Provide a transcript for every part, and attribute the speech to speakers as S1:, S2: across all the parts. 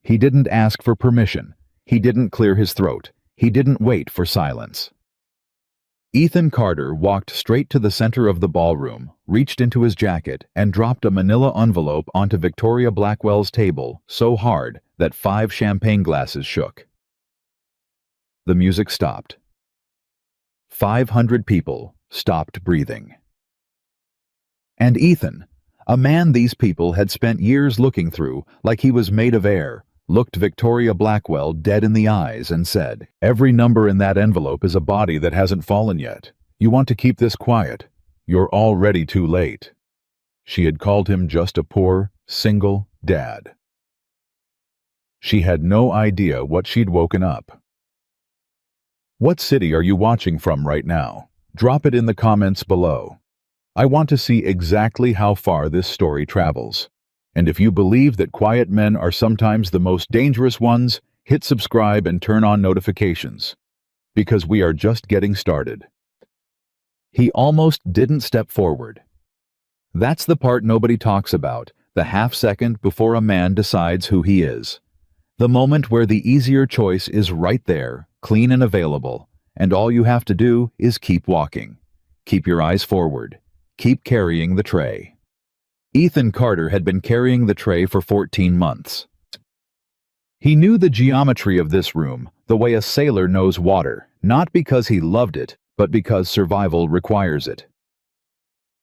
S1: He didn't ask for permission. He didn't clear his throat. He didn't wait for silence. Ethan Carter walked straight to the center of the ballroom, reached into his jacket, and dropped a manila envelope onto Victoria Blackwell's table so hard that 5 champagne glasses shook. The music stopped. 500 people stopped breathing. And Ethan, a man these people had spent years looking through like he was made of air, looked Victoria Blackwell dead in the eyes and said, "Every number in that envelope is a body that hasn't fallen yet. You want to keep this quiet. You're already too late." She had called him just a poor, single dad. She had no idea what she'd woken up. What city are you watching from right now? Drop it in the comments below. I want to see exactly how far this story travels. And if you believe that quiet men are sometimes the most dangerous ones, hit subscribe and turn on notifications. Because we are just getting started. He almost didn't step forward. That's the part nobody talks about, the half second before a man decides who he is. The moment where the easier choice is right there, clean and available, and all you have to do is keep walking. Keep your eyes forward. Keep carrying the tray. Ethan Carter had been carrying the tray for 14 months. He knew the geometry of this room, the way a sailor knows water, not because he loved it, but because survival requires it.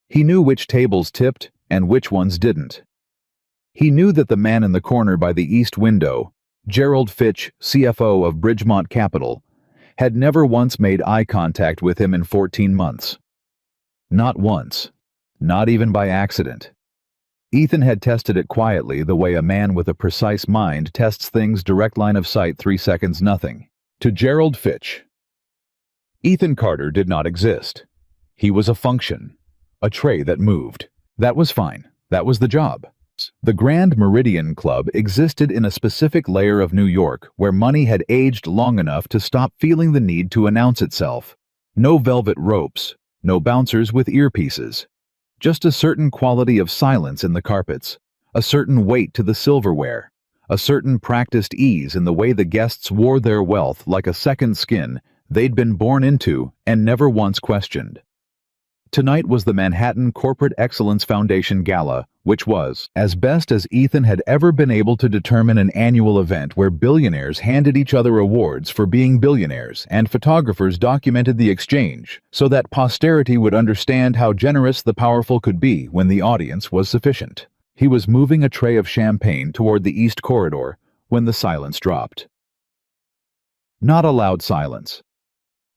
S1: He knew which tables tipped and which ones didn't. He knew that the man in the corner by the east window, Gerald Fitch, CFO of Bridgemont Capital, had never once made eye contact with him in 14 months. Not once. Not even by accident. Ethan had tested it quietly the way a man with a precise mind tests things direct line of sight 3 seconds nothing. To Gerald Fitch. Ethan Carter did not exist. He was a function. A tray that moved. That was fine. That was the job. The Grand Meridian Club existed in a specific layer of New York where money had aged long enough to stop feeling the need to announce itself. No velvet ropes. No bouncers with earpieces. Just a certain quality of silence in the carpets, a certain weight to the silverware, a certain practiced ease in the way the guests wore their wealth like a second skin they'd been born into and never once questioned. Tonight was the Manhattan Corporate Excellence Foundation Gala, which was, as best as Ethan had ever been able to determine, an annual event where billionaires handed each other awards for being billionaires and photographers documented the exchange so that posterity would understand how generous the powerful could be when the audience was sufficient. He was moving a tray of champagne toward the east corridor when the silence dropped. Not a loud silence.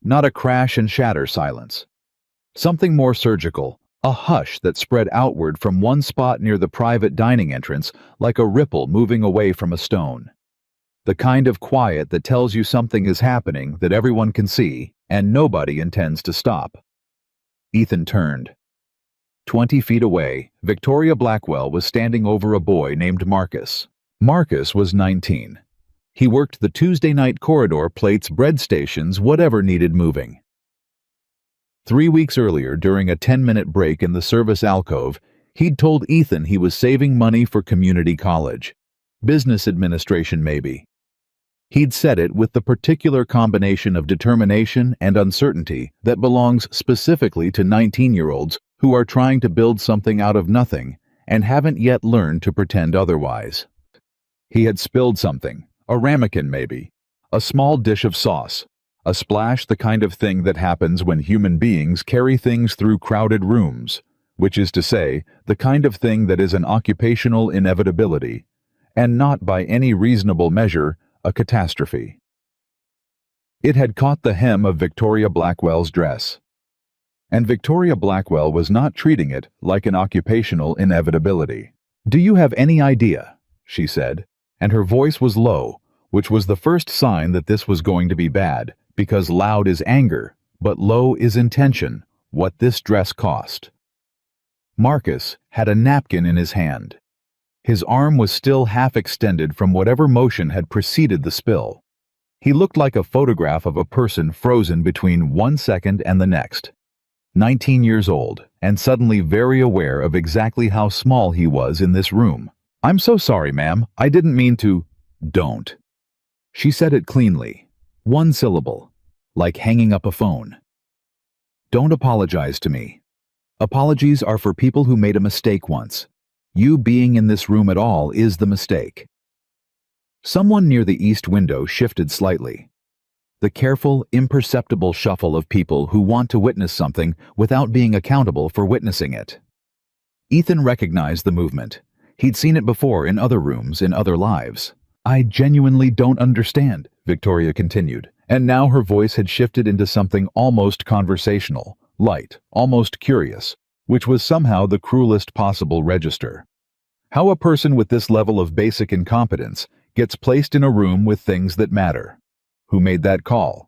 S1: Not a crash and shatter silence. Something more surgical, a hush that spread outward from one spot near the private dining entrance like a ripple moving away from a stone. The kind of quiet that tells you something is happening that everyone can see and nobody intends to stop. Ethan turned. 20 feet away, Victoria Blackwell was standing over a boy named Marcus. Marcus was 19. He worked the Tuesday night corridor, plates, bread stations, whatever needed moving. 3 weeks earlier, during a 10-minute break in the service alcove, he'd told Ethan he was saving money for community college. Business administration, maybe. He'd said it with the particular combination of determination and uncertainty that belongs specifically to 19-year-olds who are trying to build something out of nothing and haven't yet learned to pretend otherwise. He had spilled something, a ramekin maybe, a small dish of sauce. A splash, the kind of thing that happens when human beings carry things through crowded rooms, which is to say, the kind of thing that is an occupational inevitability, and not by any reasonable measure a catastrophe. It had caught the hem of Victoria Blackwell's dress. And Victoria Blackwell was not treating it like an occupational inevitability. "Do you have any idea?" she said, and her voice was low, which was the first sign that this was going to be bad. Because loud is anger, but low is intention, what this dress cost. Marcus had a napkin in his hand. His arm was still half extended from whatever motion had preceded the spill. He looked like a photograph of a person frozen between 1 second and the next. 19 years old, and suddenly very aware of exactly how small he was in this room. "I'm so sorry, ma'am. I didn't mean to..." Don't. She said it cleanly. One syllable. Like hanging up a phone. Don't apologize to me. Apologies are for people who made a mistake once. You being in this room at all is the mistake. Someone near the east window shifted slightly. The careful, imperceptible shuffle of people who want to witness something without being accountable for witnessing it. Ethan recognized the movement. He'd seen it before in other rooms, in other lives. I genuinely don't understand, Victoria continued, and now her voice had shifted into something almost conversational, light, almost curious, which was somehow the cruelest possible register. How a person with this level of basic incompetence gets placed in a room with things that matter. Who made that call?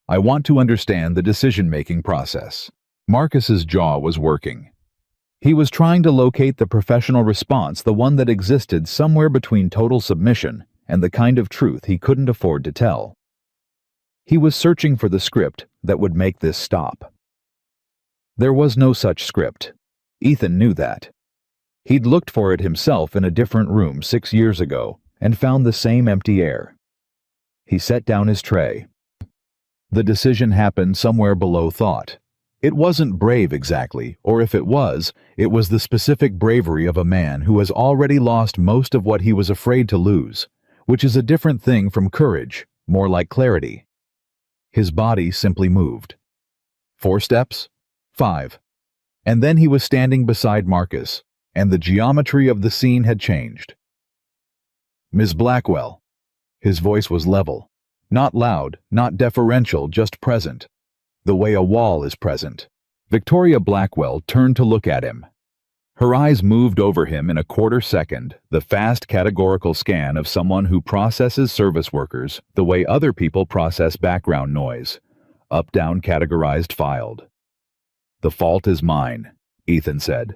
S1: I want to understand the decision-making process. Marcus's jaw was working. He was trying to locate the professional response, the one that existed somewhere between total submission and the kind of truth he couldn't afford to tell. He was searching for the script that would make this stop. There was no such script. Ethan knew that. He'd looked for it himself in a different room 6 years ago and found the same empty air. He set down his tray. The decision happened somewhere below thought. It wasn't brave exactly, or if it was the specific bravery of a man who has already lost most of what he was afraid to lose, which is a different thing from courage, more like clarity. His body simply moved. 4 steps, 5. And then he was standing beside Marcus, and the geometry of the scene had changed. Ms. Blackwell. His voice was level. Not loud, not deferential, just present. The way a wall is present. Victoria Blackwell turned to look at him. Her eyes moved over him in a quarter second, the fast categorical scan of someone who processes service workers the way other people process background noise. Up-down categorized, filed. The fault is mine, Ethan said.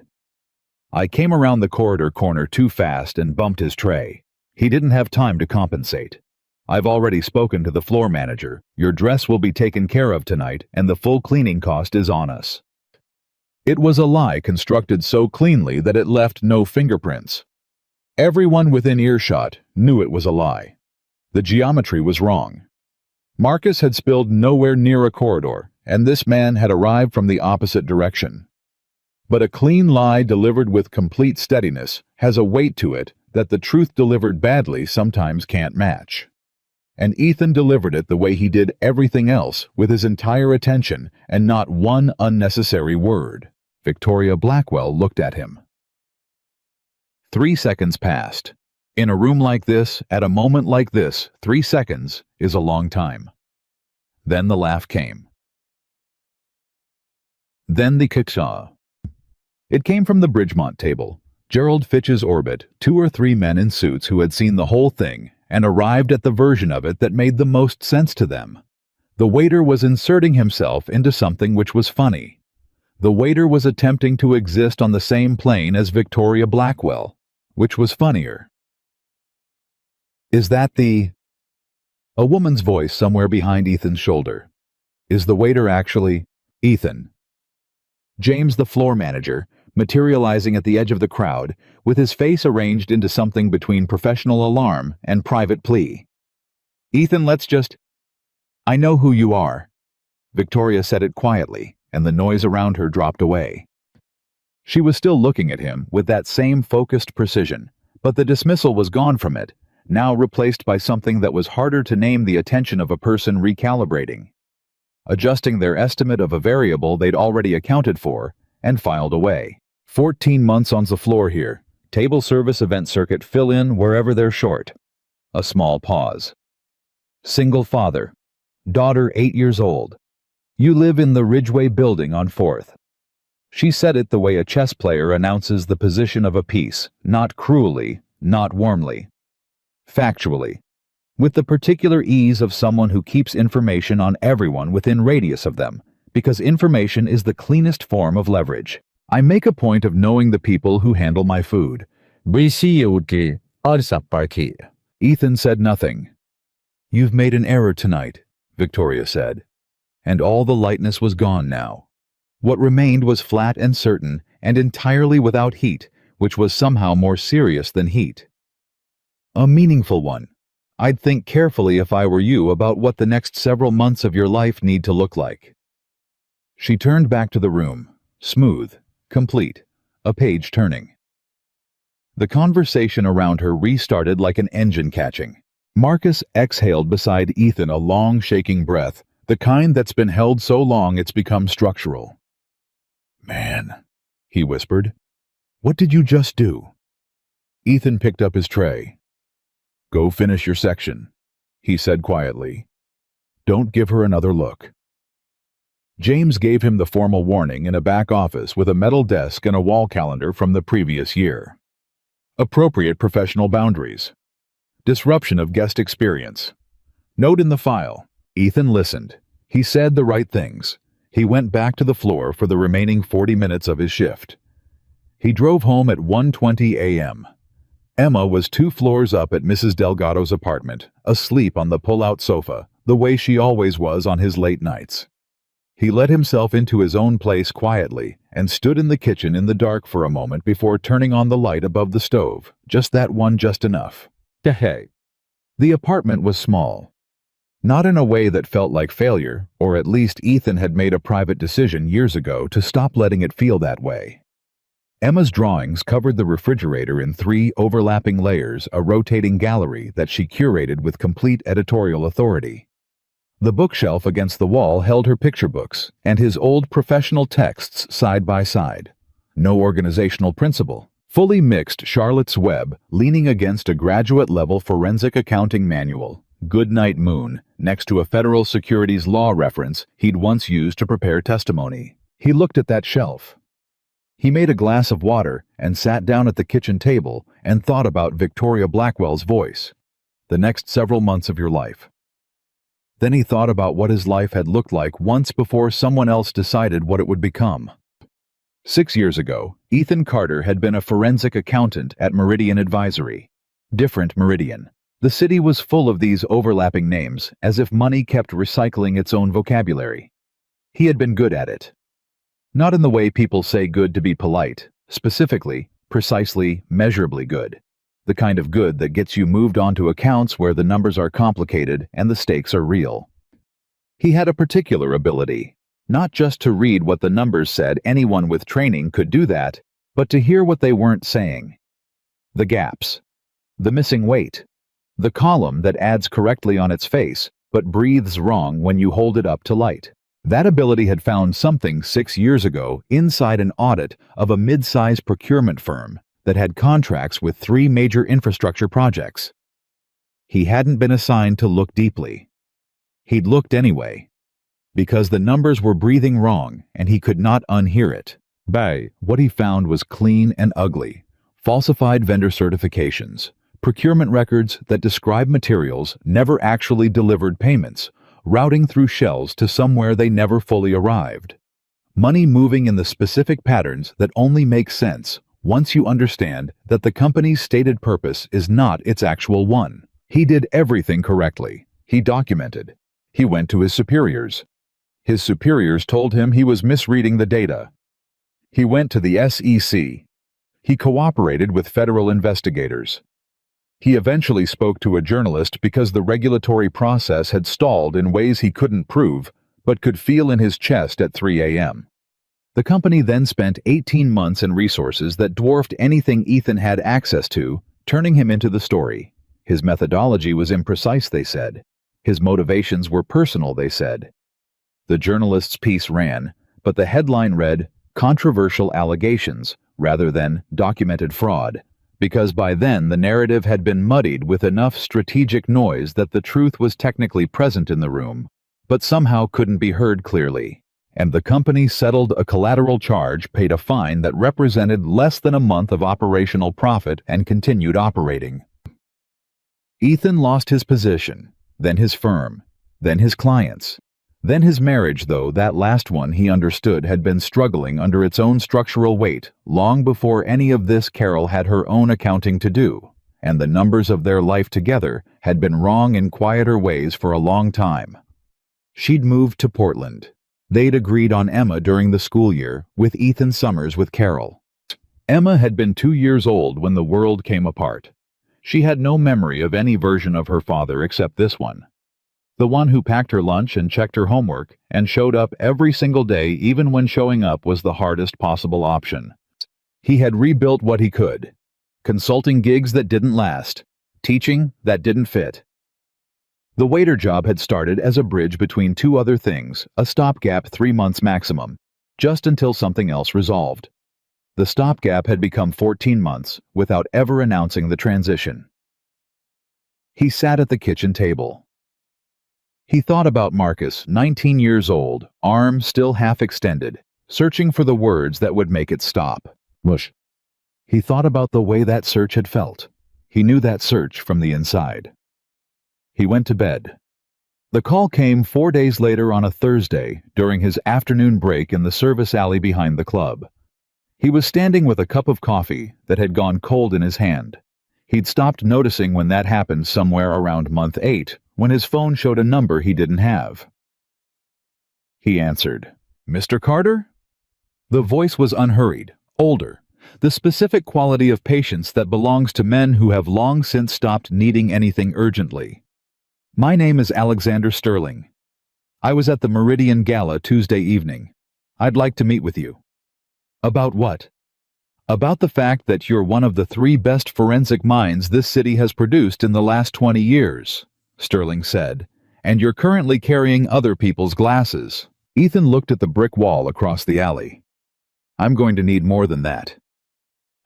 S1: I came around the corridor corner too fast and bumped his tray. He didn't have time to compensate. I've already spoken to the floor manager. Your dress will be taken care of tonight, and the full cleaning cost is on us. It was a lie constructed so cleanly that it left no fingerprints. Everyone within earshot knew it was a lie. The geometry was wrong. Marcus had spilled nowhere near a corridor, and this man had arrived from the opposite direction. But a clean lie delivered with complete steadiness has a weight to it that the truth delivered badly sometimes can't match. And Ethan delivered it the way he did everything else, with his entire attention and not one unnecessary word. Victoria Blackwell looked at him. 3 seconds passed. In a room like this, at a moment like this, 3 seconds is a long time. Then the laugh came. Then the kickshaw. It came from the Bridgemont table. Gerald Fitch's orbit, 2 or 3 men in suits who had seen the whole thing and arrived at the version of it that made the most sense to them. The waiter was inserting himself into something which was funny. The waiter was attempting to exist on the same plane as Victoria Blackwell, which was funnier. Is that the... A woman's voice somewhere behind Ethan's shoulder. Is the waiter actually... Ethan. James, the floor manager, materializing at the edge of the crowd, with his face arranged into something between professional alarm and private plea. Ethan, let's just... I know who you are. Victoria said it quietly, and the noise around her dropped away. She was still looking at him with that same focused precision, but the dismissal was gone from it, now replaced by something that was harder to name, the attention of a person recalibrating, adjusting their estimate of a variable they'd already accounted for, and filed away. 14 months on the floor here. Table service event circuit, fill in wherever they're short. A small pause. Single father. Daughter 8 years old. You live in the Ridgeway building on 4th. She said it the way a chess player announces the position of a piece, not cruelly, not warmly. Factually. With the particular ease of someone who keeps information on everyone within radius of them, because information is the cleanest form of leverage. I make a point of knowing the people who handle my food. Ethan said nothing. You've made an error tonight, Victoria said. And all the lightness was gone now. What remained was flat and certain, and entirely without heat, which was somehow more serious than heat. A meaningful one. I'd think carefully if I were you about what the next several months of your life need to look like." She turned back to the room, smooth, complete, a page turning. The conversation around her restarted like an engine catching. Marcus exhaled beside Ethan a long, shaking breath, the kind that's been held so long it's become structural. "Man," he whispered, "what did you just do?" Ethan picked up his tray. "Go finish your section," he said quietly. "Don't give her another look." James gave him the formal warning in a back office with a metal desk and a wall calendar from the previous year. Appropriate professional boundaries. Disruption of guest experience. Note in the file. Ethan listened. He said the right things. He went back to the floor for the remaining 40 minutes of his shift. He drove home at 1:20 a.m. Emma was 2 floors up at Mrs. Delgado's apartment, asleep on the pull-out sofa, the way she always was on his late nights. He let himself into his own place quietly and stood in the kitchen in the dark for a moment before turning on the light above the stove, just that one just enough. Hey. The apartment was small. Not in a way that felt like failure, or at least Ethan had made a private decision years ago to stop letting it feel that way. Emma's drawings covered the refrigerator in 3 overlapping layers, a rotating gallery that she curated with complete editorial authority. The bookshelf against the wall held her picture books and his old professional texts side by side. No organizational principle. Fully mixed Charlotte's Web leaning against a graduate-level forensic accounting manual, Goodnight Moon, next to a federal securities law reference he'd once used to prepare testimony. He looked at that shelf. He made a glass of water and sat down at the kitchen table and thought about Victoria Blackwell's voice. The next several months of your life. Then he thought about what his life had looked like once before someone else decided what it would become. 6 years ago, Ethan Carter had been a forensic accountant at Meridian Advisory. Different Meridian. The city was full of these overlapping names, as if money kept recycling its own vocabulary. He had been good at it. Not in the way people say good to be polite, specifically, precisely, measurably good. The kind of good that gets you moved onto accounts where the numbers are complicated and the stakes are real. He had a particular ability, not just to read what the numbers said, anyone with training could do that, but to hear what they weren't saying. The gaps. The missing weight. The column that adds correctly on its face, but breathes wrong when you hold it up to light. That ability had found something 6 years ago inside an audit of a mid-size procurement firm that had contracts with 3 major infrastructure projects. He hadn't been assigned to look deeply. He'd looked anyway, because the numbers were breathing wrong and he could not unhear it. What he found was clean and ugly. Falsified vendor certifications, procurement records that describe materials never actually delivered payments, routing through shells to somewhere they never fully arrived. Money moving in the specific patterns that only make sense once you understand that the company's stated purpose is not its actual one. He did everything correctly. He documented. He went to his superiors. His superiors told him he was misreading the data. He went to the SEC. He cooperated with federal investigators. He eventually spoke to a journalist because the regulatory process had stalled in ways he couldn't prove, but could feel in his chest at 3 a.m. The company then spent 18 months and resources that dwarfed anything Ethan had access to, turning him into the story. His methodology was imprecise, they said. His motivations were personal, they said. The journalist's piece ran, but the headline read, "Controversial Allegations," rather than "Documented Fraud," because by then the narrative had been muddied with enough strategic noise that the truth was technically present in the room, but somehow couldn't be heard clearly. And the company settled a collateral charge, paid a fine that represented less than a month of operational profit, and continued operating. Ethan lost his position, then his firm, then his clients, then his marriage, though that last one he understood had been struggling under its own structural weight long before any of this Carol had her own accounting to do, and the numbers of their life together had been wrong in quieter ways for a long time. She'd moved to Portland. They'd agreed on Emma during the school year, with Ethan summers with Carol. Emma had been 2 years old when the world came apart. She had no memory of any version of her father except this one. The one who packed her lunch and checked her homework and showed up every single day even when showing up was the hardest possible option. He had rebuilt what he could. Consulting gigs that didn't last. Teaching that didn't fit. The waiter job had started as a bridge between two other things, a stopgap 3 months maximum, just until something else resolved. The stopgap had become 14 months without ever announcing the transition. He sat at the kitchen table. He thought about Marcus, 19 years old, arm still half extended, searching for the words that would make it stop. Mush. He thought about the way that search had felt. He knew that search from the inside. He went to bed. The call came 4 days later on a Thursday during his afternoon break in the service alley behind the club. He was standing with a cup of coffee that had gone cold in his hand. He'd stopped noticing when that happened somewhere around month 8, when his phone showed a number he didn't have. He answered, "Mr. Carter?" The voice was unhurried, older, the specific quality of patience that belongs to men who have long since stopped needing anything urgently. "My name is Alexander Sterling. I was at the Meridian Gala Tuesday evening. I'd like to meet with you." "About what?" "About the fact that you're one of the 3 best forensic minds this city has produced in the last 20 years, Sterling said, "and you're currently carrying other people's glasses." Ethan looked at the brick wall across the alley. "I'm going to need more than that."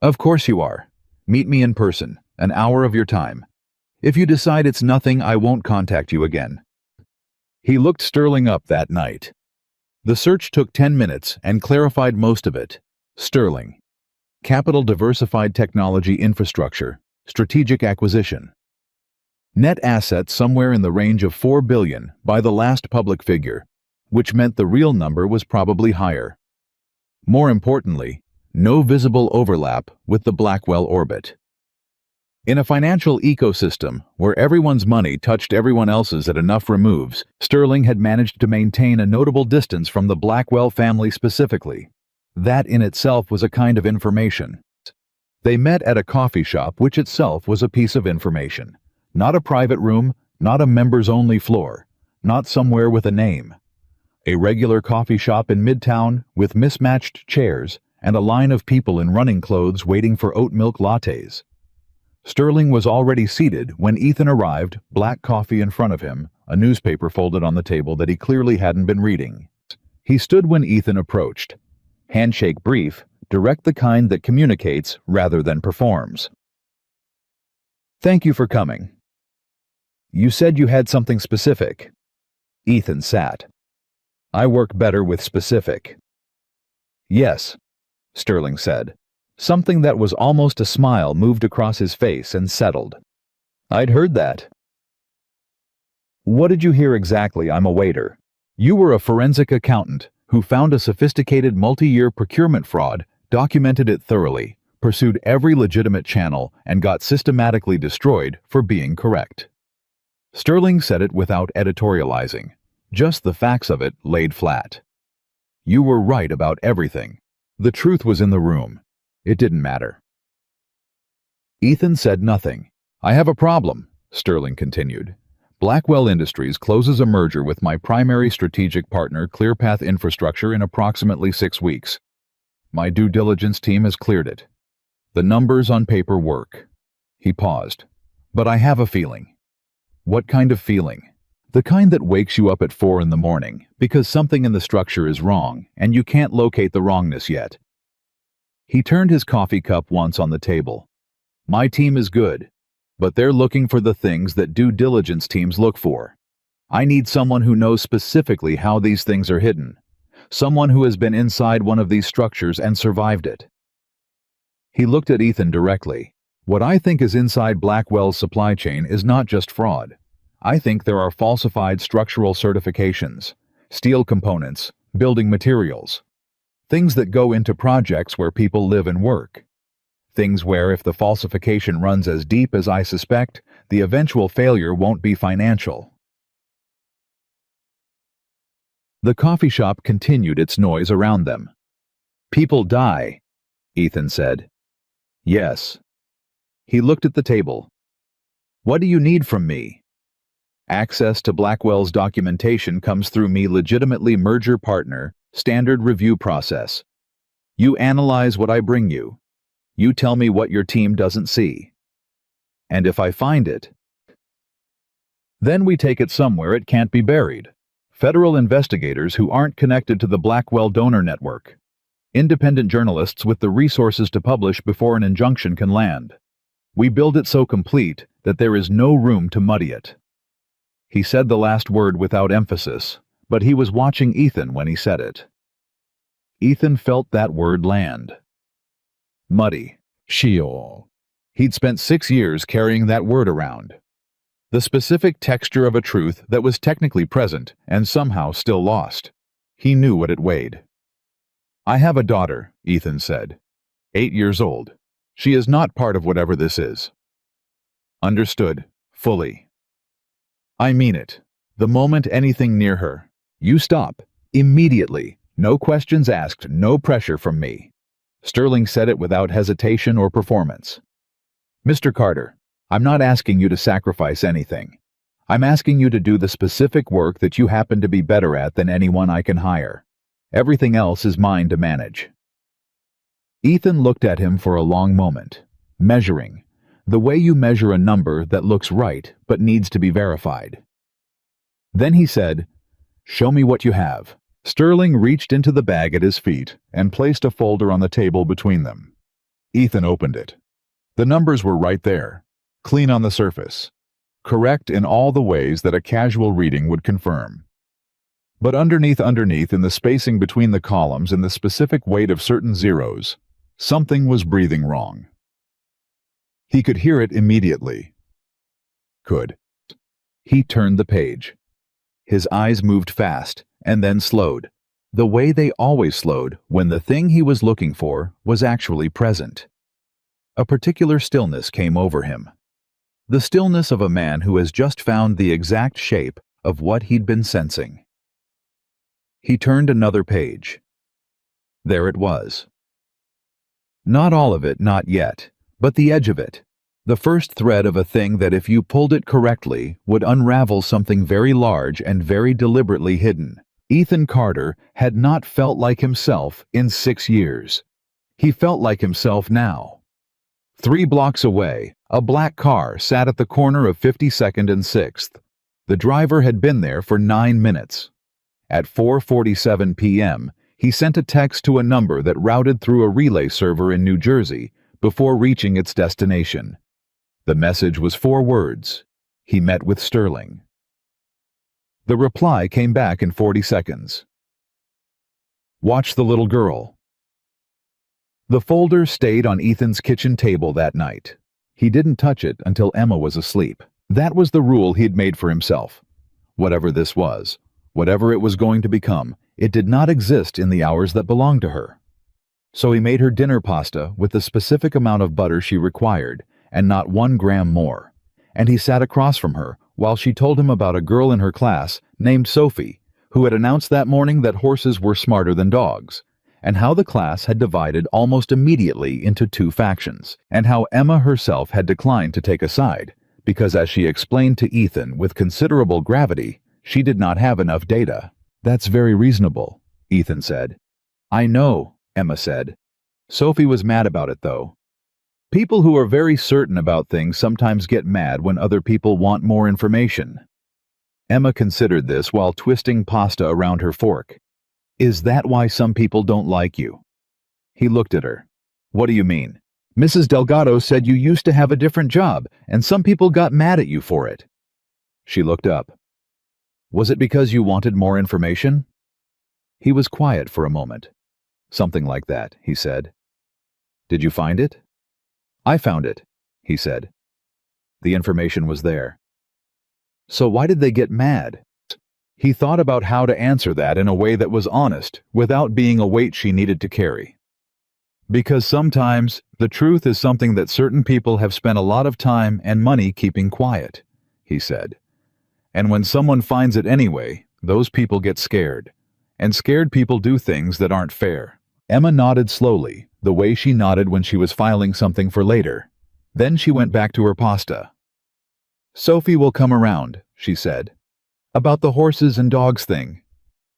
S1: "Of course you are. Meet me in person, an hour of your time. If you decide it's nothing, I won't contact you again." He looked Sterling up that night. The search took 10 minutes and clarified most of it. Sterling. Capital Diversified Technology Infrastructure. Strategic Acquisition. Net assets somewhere in the range of $4 billion by the last public figure, which meant the real number was probably higher. More importantly, no visible overlap with the Blackwell orbit. In a financial ecosystem where everyone's money touched everyone else's at enough removes, Sterling had managed to maintain a notable distance from the Blackwell family specifically. That in itself was a kind of information. They met at a coffee shop, which itself was a piece of information. Not a private room, not a members-only floor, not somewhere with a name. A regular coffee shop in Midtown with mismatched chairs and a line of people in running clothes waiting for oat milk lattes. Sterling was already seated when Ethan arrived, black coffee in front of him, a newspaper folded on the table that he clearly hadn't been reading. He stood when Ethan approached. Handshake brief, direct, the kind that communicates rather than performs. "Thank you for coming. You said you had something specific." Ethan sat. "I work better with specific." "Yes," Sterling said. Something that was almost a smile moved across his face and settled. "I'd heard that." "What did you hear exactly?" "I'm a waiter. You were a forensic accountant who found a sophisticated multi-year procurement fraud, documented it thoroughly, pursued every legitimate channel, and got systematically destroyed for being correct." Sterling said it without editorializing. Just the facts of it laid flat. "You were right about everything. The truth was in the room. It didn't matter." Ethan said nothing. "I have a problem," Sterling continued. "Blackwell Industries closes a merger with my primary strategic partner, ClearPath Infrastructure, in approximately 6 weeks. My due diligence team has cleared it. The numbers on paper work." He paused. "But I have a feeling." "What kind of feeling?" "The kind that wakes you up at 4 in the morning because something in the structure is wrong and you can't locate the wrongness yet." He turned his coffee cup once on the table. "My team is good, but they're looking for the things that due diligence teams look for. I need someone who knows specifically how these things are hidden. Someone who has been inside one of these structures and survived it." He looked at Ethan directly. "What I think is inside Blackwell's supply chain is not just fraud. I think there are falsified structural certifications, steel components, building materials. Things that go into projects where people live and work. Things where, if the falsification runs as deep as I suspect, the eventual failure won't be financial." The coffee shop continued its noise around them. "People die," Ethan said. "Yes." He looked at the table. What do you need from me? Access to Blackwell's documentation comes through me legitimately merger partner, standard review process. You analyze what I bring you. You tell me what your team doesn't see. And if I find it, then we take it somewhere it can't be buried. Federal investigators who aren't connected to the Blackwell donor network. Independent journalists with the resources to publish before an injunction can land. We build it so complete that there is no room to muddy it. He said the last word without emphasis, but he was watching Ethan when he said it. Ethan felt that word land. Muddy. Sheol. He'd spent 6 years carrying that word around. The specific texture of a truth that was technically present and somehow still lost. He knew what it weighed. I have a daughter, Ethan said. 8 years old. She is not part of whatever this is. Understood. Fully. I mean it. The moment anything near her, you stop. Immediately. No questions asked, no pressure from me. Sterling said it without hesitation or performance. Mr. Carter, I'm not asking you to sacrifice anything. I'm asking you to do the specific work that you happen to be better at than anyone I can hire. Everything else is mine to manage. Ethan looked at him for a long moment, measuring. The way you measure a number that looks right but needs to be verified. Then he said, "Show me what you have." Sterling reached into the bag at his feet and placed a folder on the table between them. Ethan opened it. The numbers were right there, clean on the surface, correct in all the ways that a casual reading would confirm. But underneath in the spacing between the columns and the specific weight of certain zeros, something was breathing wrong. He could hear it immediately. He turned the page. His eyes moved fast and then slowed, the way they always slowed when the thing he was looking for was actually present. A particular stillness came over him. The stillness of a man who has just found the exact shape of what he'd been sensing. He turned another page. There it was. Not all of it, not yet, but the edge of it. The first thread of a thing that if you pulled it correctly would unravel something very large and very deliberately hidden. Ethan Carter had not felt like himself in 6 years. He felt like himself now. 3 blocks away, a black car sat at the corner of 52nd and 6th. The driver had been there for 9 minutes. At 4:47 p.m., he sent a text to a number that routed through a relay server in New Jersey before reaching its destination. The message was 4 words. He met with Sterling. The reply came back in 40 seconds. Watch the little girl. The folder stayed on Ethan's kitchen table that night. He didn't touch it until Emma was asleep. That was the rule he'd made for himself. Whatever this was, whatever it was going to become, it did not exist in the hours that belonged to her. So he made her dinner pasta with the specific amount of butter she required, and not 1 gram more. And he sat across from her while she told him about a girl in her class named Sophie, who had announced that morning that horses were smarter than dogs, and how the class had divided almost immediately into 2 factions, and how Emma herself had declined to take a side, because as she explained to Ethan with considerable gravity, she did not have enough data. That's very reasonable, Ethan said. I know, Emma said. Sophie was mad about it, though. People who are very certain about things sometimes get mad when other people want more information. Emma considered this while twisting pasta around her fork. Is that why some people don't like you? He looked at her. What do you mean? Mrs. Delgado said you used to have a different job, and some people got mad at you for it. She looked up. Was it because you wanted more information? He was quiet for a moment. Something like that, he said. Did you find it? I found it, he said. The information was there. So why did they get mad? He thought about how to answer that in a way that was honest, without being a weight she needed to carry. Because sometimes, the truth is something that certain people have spent a lot of time and money keeping quiet, he said. And when someone finds it anyway, those people get scared. And scared people do things that aren't fair. Emma nodded slowly, the way she nodded when she was filing something for later. Then she went back to her pasta. Sophie will come around, she said. About the horses and dogs thing.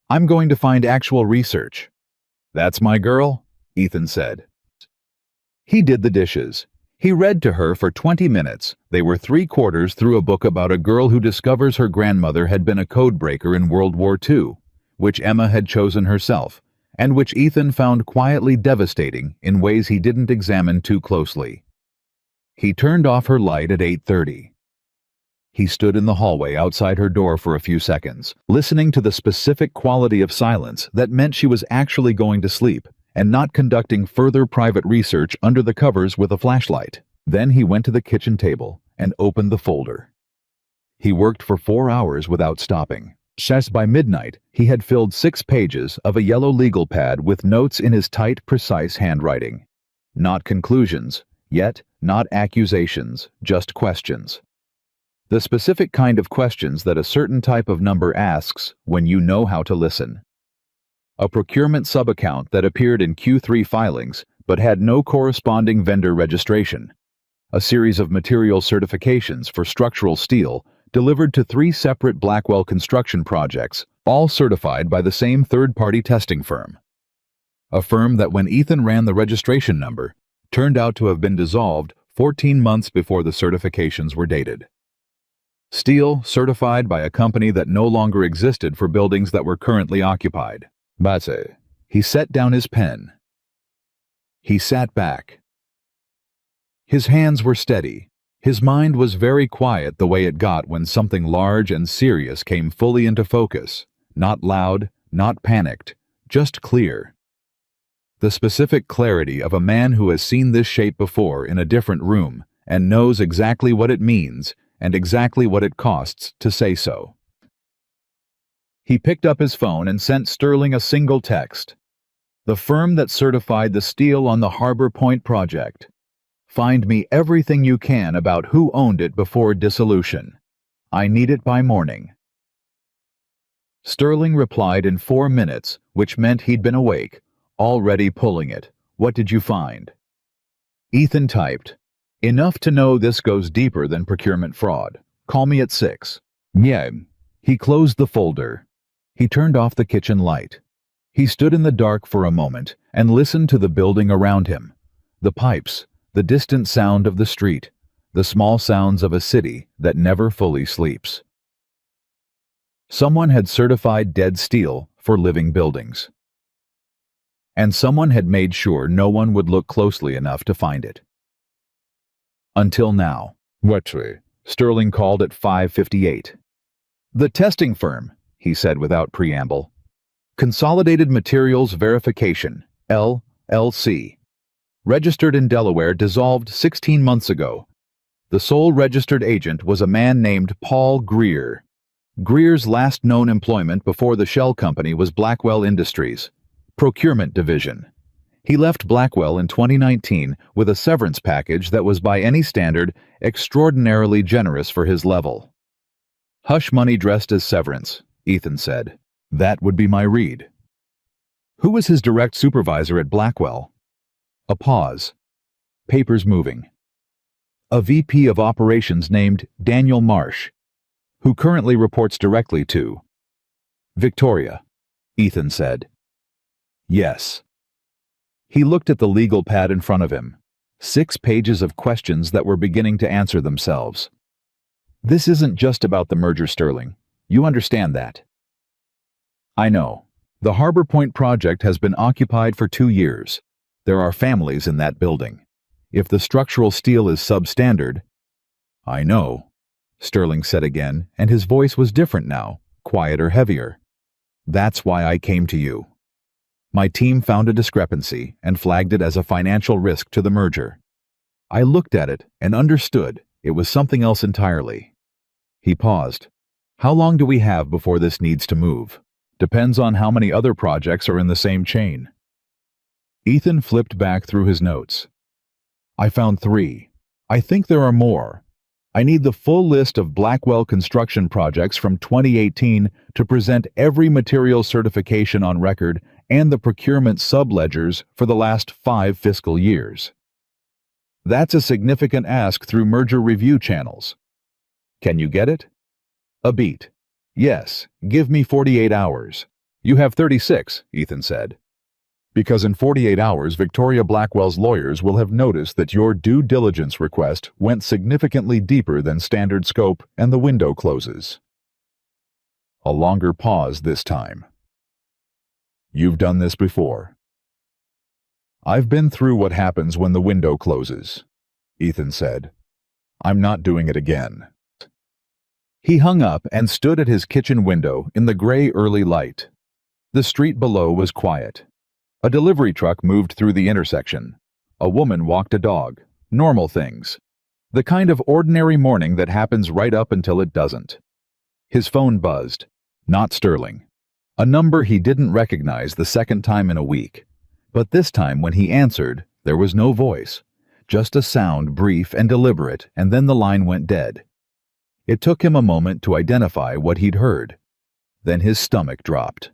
S1: I'm going to find actual research. That's my girl, Ethan said. He did the dishes. He read to her for 20 minutes. They were 3/4 through a book about a girl who discovers her grandmother had been a codebreaker in World War II, which Emma had chosen herself, and which Ethan found quietly devastating in ways he didn't examine too closely. He turned off her light at 8:30. He stood in the hallway outside her door for a few seconds, listening to the specific quality of silence that meant she was actually going to sleep and not conducting further private research under the covers with a flashlight. Then he went to the kitchen table and opened the folder. He worked for 4 hours without stopping. By midnight, he had filled 6 pages of a yellow legal pad with notes in his tight, precise handwriting. Not conclusions, yet not accusations, just questions. The specific kind of questions that a certain type of number asks when you know how to listen. A procurement subaccount that appeared in Q3 filings but had no corresponding vendor registration. A series of material certifications for structural steel delivered to 3 separate Blackwell construction projects, all certified by the same third-party testing firm. A firm that, when Ethan ran the registration number, turned out to have been dissolved 14 months before the certifications were dated. Steel certified by a company that no longer existed for buildings that were currently occupied. Batse. He set down his pen. He sat back. His hands were steady. His mind was very quiet the way it got when something large and serious came fully into focus. Not loud, not panicked, just clear. The specific clarity of a man who has seen this shape before in a different room and knows exactly what it means and exactly what it costs to say so. He picked up his phone and sent Sterling a single text. The firm that certified the steel on the Harbor Point project. Find me everything you can about who owned it before dissolution. I need it by morning. Sterling replied in 4 minutes, which meant he'd been awake, already pulling it. What did you find? Ethan typed, enough to know this goes deeper than procurement fraud. Call me at 6. Yeah. He closed the folder. He turned off the kitchen light. He stood in the dark for a moment and listened to the building around him. The pipes, the distant sound of the street, the small sounds of a city that never fully sleeps. Someone had certified dead steel for living buildings. And someone had made sure no one would look closely enough to find it. Until now. Wetry, Sterling called at 5:58. The testing firm, he said without preamble. Consolidated Materials Verification, LLC. Registered in Delaware, dissolved 16 months ago. The sole registered agent was a man named Paul Greer. Greer's last known employment before the shell company was Blackwell Industries, Procurement Division. He left Blackwell in 2019 with a severance package that was by any standard extraordinarily generous for his level. Hush money dressed as severance, Ethan said. That would be my read. Who was his direct supervisor at Blackwell? A pause. Papers moving. A VP of operations named Daniel Marsh, who currently reports directly to Victoria, Ethan said. Yes. He looked at the legal pad in front of him. 6 pages of questions that were beginning to answer themselves. This isn't just about the merger, Sterling. You understand that. I know. The Harbor Point project has been occupied for 2 years. There are families in that building. If the structural steel is substandard... I know, Sterling said again, and his voice was different now, quieter, heavier. That's why I came to you. My team found a discrepancy and flagged it as a financial risk to the merger. I looked at it and understood it was something else entirely. He paused. How long do we have before this needs to move? Depends on how many other projects are in the same chain. Ethan flipped back through his notes. I found 3. I think there are more. I need the full list of Blackwell construction projects from 2018 to present every material certification on record and the procurement subledgers for the last 5 fiscal years. That's a significant ask through merger review channels. Can you get it? A beat. Yes, give me 48 hours. You have 36, Ethan said. Because in 48 hours, Victoria Blackwell's lawyers will have noticed that your due diligence request went significantly deeper than standard scope and the window closes. A longer pause this time. You've done this before. I've been through what happens when the window closes, Ethan said. I'm not doing it again. He hung up and stood at his kitchen window in the gray early light. The street below was quiet. A delivery truck moved through the intersection. A woman walked a dog. Normal things. The kind of ordinary morning that happens right up until it doesn't. His phone buzzed. Not Sterling. A number he didn't recognize the second time in a week. But this time when he answered, there was no voice. Just a sound, brief and deliberate, and then the line went dead. It took him a moment to identify what he'd heard. Then his stomach dropped.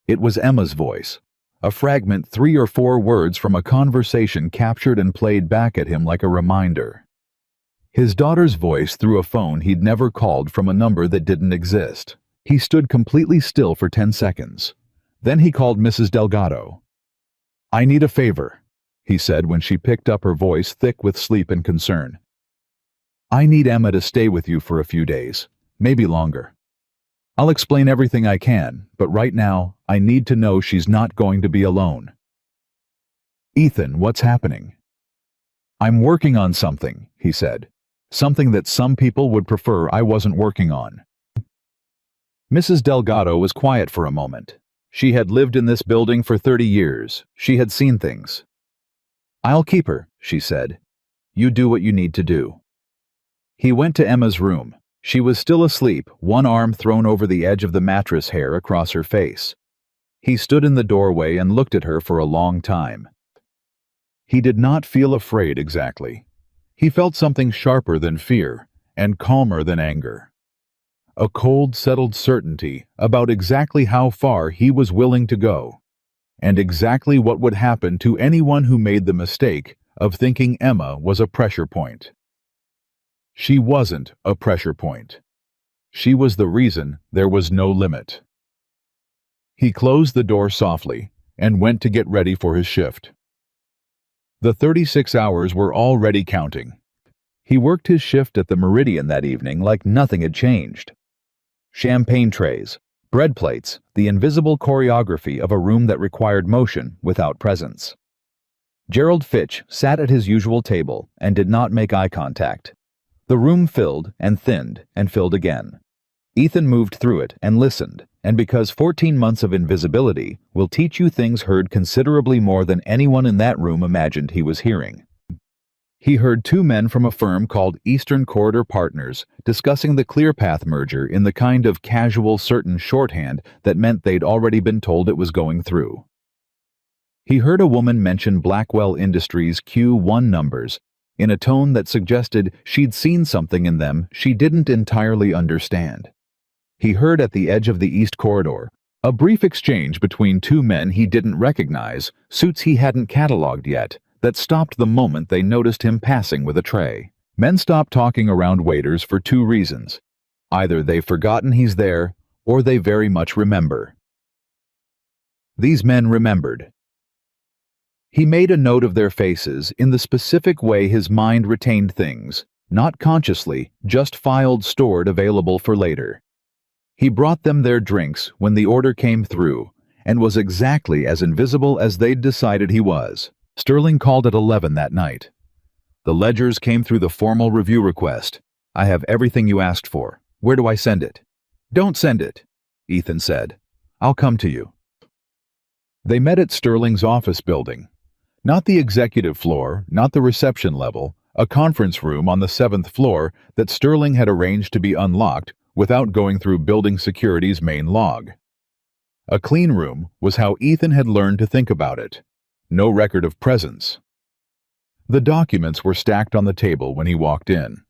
S1: It was Emma's voice, a fragment 3 or 4 words from a conversation captured and played back at him like a reminder. His daughter's voice through a phone he'd never called from a number that didn't exist. He stood completely still for 10 seconds. Then he called Mrs. Delgado. I need a favor, he said when she picked up, her voice thick with sleep and concern. I need Emma to stay with you for a few days, maybe longer. I'll explain everything I can, but right now, I need to know she's not going to be alone. Ethan, what's happening? I'm working on something, he said. Something that some people would prefer I wasn't working on. Mrs. Delgado was quiet for a moment. She had lived in this building for 30 years. She had seen things. I'll keep her, she said. You do what you need to do. He went to Emma's room. She was still asleep, one arm thrown over the edge of the mattress hair across her face. He stood in the doorway and looked at her for a long time. He did not feel afraid exactly. He felt something sharper than fear and calmer than anger. A cold, settled certainty about exactly how far he was willing to go, and exactly what would happen to anyone who made the mistake of thinking Emma was a pressure point. She wasn't a pressure point. She was the reason there was no limit. He closed the door softly and went to get ready for his shift. The 36 hours were already counting. He worked his shift at the Meridian that evening like nothing had changed. Champagne trays, bread plates, the invisible choreography of a room that required motion without presence. Gerald Fitch sat at his usual table and did not make eye contact. The room filled and thinned and filled again. Ethan moved through it and listened, and because 14 months of invisibility will teach you things heard considerably more than anyone in that room imagined he was hearing. He heard 2 men from a firm called Eastern Corridor Partners discussing the ClearPath merger in the kind of casual, certain shorthand that meant they'd already been told it was going through. He heard a woman mention Blackwell Industries' Q1 numbers in a tone that suggested she'd seen something in them she didn't entirely understand. He heard at the edge of the East Corridor a brief exchange between 2 men he didn't recognize, suits he hadn't cataloged yet, that stopped the moment they noticed him passing with a tray. Men stop talking around waiters for 2 reasons. Either they've forgotten he's there, or they very much remember. These men remembered. He made a note of their faces in the specific way his mind retained things, not consciously, just filed, stored, available for later. He brought them their drinks when the order came through, and was exactly as invisible as they'd decided he was. Sterling called at 11 that night. The ledgers came through the formal review request. I have everything you asked for. Where do I send it? Don't send it, Ethan said. I'll come to you. They met at Sterling's office building. Not the executive floor, not the reception level, a conference room on the 7th floor that Sterling had arranged to be unlocked without going through building security's main log. A clean room was how Ethan had learned to think about it. No record of presence. The documents were stacked on the table when he walked in.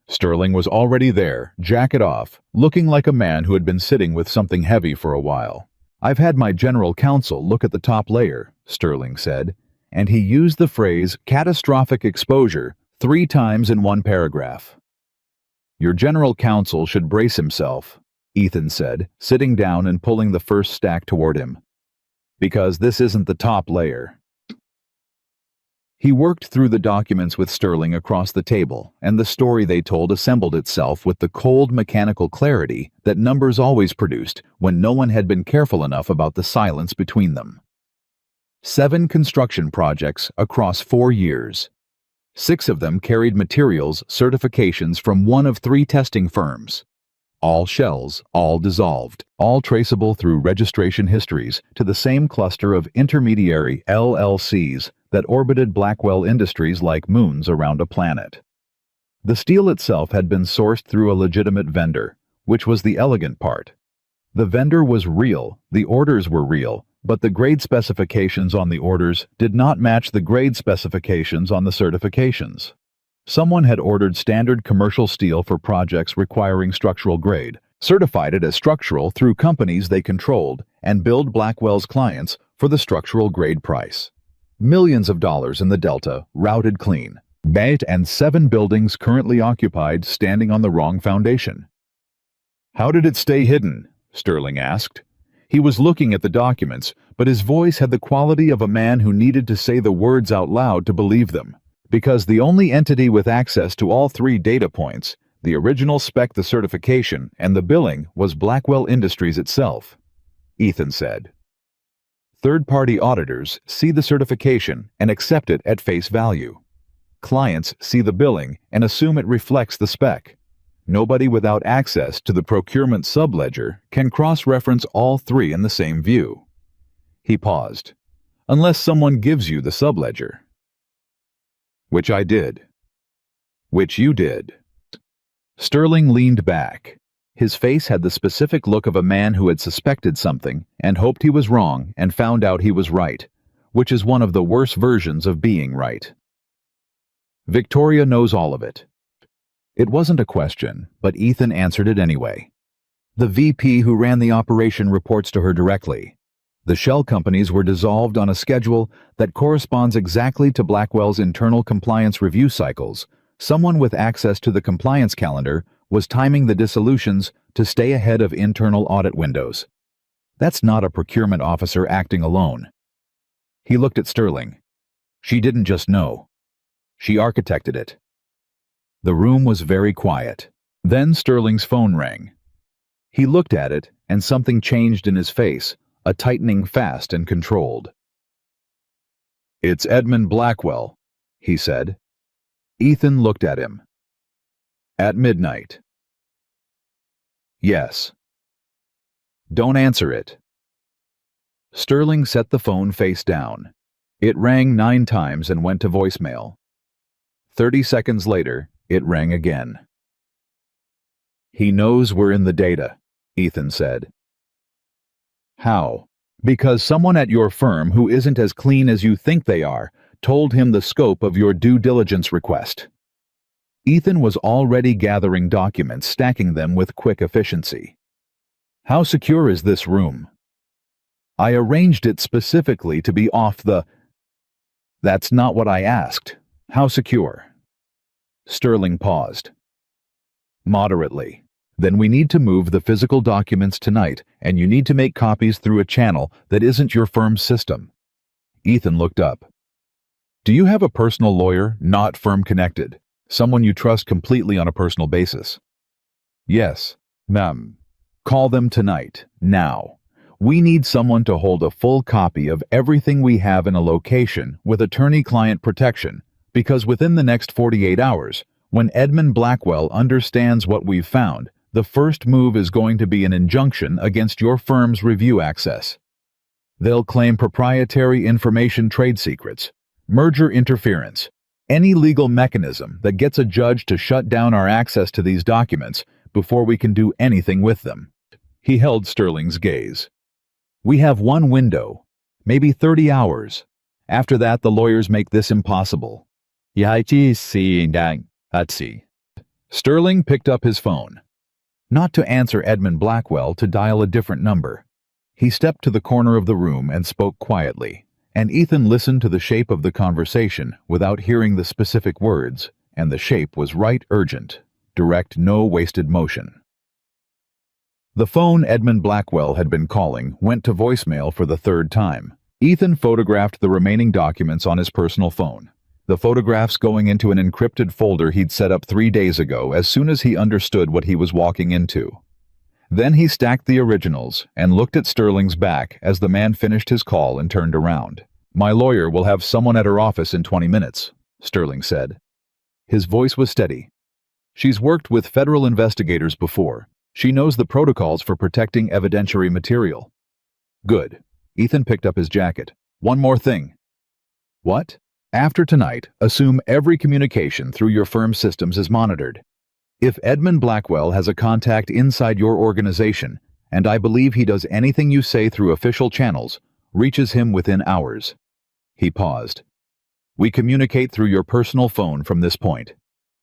S1: Sterling was already there, jacket off, looking like a man who had been sitting with something heavy for a while. I've had my general counsel look at the top layer, Sterling said, and he used the phrase catastrophic exposure 3 times in one paragraph. Your general counsel should brace himself, Ethan said, sitting down and pulling the first stack toward him. Because this isn't the top layer. He worked through the documents with Sterling across the table, and the story they told assembled itself with the cold mechanical clarity that numbers always produced when no one had been careful enough about the silence between them. 7 construction projects across 4 years. 6 of them carried materials certifications from one of 3 testing firms. All shells, all dissolved, all traceable through registration histories to the same cluster of intermediary LLCs that orbited Blackwell Industries like moons around a planet. The steel itself had been sourced through a legitimate vendor, which was the elegant part. The vendor was real, the orders were real, but the grade specifications on the orders did not match the grade specifications on the certifications. Someone had ordered standard commercial steel for projects requiring structural grade, certified it as structural through companies they controlled, and billed Blackwell's clients for the structural grade price. Millions of dollars in the Delta, routed clean. And 7 buildings currently occupied standing on the wrong foundation. How did it stay hidden? Sterling asked. He was looking at the documents, but his voice had the quality of a man who needed to say the words out loud to believe them. Because the only entity with access to all 3 data points, the original spec, the certification, and the billing, was Blackwell Industries itself, Ethan said. Third-party auditors see the certification and accept it at face value. Clients see the billing and assume it reflects the spec. Nobody without access to the procurement subledger can cross-reference all 3 in the same view. He paused. Unless someone gives you the subledger. Which I did. Which you did. Sterling leaned back. His face had the specific look of a man who had suspected something and hoped he was wrong and found out he was right, which is one of the worst versions of being right. Victoria knows all of it. It wasn't a question, but Ethan answered it anyway. The VP who ran the operation reports to her directly. The shell companies were dissolved on a schedule that corresponds exactly to Blackwell's internal compliance review cycles. Someone with access to the compliance calendar was timing the dissolutions to stay ahead of internal audit windows. That's not a procurement officer acting alone. He looked at Sterling. She didn't just know. She architected it. The room was very quiet. Then Sterling's phone rang. He looked at it, and something changed in his face, a tightening fast and controlled. "It's Edmund Blackwell," he said. Ethan looked at him. "At midnight." "Yes." "Don't answer it." Sterling set the phone face down. It rang 9 times and went to voicemail. 30 seconds later, it rang again. "He knows we're in the data," Ethan said. "How?" "Because someone at your firm who isn't as clean as you think they are told him the scope of your due diligence request." Ethan was already gathering documents, stacking them with quick efficiency. "How secure is this room?" "I arranged it specifically to be off the—" "That's not what I asked. How secure?" Sterling paused. "Moderately. Then we need to move the physical documents tonight, and you need to make copies through a channel that isn't your firm's system." Ethan looked up. "Do you have a personal lawyer, not firm-connected? Someone you trust completely on a personal basis?" "Yes, ma'am." "Call them tonight, now. We need someone to hold a full copy of everything we have in a location with attorney-client protection, because within the next 48 hours, when Edmund Blackwell understands what we've found, the first move is going to be an injunction against your firm's review access. They'll claim proprietary information trade secrets, merger interference, any legal mechanism that gets a judge to shut down our access to these documents before we can do anything with them." He held Sterling's gaze. "We have one window, maybe 30 hours. After that, the lawyers make this impossible." Sterling picked up his phone. Not to answer Edmund Blackwell, to dial a different number. He stepped to the corner of the room and spoke quietly, and Ethan listened to the shape of the conversation without hearing the specific words, and the shape was right urgent, direct, no wasted motion. The phone Edmund Blackwell had been calling went to voicemail for the third time. Ethan photographed the remaining documents on his personal phone, the photographs going into an encrypted folder he'd set up 3 days ago as soon as he understood what he was walking into. Then he stacked the originals and looked at Sterling's back as the man finished his call and turned around. "My lawyer will have someone at her office in 20 minutes, Sterling said. His voice was steady. "She's worked with federal investigators before. She knows the protocols for protecting evidentiary material." "Good." Ethan picked up his jacket. "One more thing." "What?" "After tonight, assume every communication through your firm's systems is monitored. If Edmund Blackwell has a contact inside your organization, and I believe he does anything you say through official channels, reaches him within hours." He paused. "We communicate through your personal phone from this point.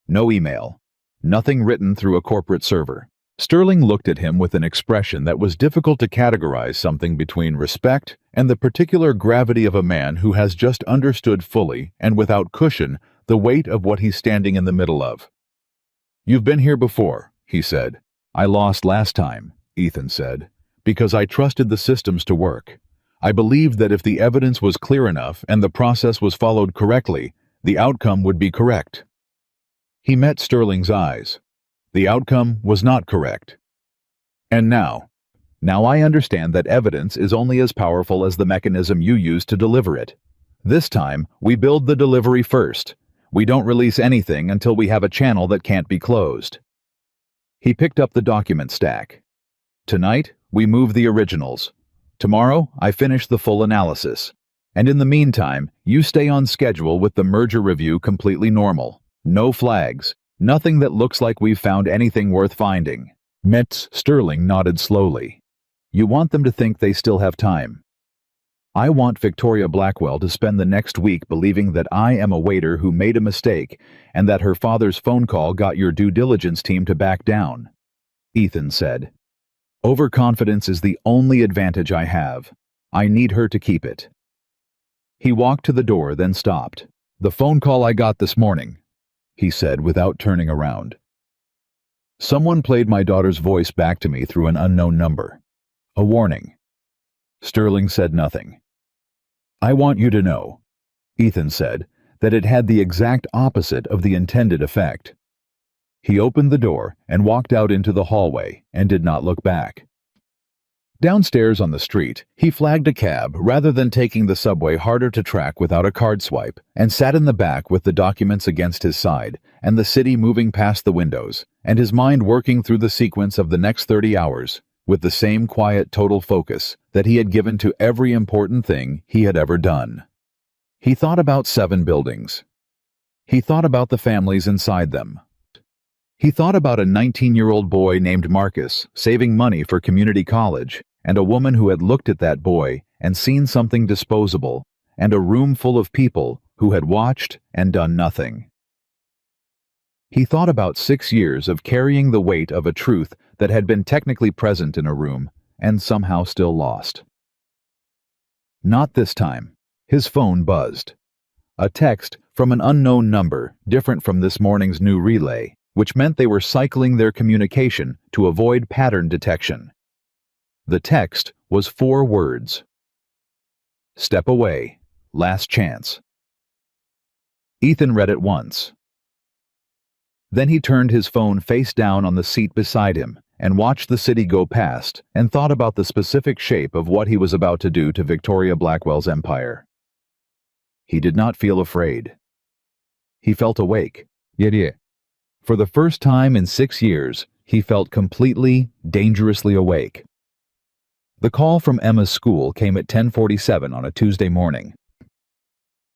S1: No email. Nothing written through a corporate server." Sterling looked at him with an expression that was difficult to categorize, something between respect and the particular gravity of a man who has just understood fully and without cushion the weight of what he's standing in the middle of. "You've been here before," he said. "I lost last time," Ethan said, "because I trusted the systems to work. I believed that if the evidence was clear enough and the process was followed correctly, the outcome would be correct." He met Sterling's eyes. The outcome was not correct. "And now I understand that evidence is only as powerful as the mechanism you use to deliver it. This time, we build the delivery first. We don't release anything until we have a channel that can't be closed." He picked up the document stack. "Tonight, we move the originals. Tomorrow, I finish the full analysis. And in the meantime, you stay on schedule with the merger review completely normal. No flags. Nothing that looks like we've found anything worth finding." Metz Sterling nodded slowly. "You want them to think they still have time. I want Victoria Blackwell to spend the next week believing that I am a waiter who made a mistake and that her father's phone call got your due diligence team to back down," Ethan said. "Overconfidence is the only advantage I have. I need her to keep it." He walked to the door, then stopped. "The phone call I got this morning," he said without turning around. "Someone played my daughter's voice back to me through an unknown number. A warning." Sterling said nothing. "I want you to know," Ethan said, "that it had the exact opposite of the intended effect." He opened the door and walked out into the hallway and did not look back. Downstairs on the street, he flagged a cab rather than taking the subway harder to track without a card swipe, and sat in the back with the documents against his side and the city moving past the windows, and his mind working through the sequence of the next 30 hours with the same quiet, total focus that he had given to every important thing he had ever done. He thought about 7 buildings. He thought about the families inside them. He thought about a 19-year-old boy named Marcus saving money for community college, and a woman who had looked at that boy and seen something disposable, and a room full of people who had watched and done nothing. He thought about 6 years of carrying the weight of a truth that had been technically present in a room and somehow still lost. Not this time. His phone buzzed. A text from an unknown number, different from this morning's new relay, which meant they were cycling their communication to avoid pattern detection. The text was 4 words. "Step away. Last chance." Ethan read it once. Then he turned his phone face down on the seat beside him and watched the city go past and thought about the specific shape of what he was about to do to Victoria Blackwell's empire. He did not feel afraid. He felt awake. Yet, for the first time in 6 years, he felt completely, dangerously awake. The call from Emma's school came at 10:47 on a Tuesday morning.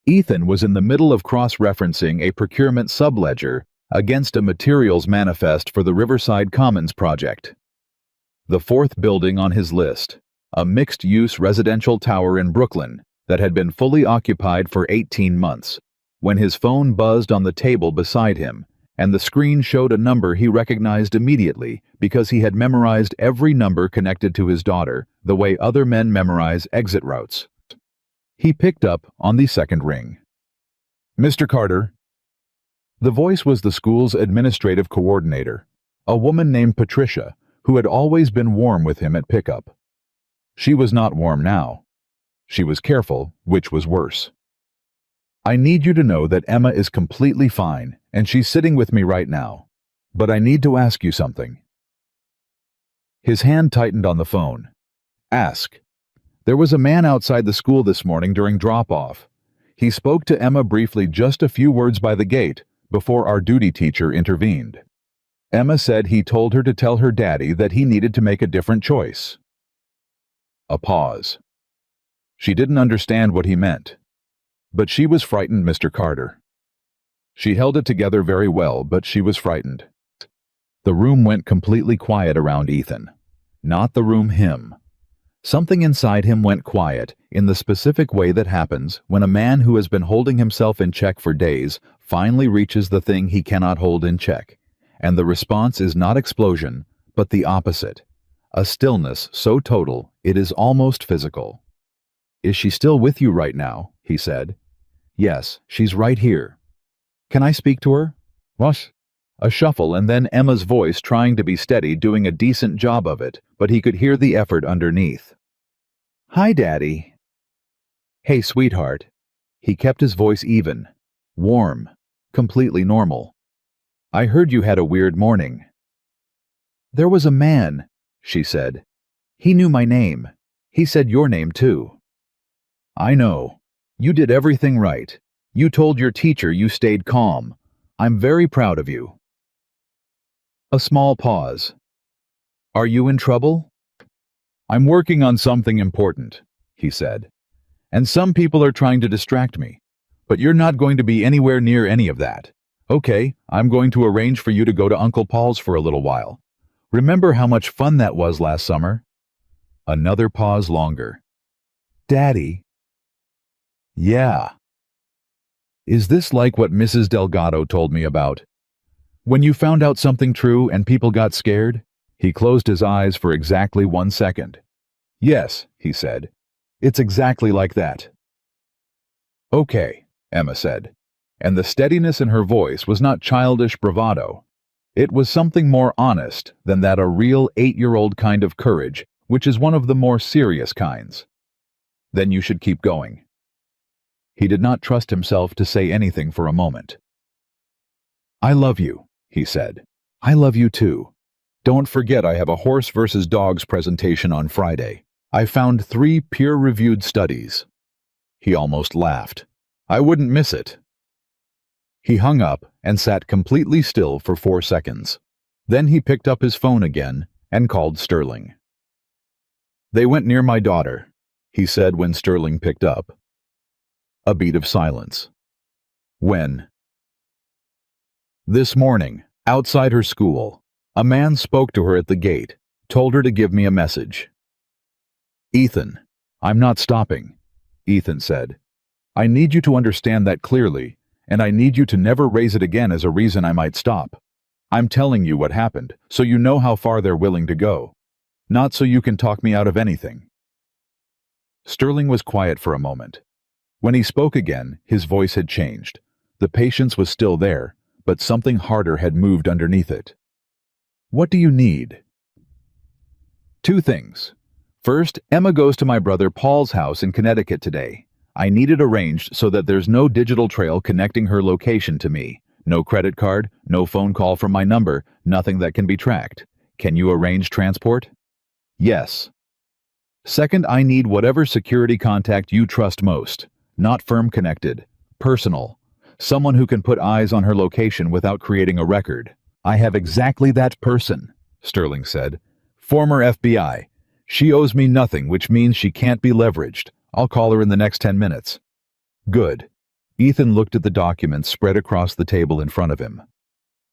S1: Ethan was in the middle of cross-referencing a procurement subledger against a materials manifest for the Riverside Commons project. The 4th building on his list, a mixed-use residential tower in Brooklyn that had been fully occupied for 18 months, when his phone buzzed on the table beside him, and the screen showed a number he recognized immediately because he had memorized every number connected to his daughter the way other men memorize exit routes. He picked up on the second ring. "Mr. Carter." The voice was the school's administrative coordinator, a woman named Patricia, who had always been warm with him at pickup. She was not warm now. She was careful, which was worse. I need you to know that Emma is completely fine, and she's sitting with me right now. But I need to ask you something. His hand tightened on the phone. Ask. There was a man outside the school this morning during drop-off. He spoke to Emma briefly, just a few words by the gate, before our duty teacher intervened. Emma said he told her to tell her daddy that he needed to make a different choice. A pause. She didn't understand what he meant. But she was frightened, Mr. Carter. She held it together very well, but she was frightened. The room went completely quiet around Ethan. Not the room, him. Something inside him went quiet, in the specific way that happens when a man who has been holding himself in check for days finally reaches the thing he cannot hold in check. And the response is not explosion, but the opposite. A stillness so total it is almost physical. Is she still with you right now? He said. Yes, she's right here. Can I speak to her? What? A shuffle, and then Emma's voice trying to be steady, doing a decent job of it, but he could hear the effort underneath. Hi, Daddy. Hey, sweetheart. He kept his voice even, warm, completely normal. I heard you had a weird morning. There was a man, she said. He knew my name. He said your name too. I know. You did everything right. You told your teacher you stayed calm. I'm very proud of you. A small pause. Are you in trouble? I'm working on something important, he said. And some people are trying to distract me. But you're not going to be anywhere near any of that. Okay, I'm going to arrange for you to go to Uncle Paul's for a little while. Remember how much fun that was last summer? Another pause longer. Daddy? Yeah. Is this like what Mrs. Delgado told me about? When you found out something true and people got scared? He closed his eyes for exactly 1 second. Yes, he said. It's exactly like that. Okay, Emma said. And the steadiness in her voice was not childish bravado. It was something more honest than that, a real 8-year-old kind of courage, which is one of the more serious kinds. Then you should keep going. He did not trust himself to say anything for a moment. I love you, he said. I love you too. Don't forget I have a horse versus dogs presentation on Friday. I found 3 peer-reviewed studies. He almost laughed. I wouldn't miss it. He hung up and sat completely still for 4 seconds. Then he picked up his phone again and called Sterling. They went near my daughter, he said when Sterling picked up. A beat of silence. When? This morning, outside her school, a man spoke to her at the gate, told her to give me a message. Ethan, I'm not stopping, Ethan said. I need you to understand that clearly, and I need you to never raise it again as a reason I might stop. I'm telling you what happened, so you know how far they're willing to go. Not so you can talk me out of anything. Sterling was quiet for a moment. When he spoke again, his voice had changed. The patience was still there, but something harder had moved underneath it. What do you need? 2 things. First, Emma goes to my brother Paul's house in Connecticut today. I need it arranged so that there's no digital trail connecting her location to me. No credit card, no phone call from my number, nothing that can be tracked. Can you arrange transport? Yes. Second, I need whatever security contact you trust most. Not firm connected. Personal. Someone who can put eyes on her location without creating a record. I have exactly that person, Sterling said. Former FBI. She owes me nothing, which means she can't be leveraged. I'll call her in the next 10 minutes. Good. Ethan looked at the documents spread across the table in front of him.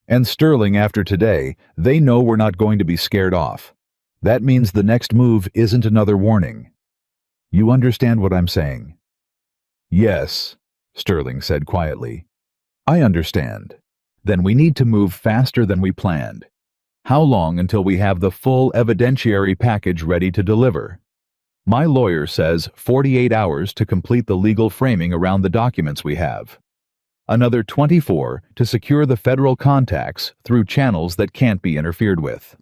S1: And Sterling, after today, they know we're not going to be scared off. That means the next move isn't another warning. You understand what I'm saying? Yes, Sterling said quietly. I understand. Then we need to move faster than we planned. How long until we have the full evidentiary package ready to deliver? My lawyer says 48 hours to complete the legal framing around the documents we have. Another 24 to secure the federal contacts through channels that can't be interfered with.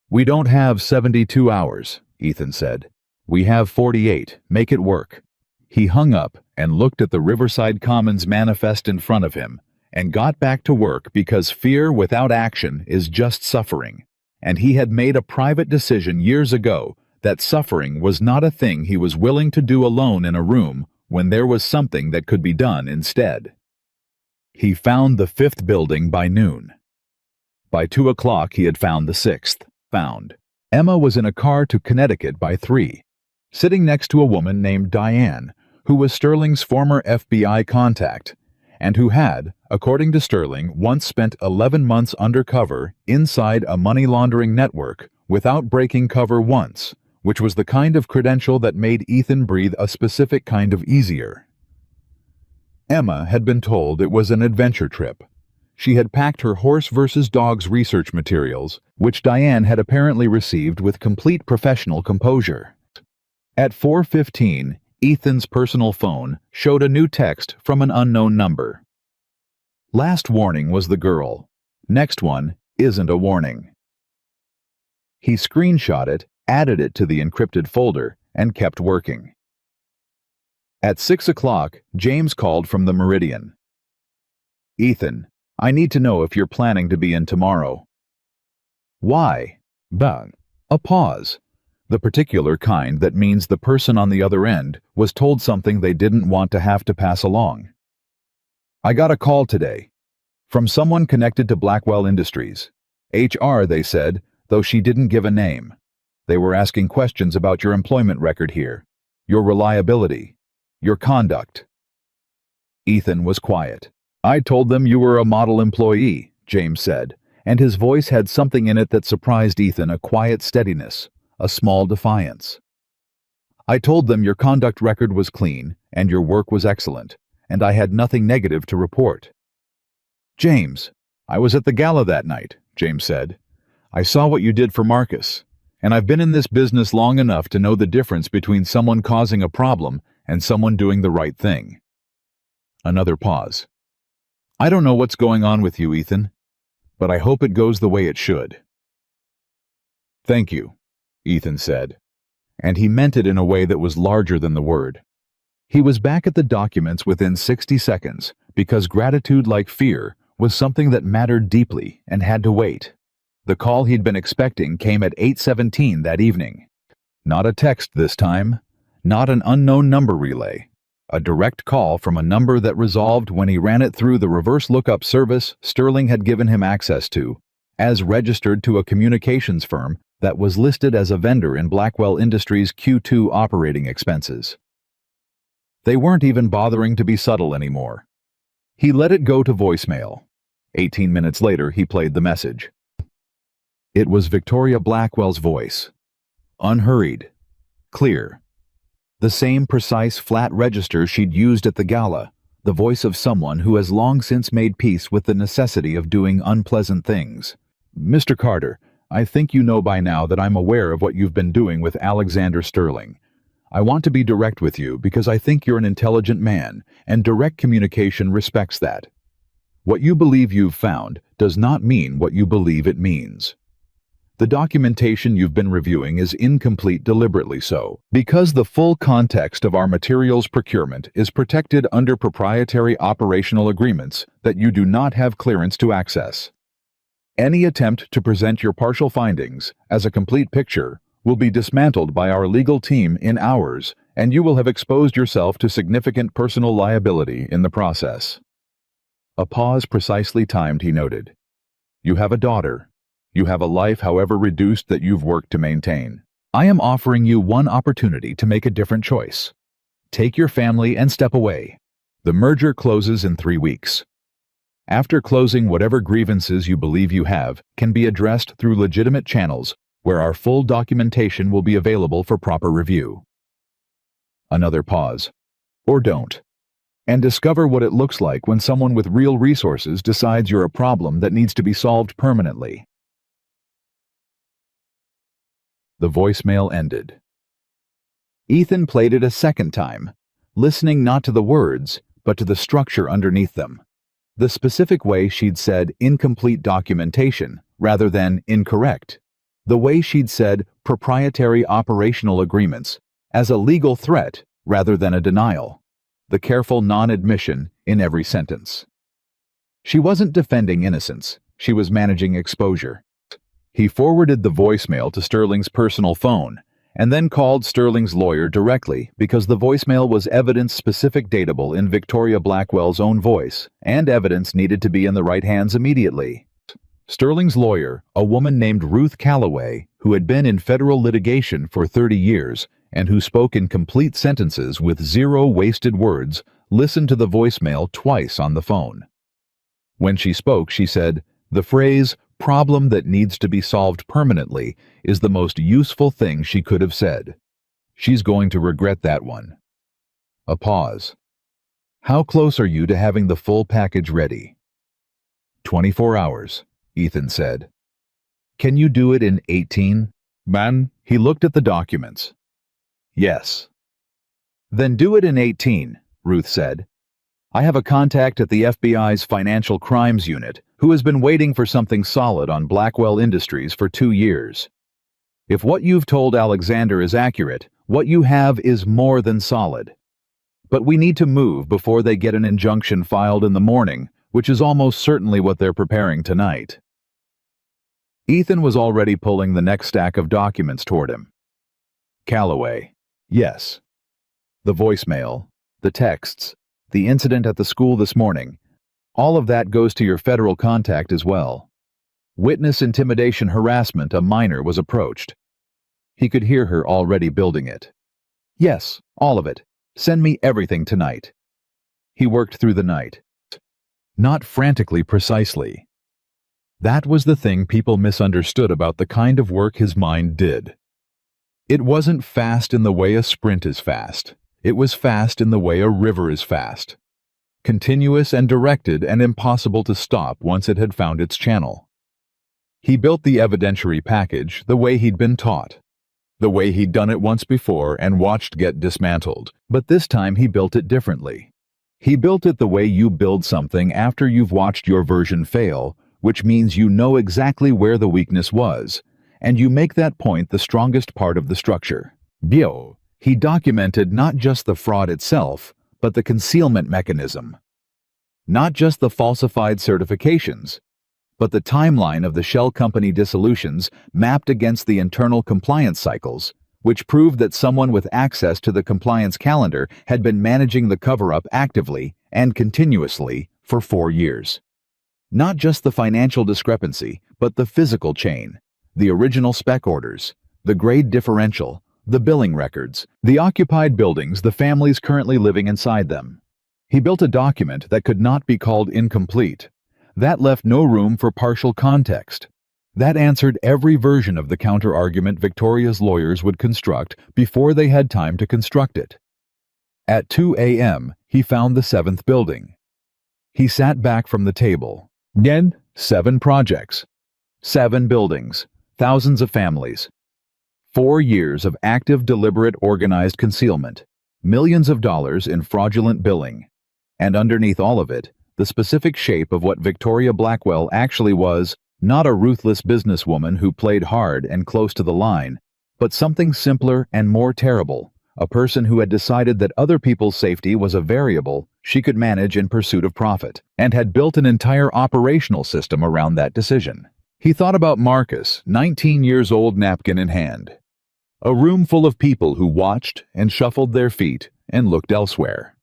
S1: "We don't have 72 hours, Ethan said. "We have 48. Make it work." He hung up and looked at the Riverside Commons manifest in front of him and got back to work because fear without action is just suffering, and he had made a private decision years ago that suffering was not a thing he was willing to do alone in a room when there was something that could be done instead. He found the 5th building by noon. By 2 o'clock he had found the 6th. Found. Emma was in a car to Connecticut by 3, sitting next to a woman named Diane, who was Sterling's former FBI contact, and who had, according to Sterling, once spent 11 months undercover inside a money laundering network without breaking cover once, which was the kind of credential that made Ethan breathe a specific kind of easier. Emma had been told it was an adventure trip. She had packed her horse versus dogs research materials, which Diane had apparently received with complete professional composure. At 4:15, Ethan's personal phone showed a new text from an unknown number. Last warning was the girl. Next one isn't a warning. He screenshot it, added it to the encrypted folder, and kept working. At 6 o'clock, James called from the Meridian. "Ethan, I need to know if you're planning to be in tomorrow." "Why?" "Bang." A pause. The particular kind that means the person on the other end was told something they didn't want to have to pass along. "I got a call today. From someone connected to Blackwell Industries. HR, they said, though she didn't give a name. They were asking questions about your employment record here, your reliability, your conduct." Ethan was quiet. "I told them you were a model employee," James said, and his voice had something in it that surprised Ethan, a quiet steadiness, a small defiance. "I told them your conduct record was clean and your work was excellent, and I had nothing negative to report." "James, I was at the gala that night," James said. "I saw what you did for Marcus, and I've been in this business long enough to know the difference between someone causing a problem and someone doing the right thing." Another pause. "I don't know what's going on with you, Ethan, but I hope it goes the way it should." "Thank you," Ethan said, and he meant it in a way that was larger than the word. He was back at the documents within 60 seconds because gratitude, like fear, was something that mattered deeply and had to wait. The call he'd been expecting came at 8:17 that evening. Not a text this time, not an unknown number relay. A direct call from a number that resolved when he ran it through the reverse lookup service Sterling had given him access to, as registered to a communications firm that was listed as a vendor in Blackwell Industries' Q2 operating expenses. They weren't even bothering to be subtle anymore. He let it go to voicemail. 18 minutes later, he played the message. It was Victoria Blackwell's voice. Unhurried. Clear. The same precise flat register she'd used at the gala, the voice of someone who has long since made peace with the necessity of doing unpleasant things. "Mr. Carter, I think you know by now that I'm aware of what you've been doing with Alexander Sterling. I want to be direct with you because I think you're an intelligent man, and direct communication respects that. What you believe you've found does not mean what you believe it means. The documentation you've been reviewing is incomplete deliberately so, because the full context of our materials procurement is protected under proprietary operational agreements that you do not have clearance to access. Any attempt to present your partial findings as a complete picture will be dismantled by our legal team in hours, and you will have exposed yourself to significant personal liability in the process." A pause precisely timed, he noted. "You have a daughter. You have a life, however reduced, that you've worked to maintain. I am offering you one opportunity to make a different choice. Take your family and step away. The merger closes in 3 weeks. After closing, whatever grievances you believe you have can be addressed through legitimate channels where our full documentation will be available for proper review." Another pause. "Or don't. And discover what it looks like when someone with real resources decides you're a problem that needs to be solved permanently." The voicemail ended. Ethan played it a second time, listening not to the words, but to the structure underneath them. The specific way she'd said incomplete documentation rather than incorrect. The way she'd said proprietary operational agreements as a legal threat rather than a denial. The careful non-admission in every sentence. She wasn't defending innocence, she was managing exposure. He forwarded the voicemail to Sterling's personal phone and then called Sterling's lawyer directly because the voicemail was evidence-specific datable in Victoria Blackwell's own voice, and evidence needed to be in the right hands immediately. Sterling's lawyer, a woman named Ruth Calloway, who had been in federal litigation for 30 years and who spoke in complete sentences with zero wasted words, listened to the voicemail twice on the phone. When she spoke, she said, "The phrase, 'problem that needs to be solved permanently,' is the most useful thing she could have said. She's going to regret that one." A pause. "How close are you to having the full package ready?" 24 hours, Ethan said. "Can you do it in 18? Man, he looked at the documents. Yes. "Then do it in 18, Ruth said. "I have a contact at the FBI's Financial Crimes Unit who has been waiting for something solid on Blackwell Industries for 2 years. If what you've told Alexander is accurate, what you have is more than solid. But we need to move before they get an injunction filed in the morning, which is almost certainly what they're preparing tonight." Ethan was already pulling the next stack of documents toward him. Calloway. Yes. The voicemail, the texts, the incident at the school this morning, all of that goes to your federal contact as well. Witness intimidation harassment, a minor was approached. He could hear her already building it. Yes, all of it. Send me everything tonight. He worked through the night. Not frantically precisely. That was the thing people misunderstood about the kind of work his mind did. It wasn't fast in the way a sprint is fast. It was fast in the way a river is fast. Continuous and directed and impossible to stop once it had found its channel. He built the evidentiary package the way he'd been taught. The way he'd done it once before and watched get dismantled, but this time he built it differently. He built it the way you build something after you've watched your version fail, which means you know exactly where the weakness was, and you make that point the strongest part of the structure. Bio, he documented not just the fraud itself, but the concealment mechanism. Not just the falsified certifications, but the timeline of the shell company dissolutions mapped against the internal compliance cycles, which proved that someone with access to the compliance calendar had been managing the cover-up actively and continuously for 4 years. Not just the financial discrepancy, but the physical chain, the original spec orders, the grade differential, the billing records, the occupied buildings, the families currently living inside them. He built a document that could not be called incomplete. That left no room for partial context. That answered every version of the counter-argument Victoria's lawyers would construct before they had time to construct it. At 2 a.m., he found the 7th building. He sat back from the table. Again, 7 projects. 7 buildings. Thousands of families. 4 years of active, deliberate, organized concealment. Millions of dollars in fraudulent billing. And underneath all of it, the specific shape of what Victoria Blackwell actually was, not a ruthless businesswoman who played hard and close to the line, but something simpler and more terrible, a person who had decided that other people's safety was a variable she could manage in pursuit of profit, and had built an entire operational system around that decision. He thought about Marcus, 19 years old, napkin in hand. A room full of people who watched and shuffled their feet and looked elsewhere.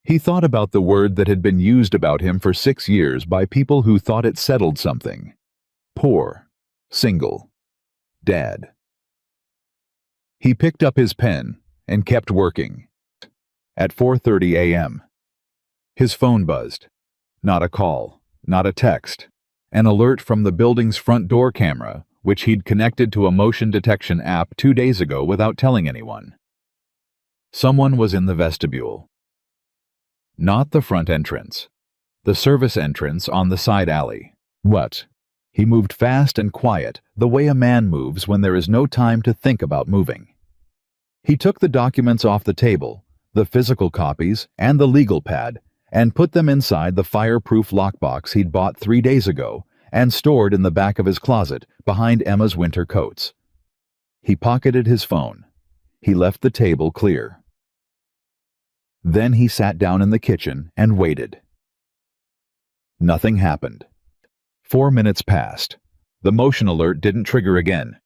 S1: He thought about the word that had been used about him for 6 years by people who thought it settled something. Poor, single, dad. He picked up his pen and kept working. At 4:30 a.m. His phone buzzed. Not a call, not a text. An alert from the building's front door camera, which he'd connected to a motion detection app 2 days ago without telling anyone. Someone was in the vestibule. Not the front entrance. The service entrance on the side alley. What? He moved fast and quiet, the way a man moves when there is no time to think about moving. He took the documents off the table, the physical copies, and the legal pad, and put them inside the fireproof lockbox he'd bought 3 days ago and stored in the back of his closet behind Emma's winter coats. He pocketed his phone. He left the table clear. Then he sat down in the kitchen and waited. Nothing happened. 4 minutes passed. The motion alert didn't trigger again.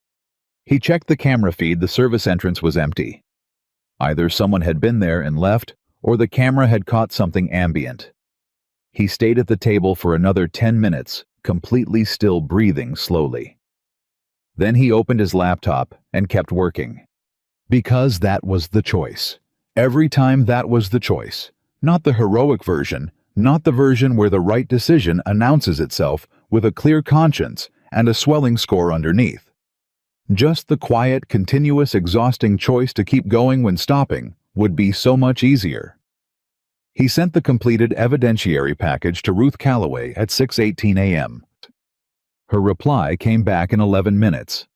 S1: He checked the camera feed. The service entrance was empty. Either someone had been there and left, or the camera had caught something ambient. He stayed at the table for another 10 minutes, completely still, breathing slowly. Then he opened his laptop and kept working. Because that was the choice. Every time that was the choice. Not the heroic version, not the version where the right decision announces itself with a clear conscience and a swelling score underneath. Just the quiet, continuous, exhausting choice to keep going when stopping would be so much easier. He sent the completed evidentiary package to Ruth Calloway at 6:18 a.m. Her reply came back in 11 minutes.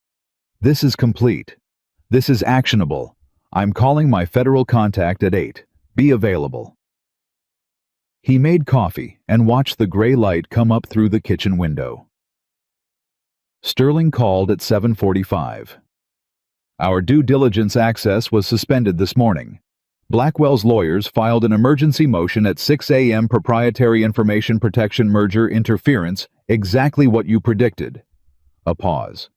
S1: "This is complete. This is actionable. I'm calling my federal contact at 8. Be available." He made coffee and watched the gray light come up through the kitchen window. Sterling called at 7:45. "Our due diligence access was suspended this morning. Blackwell's lawyers filed an emergency motion at 6 a.m. Proprietary Information Protection Merger Interference, exactly what you predicted." A pause.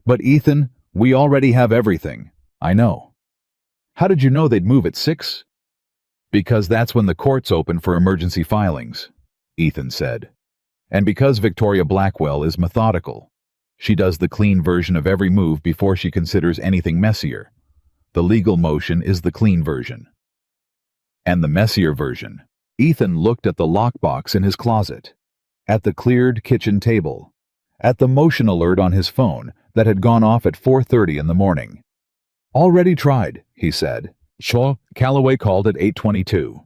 S1: "But Ethan, we already have everything." "I know." "How did you know they'd move at 6? "Because that's when the courts open for emergency filings," Ethan said. "And because Victoria Blackwell is methodical. She does the clean version of every move before she considers anything messier. The legal motion is the clean version. And the messier version." Ethan looked at the lockbox in his closet, at the cleared kitchen table, at the motion alert on his phone that had gone off at 4:30 in the morning. "Already tried," he said. "Shaw." Calloway called at 8:22.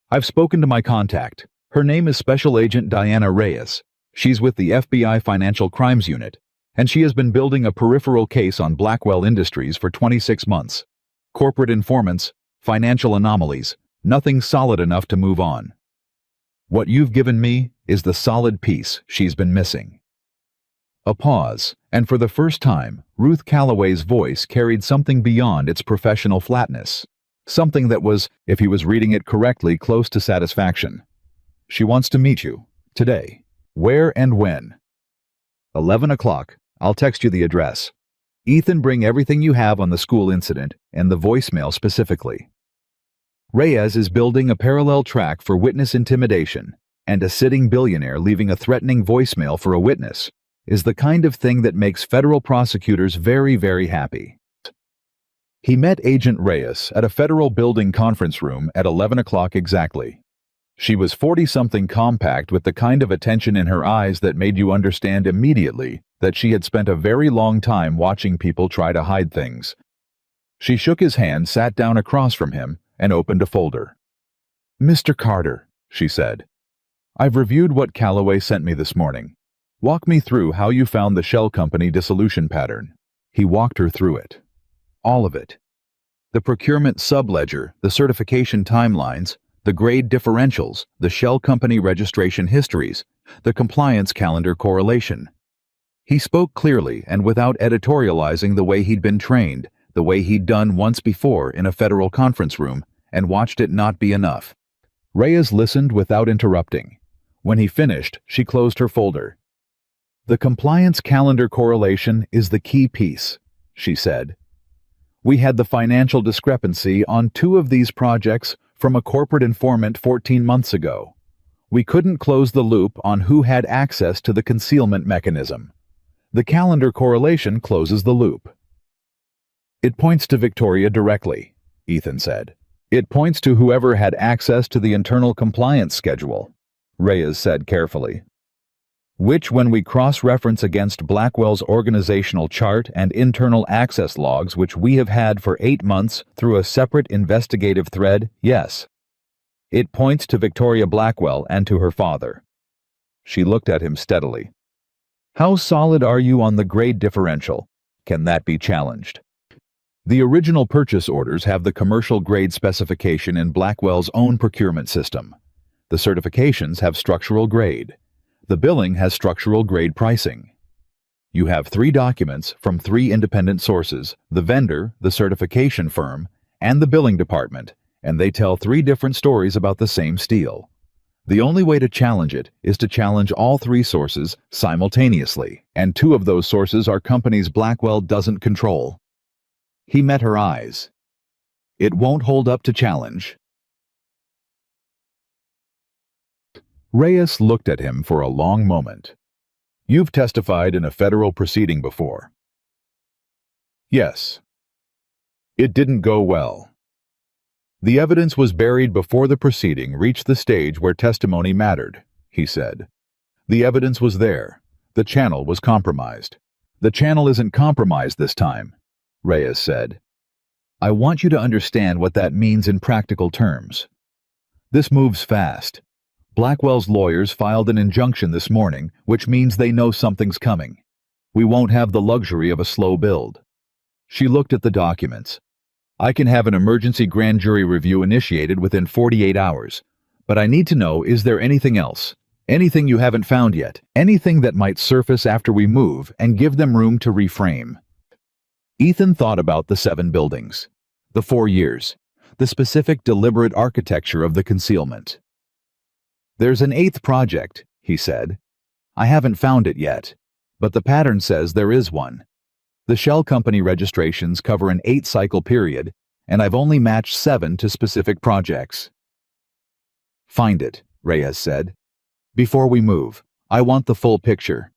S1: "I've spoken to my contact. Her name is Special Agent Diana Reyes. She's with the FBI Financial Crimes Unit, and she has been building a peripheral case on Blackwell Industries for 26 months. Corporate informants, financial anomalies, nothing solid enough to move on. What you've given me is the solid piece she's been missing." A pause, and for the first time, Ruth Calloway's voice carried something beyond its professional flatness. Something that was, if he was reading it correctly, close to satisfaction. "She wants to meet you. Today. Where and when?" 11 o'clock. I'll text you the address. Ethan, bring everything you have on the school incident, and the voicemail specifically. Reyes is building a parallel track for witness intimidation, and a sitting billionaire leaving a threatening voicemail for a witness is the kind of thing that makes federal prosecutors very, very happy. He met Agent Reyes at a federal building conference room at 11 o'clock exactly. She was 40-something, compact, with the kind of attention in her eyes that made you understand immediately that she had spent a very long time watching people try to hide things. She shook his hand, sat down across from him, and opened a folder. "Mr. Carter," she said, "I've reviewed what Calloway sent me this morning. Walk me through how you found the shell company dissolution pattern." He walked her through it. All of it. The procurement subledger, the certification timelines, the grade differentials, the shell company registration histories, the compliance calendar correlation. He spoke clearly and without editorializing, the way he'd been trained, the way he'd done once before in a federal conference room, and watched it not be enough. Reyes listened without interrupting. When he finished, she closed her folder. "The compliance calendar correlation is the key piece," she said. "We had the financial discrepancy on 2 of these projects from a corporate informant 14 months ago. We couldn't close the loop on who had access to the concealment mechanism. The calendar correlation closes the loop." "It points to Victoria directly," Ethan said. "It points to whoever had access to the internal compliance schedule," Reyes said carefully. "Which, when we cross-reference against Blackwell's organizational chart and internal access logs, which we have had for 8 months through a separate investigative thread, yes. It points to Victoria Blackwell and to her father." She looked at him steadily. "How solid are you on the grade differential? Can that be challenged?" The original purchase orders have the commercial grade specification in Blackwell's own procurement system. The certifications have structural grade. The billing has structural grade pricing. You have 3 documents from 3 independent sources, the vendor, the certification firm, and the billing department, and they tell 3 different stories about the same steel. The only way to challenge it is to challenge all 3 sources simultaneously, and 2 of those sources are companies Blackwell doesn't control. He met her eyes. It won't hold up to challenge. Reyes looked at him for a long moment. You've testified in a federal proceeding before. Yes. It didn't go well. The evidence was buried before the proceeding reached the stage where testimony mattered, he said. The evidence was there. The channel was compromised. The channel isn't compromised this time, Reyes said. I want you to understand what that means in practical terms. This moves fast. Blackwell's lawyers filed an injunction this morning, which means they know something's coming. We won't have the luxury of a slow build. She looked at the documents. I can have an emergency grand jury review initiated within 48 hours. But I need to know, is there anything else? Anything you haven't found yet? Anything that might surface after we move and give them room to reframe? Ethan thought about the 7 buildings, the 4 years, the specific deliberate architecture of the concealment. There's an 8th project, he said. I haven't found it yet, but the pattern says there is one. The shell company registrations cover an 8-cycle period, and I've only matched 7 to specific projects. Find it, Reyes said. Before we move, I want the full picture.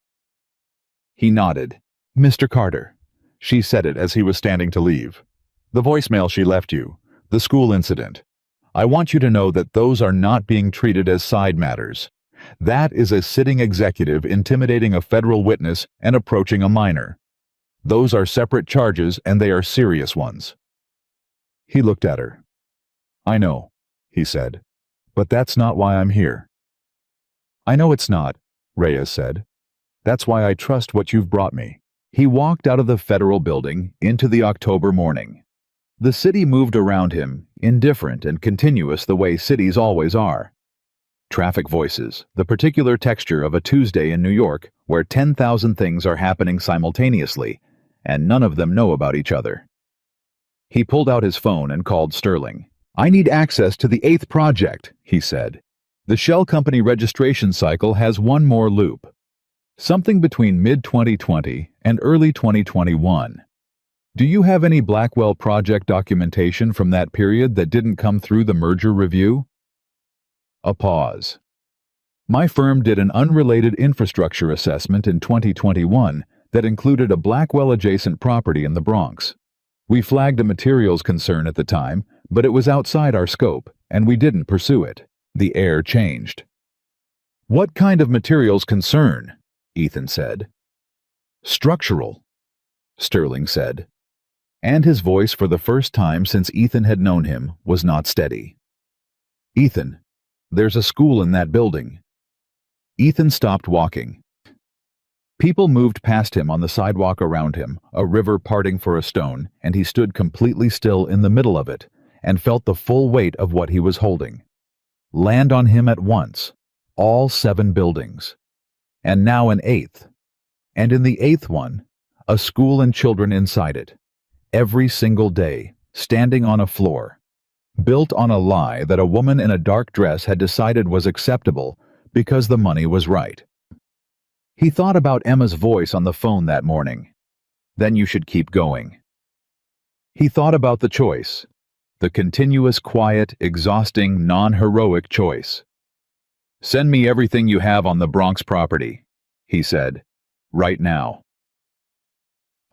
S1: He nodded. Mr. Carter. She said it as he was standing to leave. The voicemail she left you, the school incident. I want you to know that those are not being treated as side matters. That is a sitting executive intimidating a federal witness and approaching a minor. Those are separate charges and they are serious ones. He looked at her. I know, he said, but that's not why I'm here. I know it's not, Reyes said. That's why I trust what you've brought me. He walked out of the federal building into the October morning. The city moved around him, indifferent and continuous the way cities always are. Traffic voices, the particular texture of a Tuesday in New York where 10,000 things are happening simultaneously, and none of them know about each other. He pulled out his phone and called Sterling. I need access to the 8th project, he said. The shell company registration cycle has one more loop. Something between mid-2020 and early 2021. Do you have any Blackwell project documentation from that period that didn't come through the merger review? A pause. My firm did an unrelated infrastructure assessment in 2021 that included a Blackwell-adjacent property in the Bronx. We flagged a materials concern at the time, but it was outside our scope, and we didn't pursue it. The air changed. What kind of materials concern? Ethan said. Structural, Sterling said. And his voice, for the first time since Ethan had known him, was not steady. Ethan, there's a school in that building. Ethan stopped walking. People moved past him on the sidewalk around him, a river parting for a stone, and he stood completely still in the middle of it, and felt the full weight of what he was holding. Land on him at once, all 7 buildings. And now an 8th. And in the 8th one, a school and children inside it. Every single day, standing on a floor. Built on a lie that a woman in a dark dress had decided was acceptable because the money was right. He thought about Emma's voice on the phone that morning. Then you should keep going. He thought about the choice. The continuous, quiet, exhausting, non-heroic choice. Send me everything you have on the Bronx property, he said. Right now.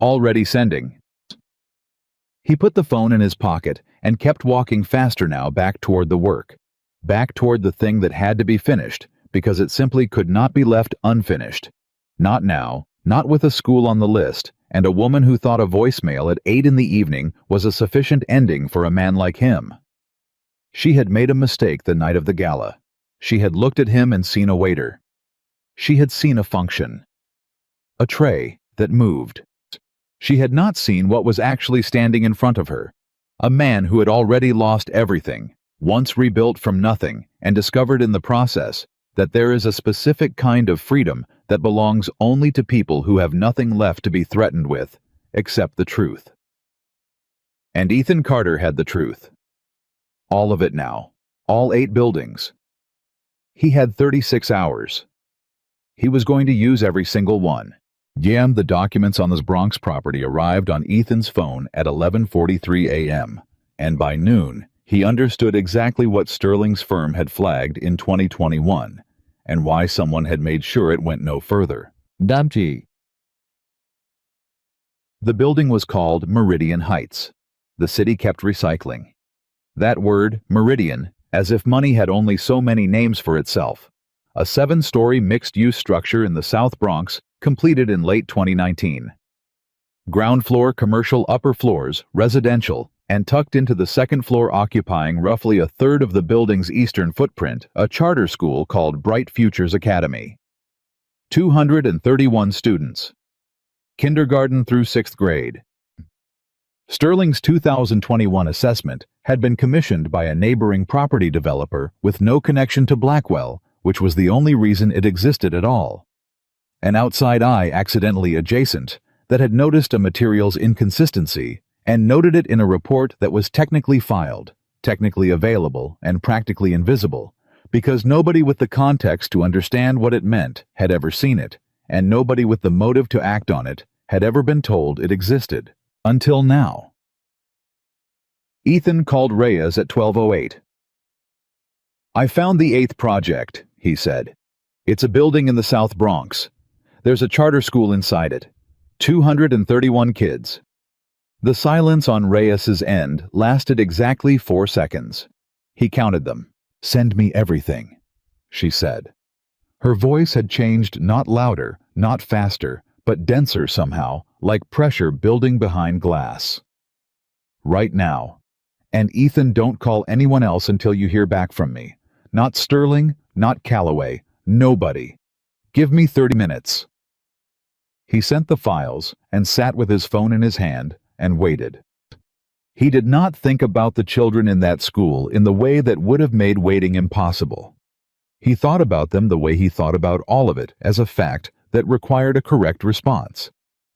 S1: Already sending. He put the phone in his pocket and kept walking faster now back toward the work. Back toward the thing that had to be finished because it simply could not be left unfinished. Not now, not with a school on the list, and a woman who thought a voicemail at 8 in the evening was a sufficient ending for a man like him. She had made a mistake the night of the gala. She had looked at him and seen a waiter. She had seen a function. A tray that moved. She had not seen what was actually standing in front of her. A man who had already lost everything, once rebuilt from nothing, and discovered in the process that there is a specific kind of freedom that belongs only to people who have nothing left to be threatened with, except the truth. And Ethan Carter had the truth. All of it now. All 8 buildings. He had 36 hours. He was going to use every single one. The documents on this Bronx property arrived on Ethan's phone at 11:43 a.m., and by noon, he understood exactly what Sterling's firm had flagged in 2021, and why someone had made sure it went no further. The building was called Meridian Heights. The city kept recycling. That word, Meridian, as if money had only so many names for itself. A 7-story mixed-use structure in the South Bronx, completed in late 2019. Ground floor commercial, upper floors residential, and tucked into the second floor, occupying roughly a third of the building's eastern footprint, a charter school called Bright Futures Academy. 231 students. Kindergarten through 6th grade. Sterling's 2021 assessment had been commissioned by a neighboring property developer with no connection to Blackwell, which was the only reason it existed at all. An outside eye accidentally adjacent that had noticed a material's inconsistency and noted it in a report that was technically filed, technically available, and practically invisible, because nobody with the context to understand what it meant had ever seen it, and nobody with the motive to act on it had ever been told it existed. Until now. Ethan called Reyes at 12:08. "I found the 8th project," he said. "It's a building in the South Bronx. There's a charter school inside it. 231 kids." The silence on Reyes's end lasted exactly 4 seconds. He counted them. "Send me everything," she said. Her voice had changed, not louder, not faster, but denser somehow, like pressure building behind glass. "Right now. And Ethan, don't call anyone else until you hear back from me. Not Sterling, not Calloway, nobody. Give me 30 minutes. He sent the files and sat with his phone in his hand and waited. He did not think about the children in that school in the way that would have made waiting impossible. He thought about them the way he thought about all of it, as a fact that required a correct response.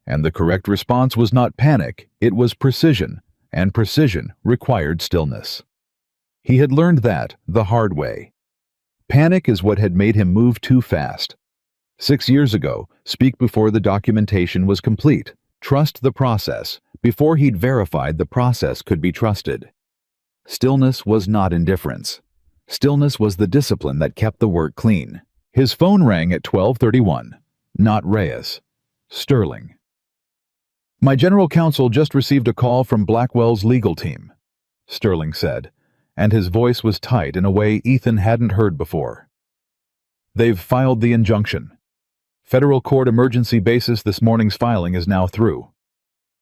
S1: And the correct response was not panic, it was precision, and precision required stillness. He had learned that the hard way. Panic is what had made him move too fast. 6 years ago, speak before the documentation was complete, trust the process, before he'd verified the process could be trusted. Stillness was not indifference. Stillness was the discipline that kept the work clean. His phone rang at 12:31. Not Reyes. Sterling. "My general counsel just received a call from Blackwell's legal team," Sterling said, and his voice was tight in a way Ethan hadn't heard before. "They've filed the injunction. Federal court emergency basis this morning's filing is now through.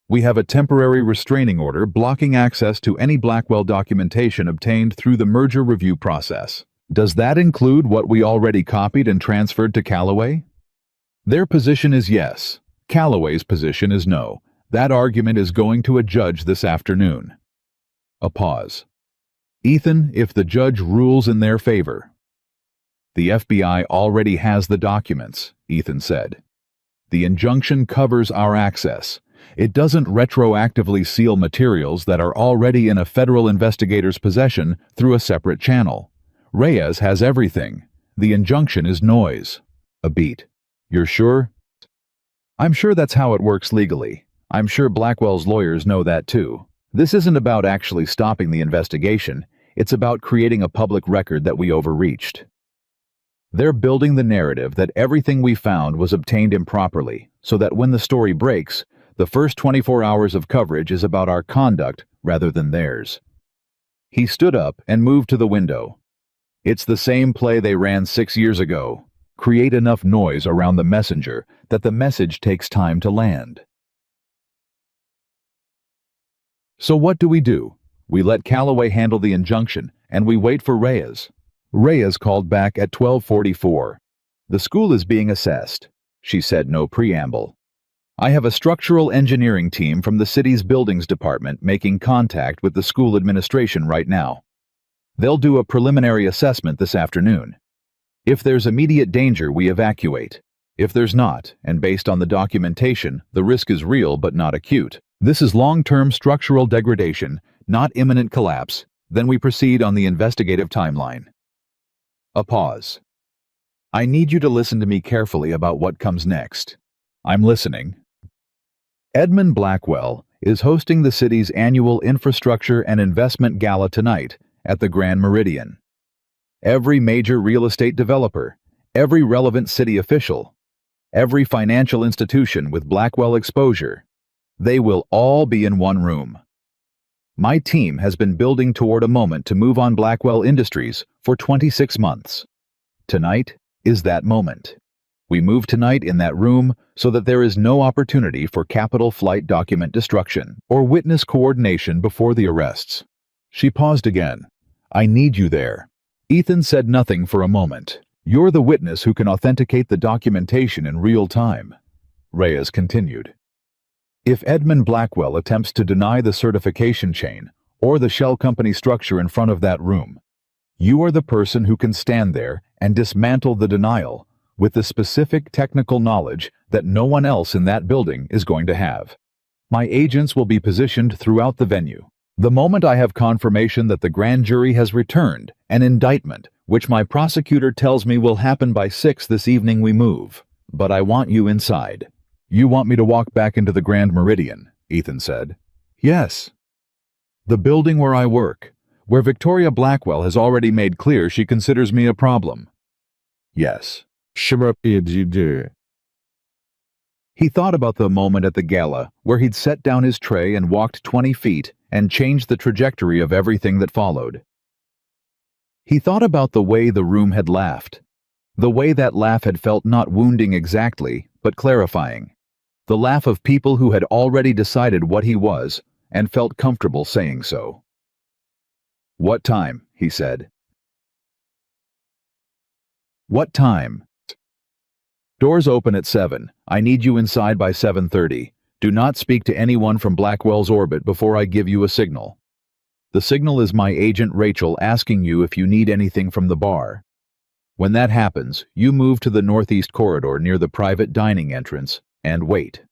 S1: We have a temporary restraining order blocking access to any Blackwell documentation obtained through the merger review process. Does that include what we already copied and transferred to Calloway?" Their position is yes. Calloway's position is no. That argument is going to a judge this afternoon. A pause. "Ethan, if the judge rules in their favor..." "The FBI already has the documents," Ethan said. "The injunction covers our access. It doesn't retroactively seal materials that are already in a federal investigator's possession through a separate channel. Reyes has everything. The injunction is noise." A beat. "You're sure?" "I'm sure that's how it works legally. I'm sure Blackwell's lawyers know that too. This isn't about actually stopping the investigation. It's about creating a public record that we overreached. They're building the narrative that everything we found was obtained improperly, so that when the story breaks, the first 24 hours of coverage is about our conduct rather than theirs." He stood up and moved to the window. "It's the same play they ran 6 years ago. Create enough noise around the messenger that the message takes time to land." So what do? We let Calloway handle the injunction, and we wait for Reyes. Reyes called back at 12:44. "The school is being assessed." She said no preamble. I have a structural engineering team from the city's buildings department making contact with the school administration right now. They'll do a preliminary assessment this afternoon. If there's immediate danger, we evacuate. If there's not, and based on the documentation, the risk is real but not acute. This is long-term structural degradation, not imminent collapse. Then we proceed on the investigative timeline. A pause. I need you to listen to me carefully about what comes next. I'm listening. Edmund Blackwell is hosting the city's annual Infrastructure and Investment Gala tonight at the Grand Meridian. Every major real estate developer, every relevant city official, every financial institution with Blackwell exposure, they will all be in one room. My team has been building toward a moment to move on Blackwell Industries for 26 months. Tonight is that moment. We move tonight in that room so that there is no opportunity for capital flight document destruction or witness coordination before the arrests. She paused again. I need you there. Ethan said nothing for a moment. You're the witness who can authenticate the documentation in real time. Reyes continued. If Edmund Blackwell attempts to deny the certification chain or the shell company structure in front of that room, you are the person who can stand there and dismantle the denial with the specific technical knowledge that no one else in that building is going to have. My agents will be positioned throughout the venue. The moment I have confirmation that the grand jury has returned an indictment, which my prosecutor tells me will happen by 6 this evening, we move. But I want you inside. You want me to walk back into the Grand Meridian, Ethan said. Yes. The building where I work, where Victoria Blackwell has already made clear she considers me a problem. Yes. He thought about the moment at the gala where he'd set down his tray and walked 20 feet and changed the trajectory of everything that followed. He thought about the way the room had laughed, the way that laugh had felt not wounding exactly, but clarifying. The laugh of people who had already decided what he was and felt comfortable saying so. What time? He said. What time? Doors open at 7. I need you inside by 7:30. Do not speak to anyone from Blackwell's orbit before I give you a signal. The signal is my agent Rachel asking you if you need anything from the bar. When that happens, you move to the northeast corridor near the private dining entrance and wait.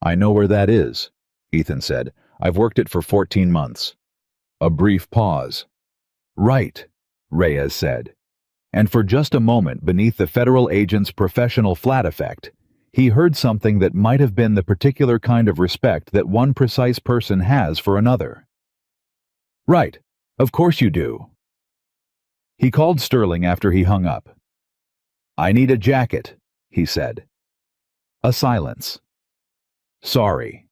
S1: I know where that is, Ethan said. I've worked it for 14 months. A brief pause. Right, Reyes said. And for just a moment beneath the federal agent's professional flat effect, he heard something that might have been the particular kind of respect that one precise person has for another. Right, of course you do. He called Sterling after he hung up. I need a jacket, he said. A silence. Sorry.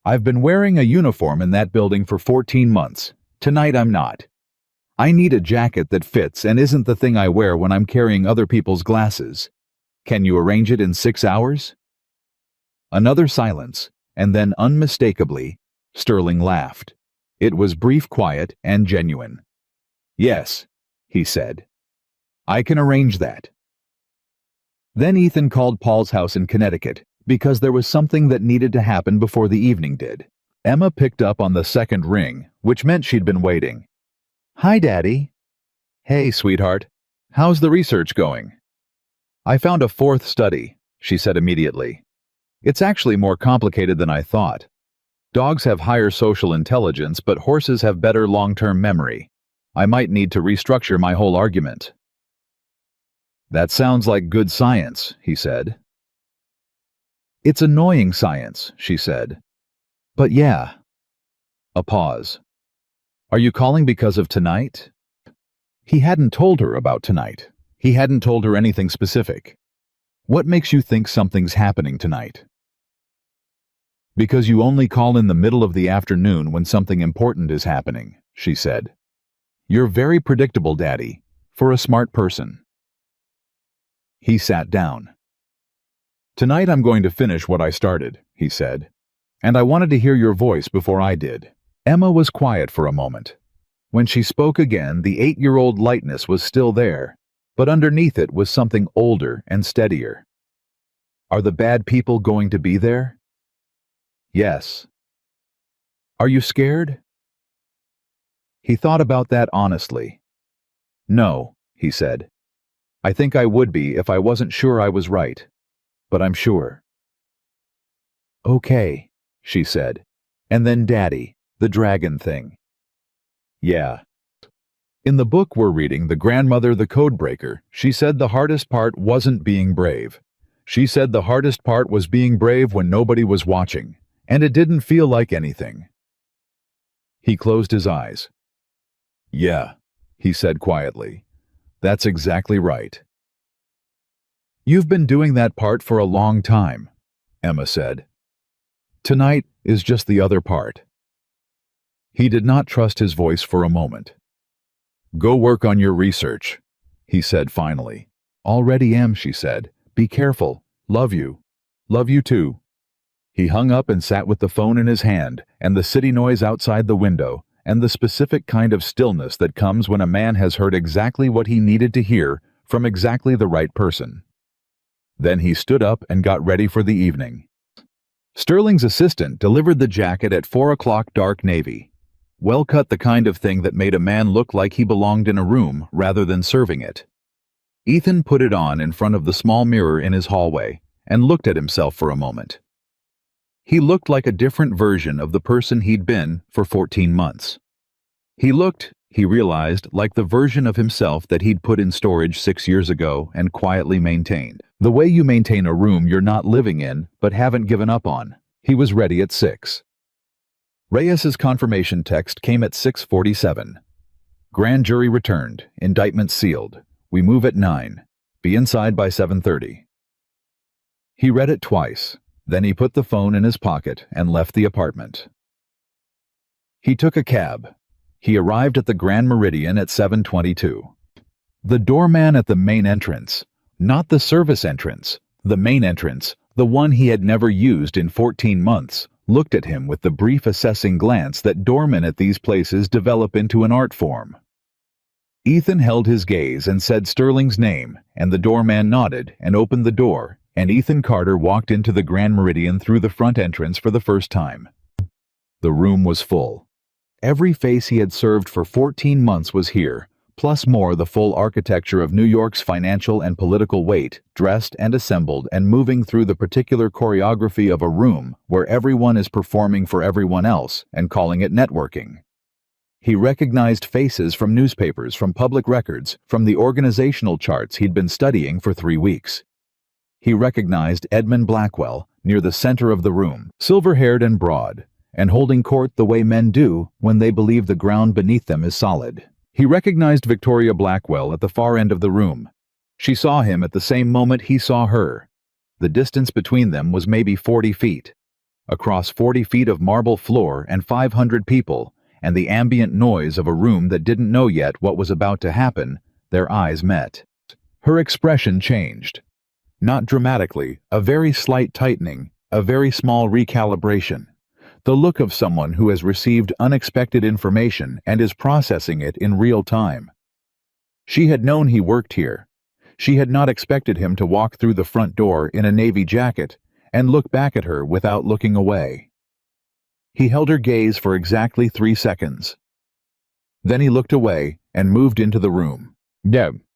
S1: I've been wearing a uniform in that building for 14 months. Tonight I'm not. I need a jacket that fits and isn't the thing I wear when I'm carrying other people's glasses. Can you arrange it in 6 hours? Another silence, and then unmistakably, Sterling laughed. It was brief, quiet, and genuine. Yes, he said. I can arrange that. Then Ethan called Paul's house in Connecticut, because there was something that needed to happen before the evening did. Emma picked up on the second ring, which meant she'd been waiting. Hi, Daddy. Hey, sweetheart. How's the research going? I found a 4th study, she said immediately. It's actually more complicated than I thought. Dogs have higher social intelligence, but horses have better long-term memory. I might need to restructure my whole argument. That sounds like good science, he said. It's annoying science, she said. But yeah. A pause. Are you calling because of tonight? He hadn't told her about tonight. He hadn't told her anything specific. What makes you think something's happening tonight? Because you only call in the middle of the afternoon when something important is happening, she said. You're very predictable, Daddy, for a smart person. He sat down. Tonight I'm going to finish what I started, he said. And I wanted to hear your voice before I did. Emma was quiet for a moment. When she spoke again, the 8-year-old lightness was still there, but underneath it was something older and steadier. Are the bad people going to be there? Yes. Are you scared? He thought about that honestly. No, he said. I think I would be if I wasn't sure I was right. But I'm sure. Okay, she said. And then Daddy, the dragon thing. Yeah. In the book we're reading, The Grandmother, the Codebreaker, she said the hardest part wasn't being brave. She said the hardest part was being brave when nobody was watching, and it didn't feel like anything. He closed his eyes. Yeah, he said quietly. That's exactly right. You've been doing that part for a long time, Emma said. Tonight is just the other part. He did not trust his voice for a moment. Go work on your research, he said finally. Already am, she said. Be careful. Love you. Love you too. He hung up and sat with the phone in his hand, and the city noise outside the window, and the specific kind of stillness that comes when a man has heard exactly what he needed to hear from exactly the right person. Then he stood up and got ready for the evening. Sterling's assistant delivered the jacket at 4 o'clock, dark navy. Well cut, the kind of thing that made a man look like he belonged in a room rather than serving it. Ethan put it on in front of the small mirror in his hallway and looked at himself for a moment. He looked like a different version of the person he'd been for 14 months. He looked, he realized, like the version of himself that he'd put in storage 6 years ago and quietly maintained. The way you maintain a room you're not living in but haven't given up on. He was ready at 6. Reyes's confirmation text came at 6:47. Grand jury returned, indictment sealed. We move at 9. Be inside by 7:30. He read it twice, then he put the phone in his pocket and left the apartment. He took a cab. He arrived at the Grand Meridian at 7:22. The doorman at the main entrance, not the service entrance, the main entrance, the one he had never used in 14 months, looked at him with the brief assessing glance that doormen at these places develop into an art form. Ethan held his gaze and said Sterling's name, and the doorman nodded and opened the door, and Ethan Carter walked into the Grand Meridian through the front entrance for the first time. The room was full. Every face he had served for 14 months was here, plus more the full architecture of New York's financial and political weight, dressed and assembled and moving through the particular choreography of a room where everyone is performing for everyone else and calling it networking. He recognized faces from newspapers, from public records, from the organizational charts he'd been studying for 3 weeks. He recognized Edmund Blackwell near the center of the room, silver-haired and broad, and holding court the way men do when they believe the ground beneath them is solid. He recognized Victoria Blackwell at the far end of the room. She saw him at the same moment he saw her. The distance between them was maybe 40 feet. Across 40 feet of marble floor and 500 people, and the ambient noise of a room that didn't know yet what was about to happen, their eyes met. Her expression changed. Not dramatically, a very slight tightening, a very small recalibration. The look of someone who has received unexpected information and is processing it in real time. She had known he worked here. She had not expected him to walk through the front door in a navy jacket and look back at her without looking away. He held her gaze for exactly 3 seconds. Then he looked away and moved into the room.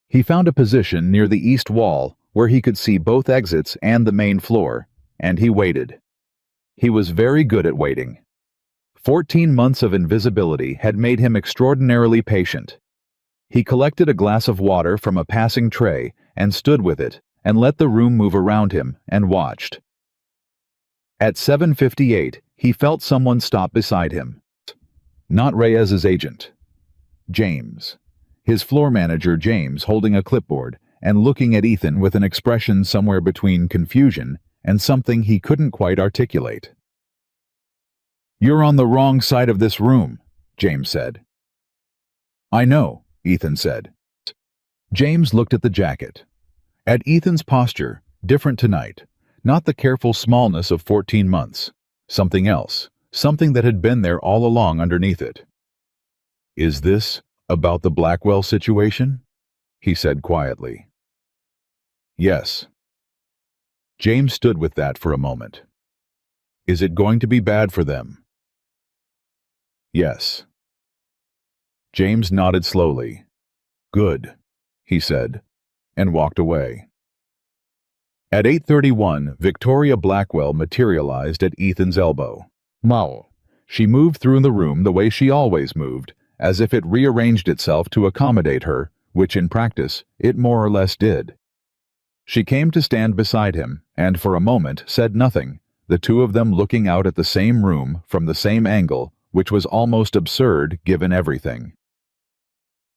S1: He found a position near the east wall where he could see both exits and the main floor, and he waited. He was very good at waiting. 14 months of invisibility had made him extraordinarily patient. He collected a glass of water from a passing tray and stood with it and let the room move around him and watched. At 7:58, he felt someone stop beside him. Not Reyes's agent. James. His floor manager, James, holding a clipboard and looking at Ethan with an expression somewhere between confusion and something he couldn't quite articulate. "You're on the wrong side of this room," James said. "I know," Ethan said. James looked at the jacket. At Ethan's posture, different tonight, not the careful smallness of 14 months. Something else, something that had been there all along underneath it. "Is this about the Blackwell situation?" he said quietly. "Yes." James stood with that for a moment. Is it going to be bad for them? Yes. James nodded slowly. Good, he said, and walked away. At 8:31, Victoria Blackwell materialized at Ethan's elbow. Mao. She moved through the room the way she always moved, as if it rearranged itself to accommodate her, which in practice it more or less did. She came to stand beside him, and for a moment said nothing, the two of them looking out at the same room from the same angle, which was almost absurd given everything.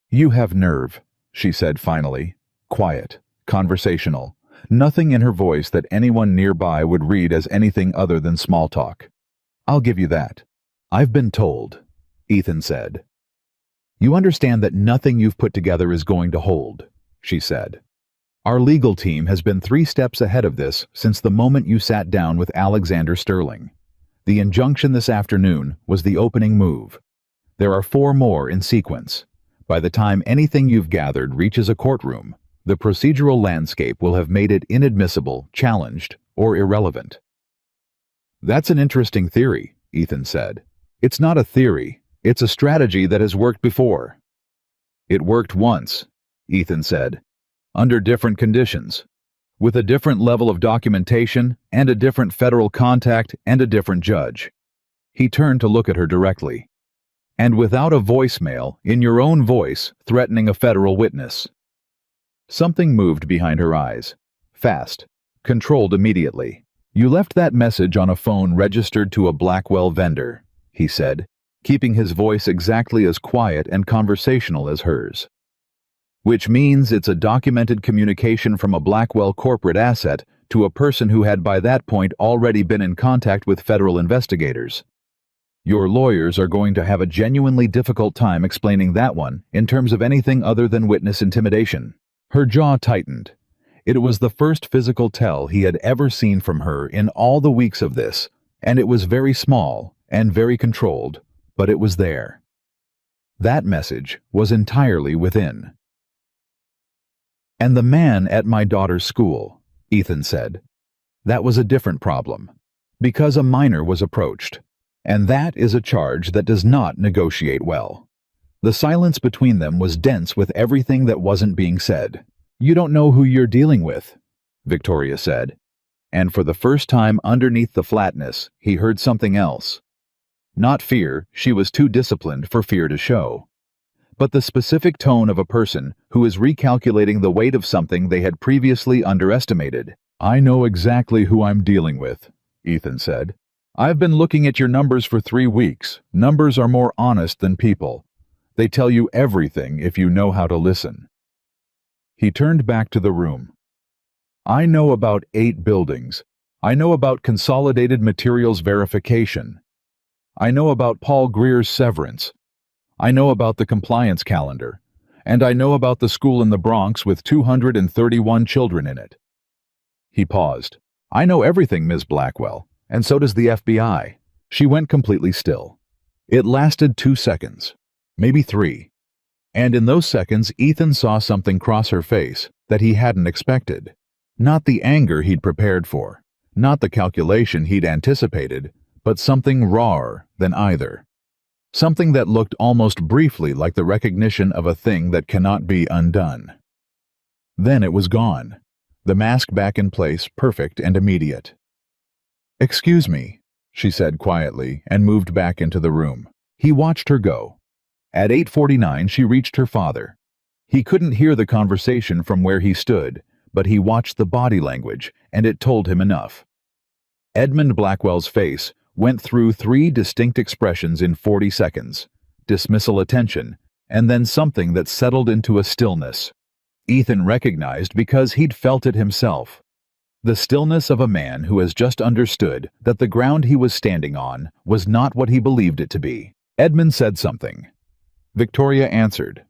S1: You have nerve, she said finally, quiet, conversational, nothing in her voice that anyone nearby would read as anything other than small talk. I'll give you that. I've been told, Ethan said. You understand that nothing you've put together is going to hold, she said. Our legal team has been 3 steps ahead of this since the moment you sat down with Alexander Sterling. The injunction this afternoon was the opening move. There are 4 more in sequence. By the time anything you've gathered reaches a courtroom, the procedural landscape will have made it inadmissible, challenged, or irrelevant. That's an interesting theory, Ethan said. It's not a theory, it's a strategy that has worked before. It worked once, Ethan said, under different conditions, with a different level of documentation and a different federal contact and a different judge. He turned to look at her directly. And without a voicemail, in your own voice, threatening a federal witness. Something moved behind her eyes. Fast. Controlled immediately. You left that message on a phone registered to a Blackwell vendor, he said, keeping his voice exactly as quiet and conversational as hers. Which means it's a documented communication from a Blackwell corporate asset to a person who had by that point already been in contact with federal investigators. Your lawyers are going to have a genuinely difficult time explaining that one in terms of anything other than witness intimidation. Her jaw tightened. It was the first physical tell he had ever seen from her in all the weeks of this, and it was very small and very controlled, but it was there. That message was entirely within. And the man at my daughter's school, Ethan said. That was a different problem, because a minor was approached. And that is a charge that does not negotiate well. The silence between them was dense with everything that wasn't being said. You don't know who you're dealing with, Victoria said. And for the first time underneath the flatness, he heard something else. Not fear, she was too disciplined for fear to show. But the specific tone of a person who is recalculating the weight of something they had previously underestimated. I know exactly who I'm dealing with, Ethan said. I've been looking at your numbers for 3 weeks. Numbers are more honest than people. They tell you everything if you know how to listen. He turned back to the room. I know about 8 buildings. I know about Consolidated Materials Verification. I know about Paul Greer's severance. I know about the compliance calendar. And I know about the school in the Bronx with 231 children in it. He paused. I know everything, Ms. Blackwell. And so does the FBI. She went completely still. It lasted 2 seconds, maybe 3. And in those seconds, Ethan saw something cross her face that he hadn't expected. Not the anger he'd prepared for, not the calculation he'd anticipated, but something rawer than either. Something that looked almost briefly like the recognition of a thing that cannot be undone. Then it was gone, the mask back in place, perfect and immediate. Excuse me, she said quietly and moved back into the room. He watched her go. At 8:49 she reached her father. He couldn't hear the conversation from where he stood, but he watched the body language, and it told him enough. Edmund Blackwell's face went through 3 distinct expressions in 40 seconds. Dismissal attention, and then something that settled into a stillness. Ethan recognized because he'd felt it himself. The stillness of a man who has just understood that the ground he was standing on was not what he believed it to be. Edmund said something. Victoria answered.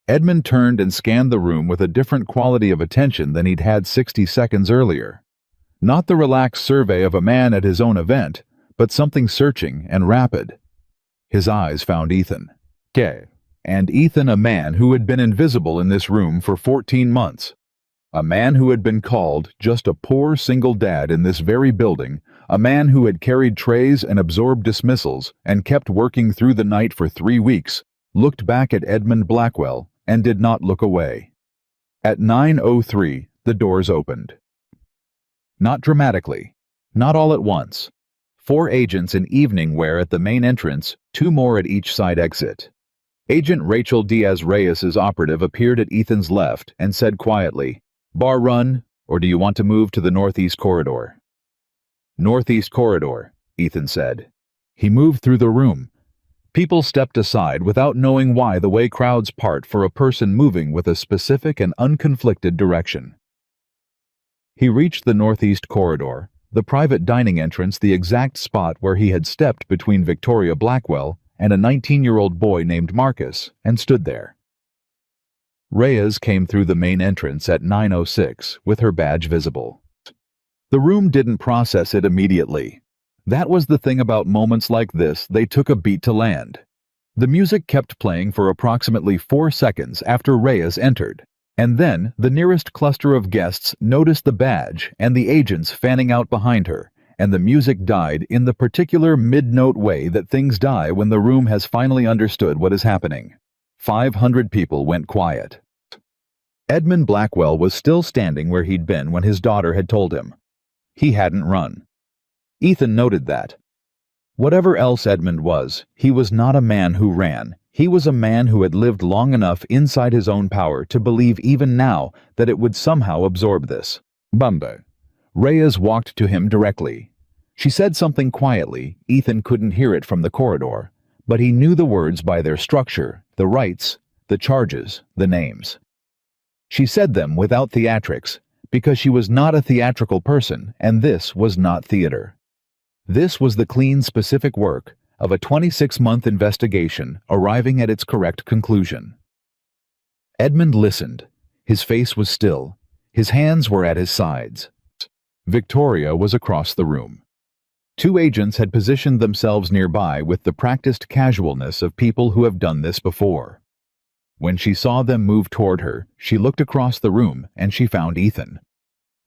S1: Edmund turned and scanned the room with a different quality of attention than he'd had 60 seconds earlier. Not the relaxed survey of a man at his own event, but something searching and rapid. His eyes found Ethan. And Ethan, a man who had been invisible in this room for 14 months. A man who had been called just a poor single dad in this very building, a man who had carried trays and absorbed dismissals and kept working through the night for 3 weeks, looked back at Edmund Blackwell and did not look away. At 9:03, the doors opened. Not dramatically, not all at once. 4 agents in evening wear at the main entrance, 2 more at each side exit. Agent Rachel Diaz-Reyes's operative appeared at Ethan's left and said quietly, "Bar run, or do you want to move to the northeast corridor?" "Northeast corridor," Ethan said. He moved through the room. People stepped aside without knowing why, the way crowds part for a person moving with a specific and unconflicted direction. He reached the northeast corridor, the private dining entrance, the exact spot where he had stepped between Victoria Blackwell and a 19-year-old boy named Marcus, and stood there. Reyes came through the main entrance at 9:06 with her badge visible. The room didn't process it immediately. That was the thing about moments like this, they took a beat to land. The music kept playing for approximately 4 seconds after Reyes entered, and then the nearest cluster of guests noticed the badge and the agents fanning out behind her, and the music died in the particular mid-note way that things die when the room has finally understood what is happening. 500 people went quiet. Edmund Blackwell was still standing where he'd been when his daughter had told him. He hadn't run. Ethan noted that. Whatever else Edmund was, he was not a man who ran. He was a man who had lived long enough inside his own power to believe even now that it would somehow absorb this. "Bumbo." Reyes walked to him directly. She said something quietly. Ethan couldn't hear it from the corridor, but he knew the words by their structure, the rights, the charges, the names. She said them without theatrics, because she was not a theatrical person, and this was not theater. This was the clean, specific work of a 26-month investigation arriving at its correct conclusion. Edmund listened. His face was still. His hands were at his sides. Victoria was across the room. 2 agents had positioned themselves nearby with the practiced casualness of people who have done this before. When she saw them move toward her, she looked across the room and she found Ethan.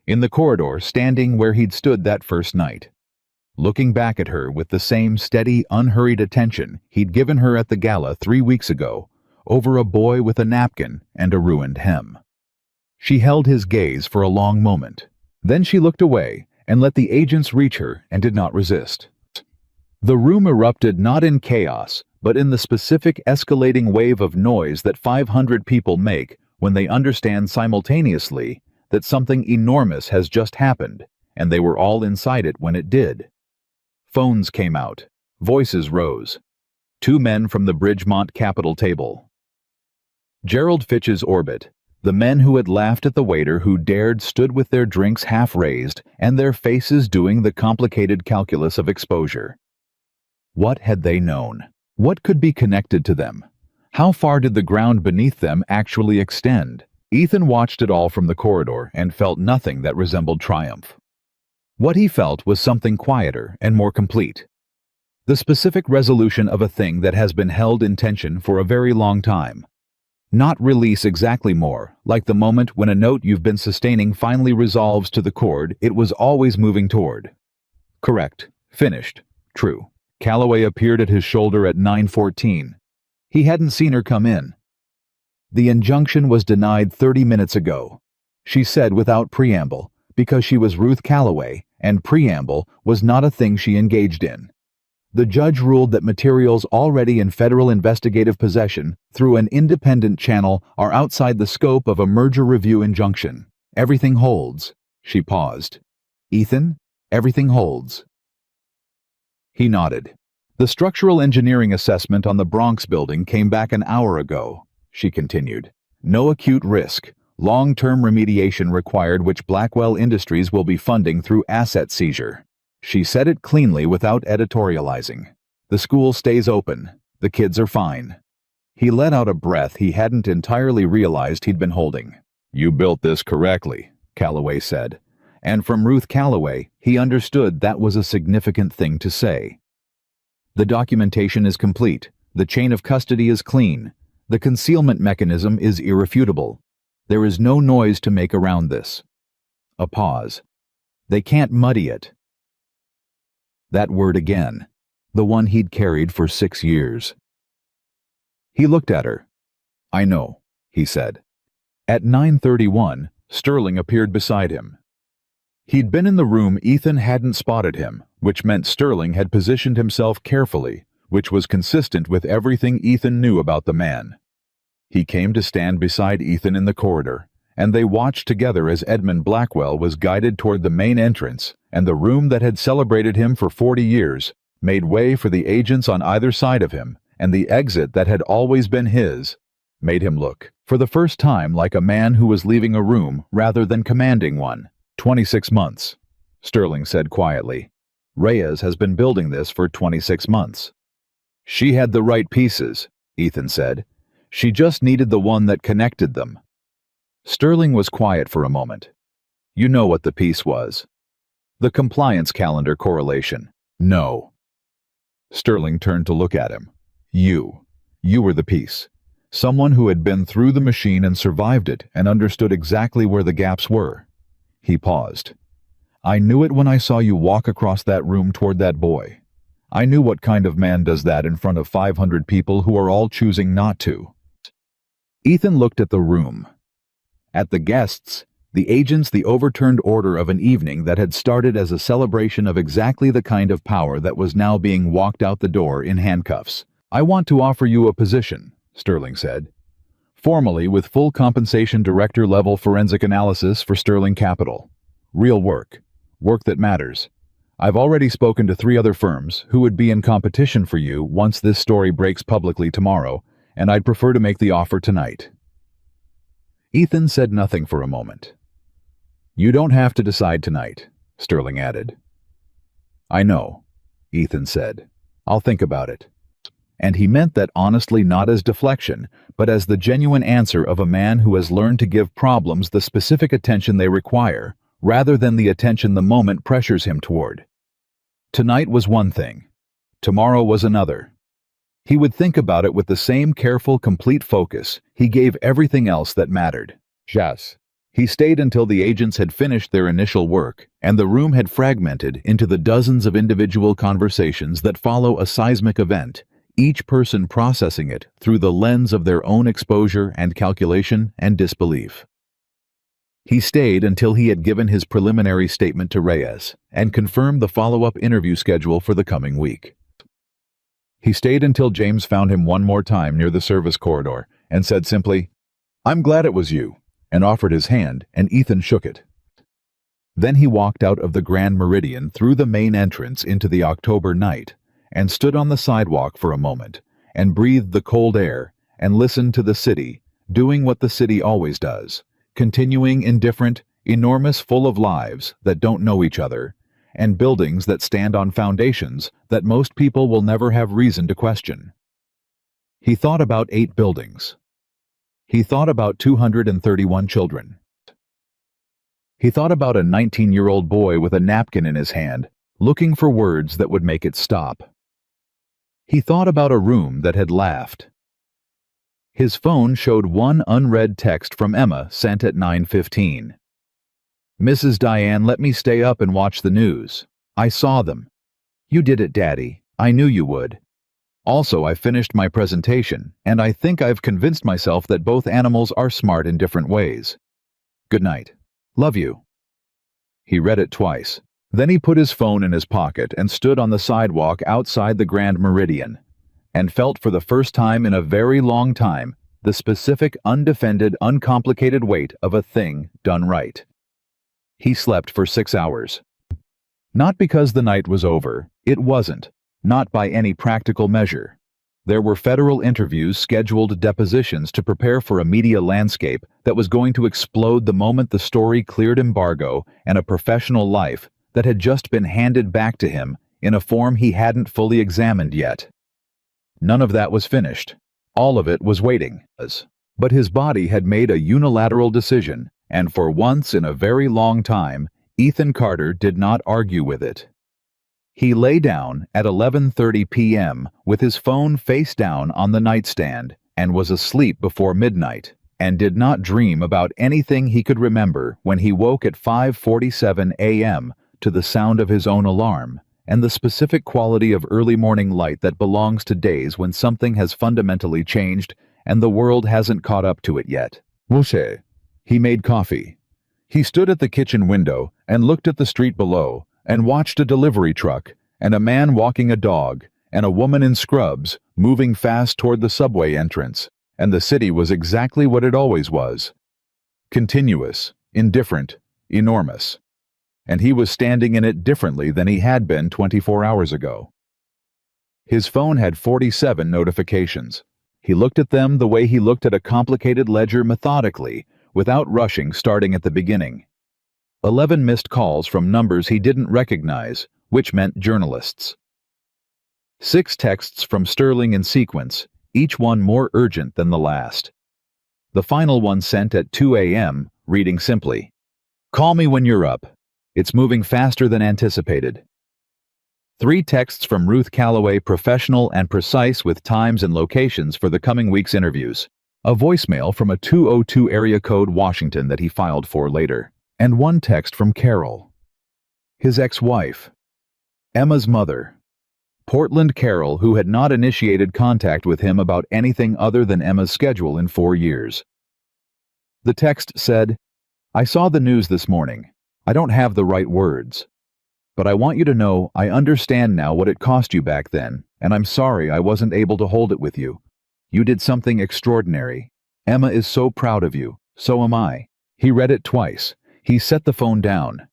S1: In the corridor, standing where he'd stood that first night. Looking back at her with the same steady, unhurried attention he'd given her at the gala 3 weeks ago, over a boy with a napkin and a ruined hem. She held his gaze for a long moment. Then she looked away and let the agents reach her and did not resist. The room erupted not in chaos, but in the specific escalating wave of noise that 500 people make when they understand simultaneously that something enormous has just happened, and they were all inside it when it did. Phones came out. Voices rose. 2 men from the Bridgemont Capital table. Gerald Fitch's orbit. The men who had laughed at the waiter who dared stood with their drinks half raised and their faces doing the complicated calculus of exposure. What had they known? What could be connected to them? How far did the ground beneath them actually extend? Ethan watched it all from the corridor and felt nothing that resembled triumph. What he felt was something quieter and more complete. The specific resolution of a thing that has been held in tension for a very long time. Not release exactly more, like the moment when a note you've been sustaining finally resolves to the chord it was always moving toward. Correct. Finished. True. Calloway appeared at his shoulder at 9:14. He hadn't seen her come in. The injunction was denied 30 minutes ago, she said without preamble, because she was Ruth Calloway, and preamble was not a thing she engaged in. The judge ruled that materials already in federal investigative possession through an independent channel are outside the scope of a merger review injunction. Everything holds. She paused. Ethan, everything holds. He nodded. The structural engineering assessment on the Bronx building came back an hour ago, she continued. No acute risk. Long-term remediation required, which Blackwell Industries will be funding through asset seizure. She said it cleanly without editorializing. The school stays open. The kids are fine. He let out a breath he hadn't entirely realized he'd been holding. You built this correctly, Calloway said. And from Ruth Calloway, he understood that was a significant thing to say. The documentation is complete. The chain of custody is clean. The concealment mechanism is irrefutable. There is no noise to make around this. A pause. They can't muddy it. That word again, the one he'd carried for 6 years. He looked at her. I know, he said. At 9:31, Sterling appeared beside him. He'd been in the room. Ethan hadn't spotted him, which meant Sterling had positioned himself carefully, which was consistent with everything Ethan knew about the man. He came to stand beside Ethan in the corridor, and they watched together as Edmund Blackwell was guided toward the main entrance, and the room that had celebrated him for 40 years made way for the agents on either side of him, and the exit that had always been his made him look, for the first time, like a man who was leaving a room rather than commanding one. 26 months, Sterling said quietly. Reyes has been building this for 26 months. She had the right pieces, Ethan said. She just needed the one that connected them. Sterling was quiet for a moment. You know what the piece was. The compliance calendar correlation. No. Sterling turned to look at him. You were the piece. Someone who had been through the machine and survived it and understood exactly where the gaps were. He paused. I knew it when I saw you walk across that room toward that boy. I knew what kind of man does that in front of 500 people who are all choosing not to. Ethan looked at the room. At the guests, the agents, the overturned order of an evening that had started as a celebration of exactly the kind of power that was now being walked out the door in handcuffs. I want to offer you a position, Sterling said. Formally, with full compensation, director-level forensic analysis for Sterling Capital. Real work. Work that matters. I've already spoken to 3 other firms who would be in competition for you once this story breaks publicly tomorrow, and I'd prefer to make the offer tonight. Ethan said nothing for a moment. You don't have to decide tonight, Sterling added. I know, Ethan said. I'll think about it. And he meant that honestly, not as deflection, but as the genuine answer of a man who has learned to give problems the specific attention they require, rather than the attention the moment pressures him toward. Tonight was one thing. Tomorrow was another. He would think about it with the same careful, complete focus he gave everything else that mattered. Yes. He stayed until the agents had finished their initial work, and the room had fragmented into the dozens of individual conversations that follow a seismic event, each person processing it through the lens of their own exposure and calculation and disbelief. He stayed until he had given his preliminary statement to Reyes and confirmed the follow-up interview schedule for the coming week. He stayed until James found him one more time near the service corridor and said simply, I'm glad it was you, and offered his hand, and Ethan shook it. Then he walked out of the Grand Meridian through the main entrance into the October night and stood on the sidewalk for a moment and breathed the cold air and listened to the city doing what the city always does, continuing indifferent, enormous, full of lives that don't know each other, and buildings that stand on foundations that most people will never have reason to question. He thought about 8 buildings. He thought about 231 children. He thought about a 19-year-old boy with a napkin in his hand, looking for words that would make it stop. He thought about a room that had laughed. His phone showed one unread text from Emma sent at 9:15. Mrs. Diane let me stay up and watch the news. I saw them. You did it, Daddy. I knew you would. Also, I finished my presentation, and I think I've convinced myself that both animals are smart in different ways. Good night. Love you. He read it twice. Then he put his phone in his pocket and stood on the sidewalk outside the Grand Meridian, and felt for the first time in a very long time the specific, undefended, uncomplicated weight of a thing done right. He slept for 6 hours. Not because the night was over. It wasn't. Not by any practical measure. There were federal interviews, scheduled depositions to prepare for a media landscape that was going to explode the moment the story cleared embargo, and a professional life that had just been handed back to him in a form he hadn't fully examined yet. None of that was finished. All of it was waiting. But his body had made a unilateral decision, and for once in a very long time, Ethan Carter did not argue with it. He lay down at 11:30 p.m. with his phone face down on the nightstand and was asleep before midnight, and did not dream about anything he could remember when he woke at 5:47 a.m. to the sound of his own alarm and the specific quality of early morning light that belongs to days when something has fundamentally changed and the world hasn't caught up to it yet. Wushe. He made coffee. He stood at the kitchen window and looked at the street below and watched a delivery truck and a man walking a dog and a woman in scrubs moving fast toward the subway entrance, and the city was exactly what it always was. Continuous, indifferent, enormous. And he was standing in it differently than he had been 24 hours ago. His phone had 47 notifications. He looked at them the way he looked at a complicated ledger methodically, without rushing starting at the beginning. 11 missed calls from numbers he didn't recognize, which meant journalists. 6 texts from Sterling in sequence, each one more urgent than the last. The final one sent at 2 a.m., reading simply, "Call me when you're up. It's moving faster than anticipated." 3 texts from Ruth Calloway, professional and precise with times and locations for the coming week's interviews. A voicemail from a 202 area code Washington that he filed for later. And 1 text from Carol, his ex-wife, Emma's mother. Portland Carol, who had not initiated contact with him about anything other than Emma's schedule in 4 years. The text said, "I saw the news this morning. I don't have the right words. But I want you to know I understand now what it cost you back then, and I'm sorry I wasn't able to hold it with you. You did something extraordinary. Emma is so proud of you. So am I." He read it twice. He set the phone down.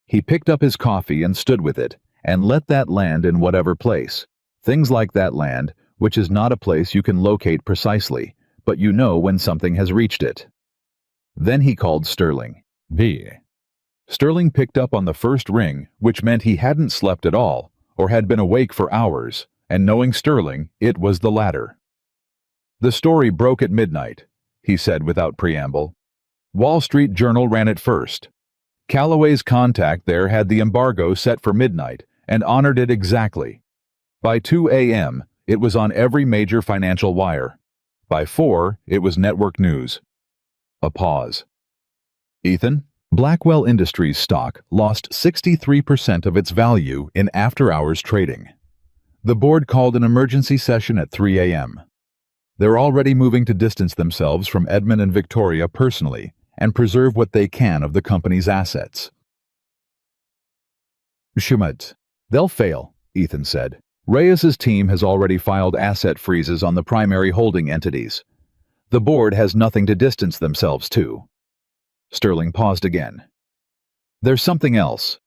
S1: He picked up his coffee and stood with it, and let that land in whatever place. Things like that land, which is not a place you can locate precisely, but you know when something has reached it. Then he called Sterling. V. Sterling picked up on the first ring, which meant he hadn't slept at all, or had been awake for hours, and knowing Sterling, it was the latter. "The story broke at midnight," he said without preamble. "Wall Street Journal ran it first. Calloway's contact there had the embargo set for midnight, and honored it exactly. By 2 a.m., it was on every major financial wire. By 4, it was network news." A pause. "Ethan, Blackwell Industries stock lost 63% of its value in after-hours trading. The board called an emergency session at 3 a.m. They're already moving to distance themselves from Edmund and Victoria personally and preserve what they can of the company's assets." "Schmidt, they'll fail," Ethan said. "Reyes's team has already filed asset freezes on the primary holding entities. The board has nothing to distance themselves to." Sterling paused again. "There's something else.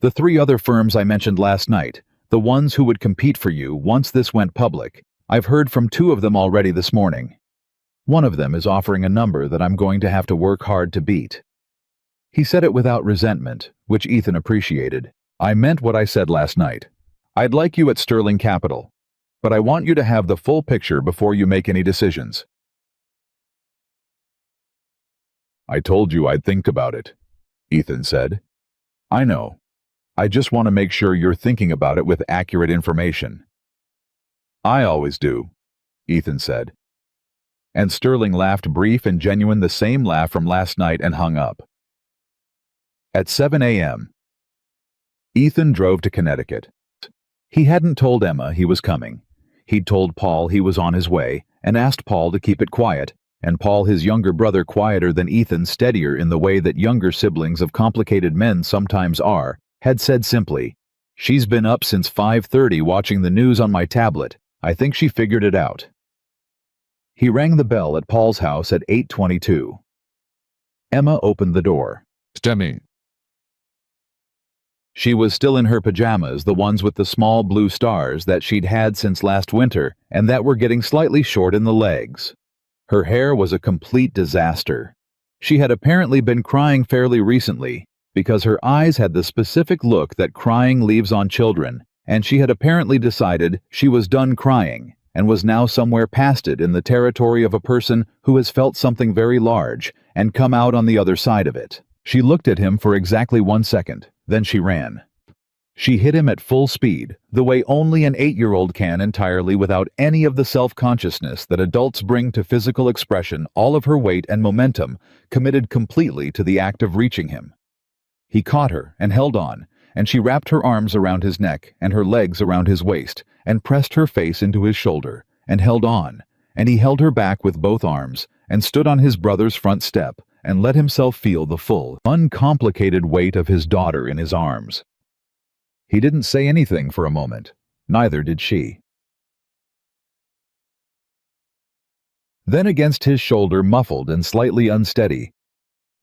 S1: The 3 other firms I mentioned last night, the ones who would compete for you once this went public, I've heard from 2 of them already this morning. One of them is offering a number that I'm going to have to work hard to beat." He said it without resentment, which Ethan appreciated. "I meant what I said last night. I'd like you at Sterling Capital, but I want you to have the full picture before you make any decisions." "I told you I'd think about it," Ethan said. "I know. I just want to make sure you're thinking about it with accurate information." "I always do," Ethan said. And Sterling laughed, brief and genuine, the same laugh from last night, and hung up. At 7 a.m., Ethan drove to Connecticut. He hadn't told Emma he was coming. He'd told Paul he was on his way, and asked Paul to keep it quiet, and Paul, his younger brother, quieter than Ethan, steadier in the way that younger siblings of complicated men sometimes are, had said simply, "She's been up since 5:30 watching the news on my tablet. I think she figured it out." He rang the bell at Paul's house at 8:22. Emma opened the door.
S2: "Stemmy."
S1: She was still in her pajamas, the ones with the small blue stars that she'd had since last winter and that were getting slightly short in the legs. Her hair was a complete disaster. She had apparently been crying fairly recently because her eyes had the specific look that crying leaves on children, and she had apparently decided she was done crying and was now somewhere past it in the territory of a person who has felt something very large and come out on the other side of it. She looked at him for exactly 1 second, then she ran. She hit him at full speed, the way only an 8-year-old can, entirely without any of the self-consciousness that adults bring to physical expression, all of her weight and momentum committed completely to the act of reaching him. He caught her and held on, and she wrapped her arms around his neck and her legs around his waist and pressed her face into his shoulder and held on, and he held her back with both arms and stood on his brother's front step and let himself feel the full, uncomplicated weight of his daughter in his arms. He didn't say anything for a moment. Neither did she. Then against his shoulder, muffled and slightly unsteady,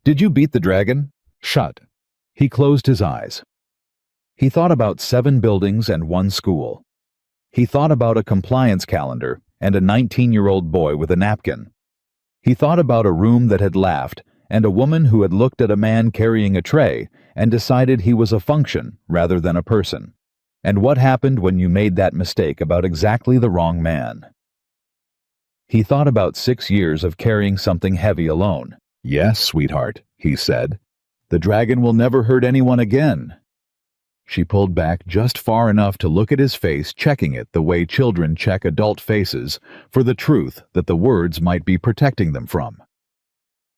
S1: "Did you beat the dragon?" "Shut." He closed his eyes. He thought about 7 buildings and 1 school. He thought about a compliance calendar and a 19-year-old boy with a napkin. He thought about a room that had laughed and a woman who had looked at a man carrying a tray and decided he was a function rather than a person. And what happened when you made that mistake about exactly the wrong man? He thought about 6 years of carrying something heavy alone. "Yes, sweetheart," he said. "The dragon will never hurt anyone again." She pulled back just far enough to look at his face, checking it the way children check adult faces for the truth that the words might be protecting them from.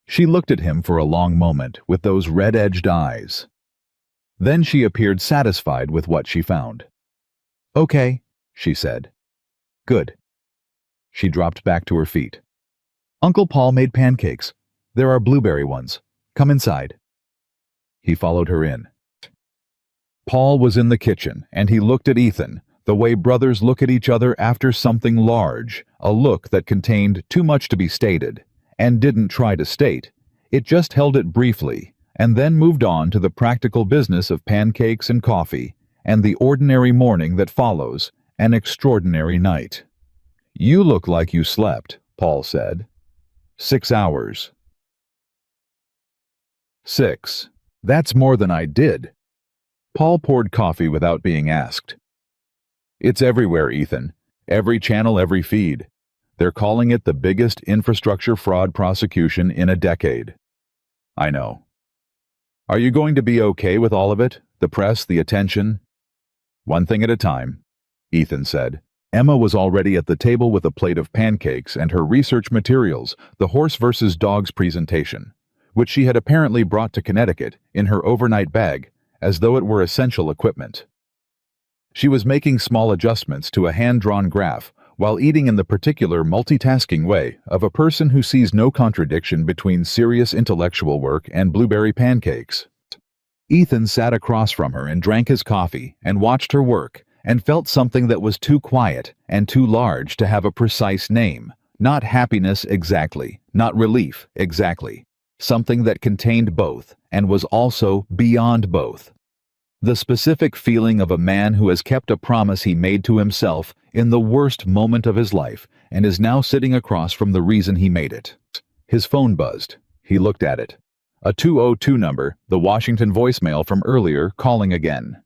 S1: She looked at him for a long moment with those red-edged eyes. Then she appeared satisfied with what she found. "Okay," she said. "Good." She dropped back to her feet. "Uncle Paul made pancakes. There are blueberry ones. Come inside." He followed her in. Paul was in the kitchen, and he looked at Ethan, the way brothers look at each other after something large, a look that contained too much to be stated, and didn't try to state. It just held it briefly, and then moved on to the practical business of pancakes and coffee, and the ordinary morning that follows, an extraordinary night. "You look like you slept," Paul said. 6 hours. 6. That's more than I did. Paul poured coffee without being asked. "It's everywhere, Ethan. Every channel, every feed. They're calling it the biggest infrastructure fraud prosecution in a decade." "I know." "Are you going to be okay with all of it? The press, the attention?" "One thing at a time," Ethan said. Emma was already at the table with a plate of pancakes and her research materials, the horse versus dogs presentation, which she had apparently brought to Connecticut in her overnight bag, as though it were essential equipment. She was making small adjustments to a hand-drawn graph while eating in the particular multitasking way of a person who sees no contradiction between serious intellectual work and blueberry pancakes. Ethan sat across from her and drank his coffee and watched her work and felt something that was too quiet and too large to have a precise name. Not happiness exactly, not relief exactly. Something that contained both and was also beyond both. The specific feeling of a man who has kept a promise he made to himself in the worst moment of his life and is now sitting across from the reason he made it. His phone buzzed. He looked at it. A 202 number, the Washington voicemail from earlier, calling again.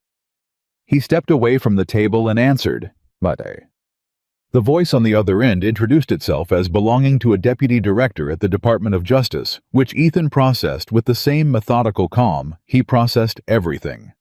S1: He stepped away from the table and answered, "Mate." The voice on the other end introduced itself as belonging to a deputy director at the Department of Justice, which Ethan processed with the same methodical calm he processed everything.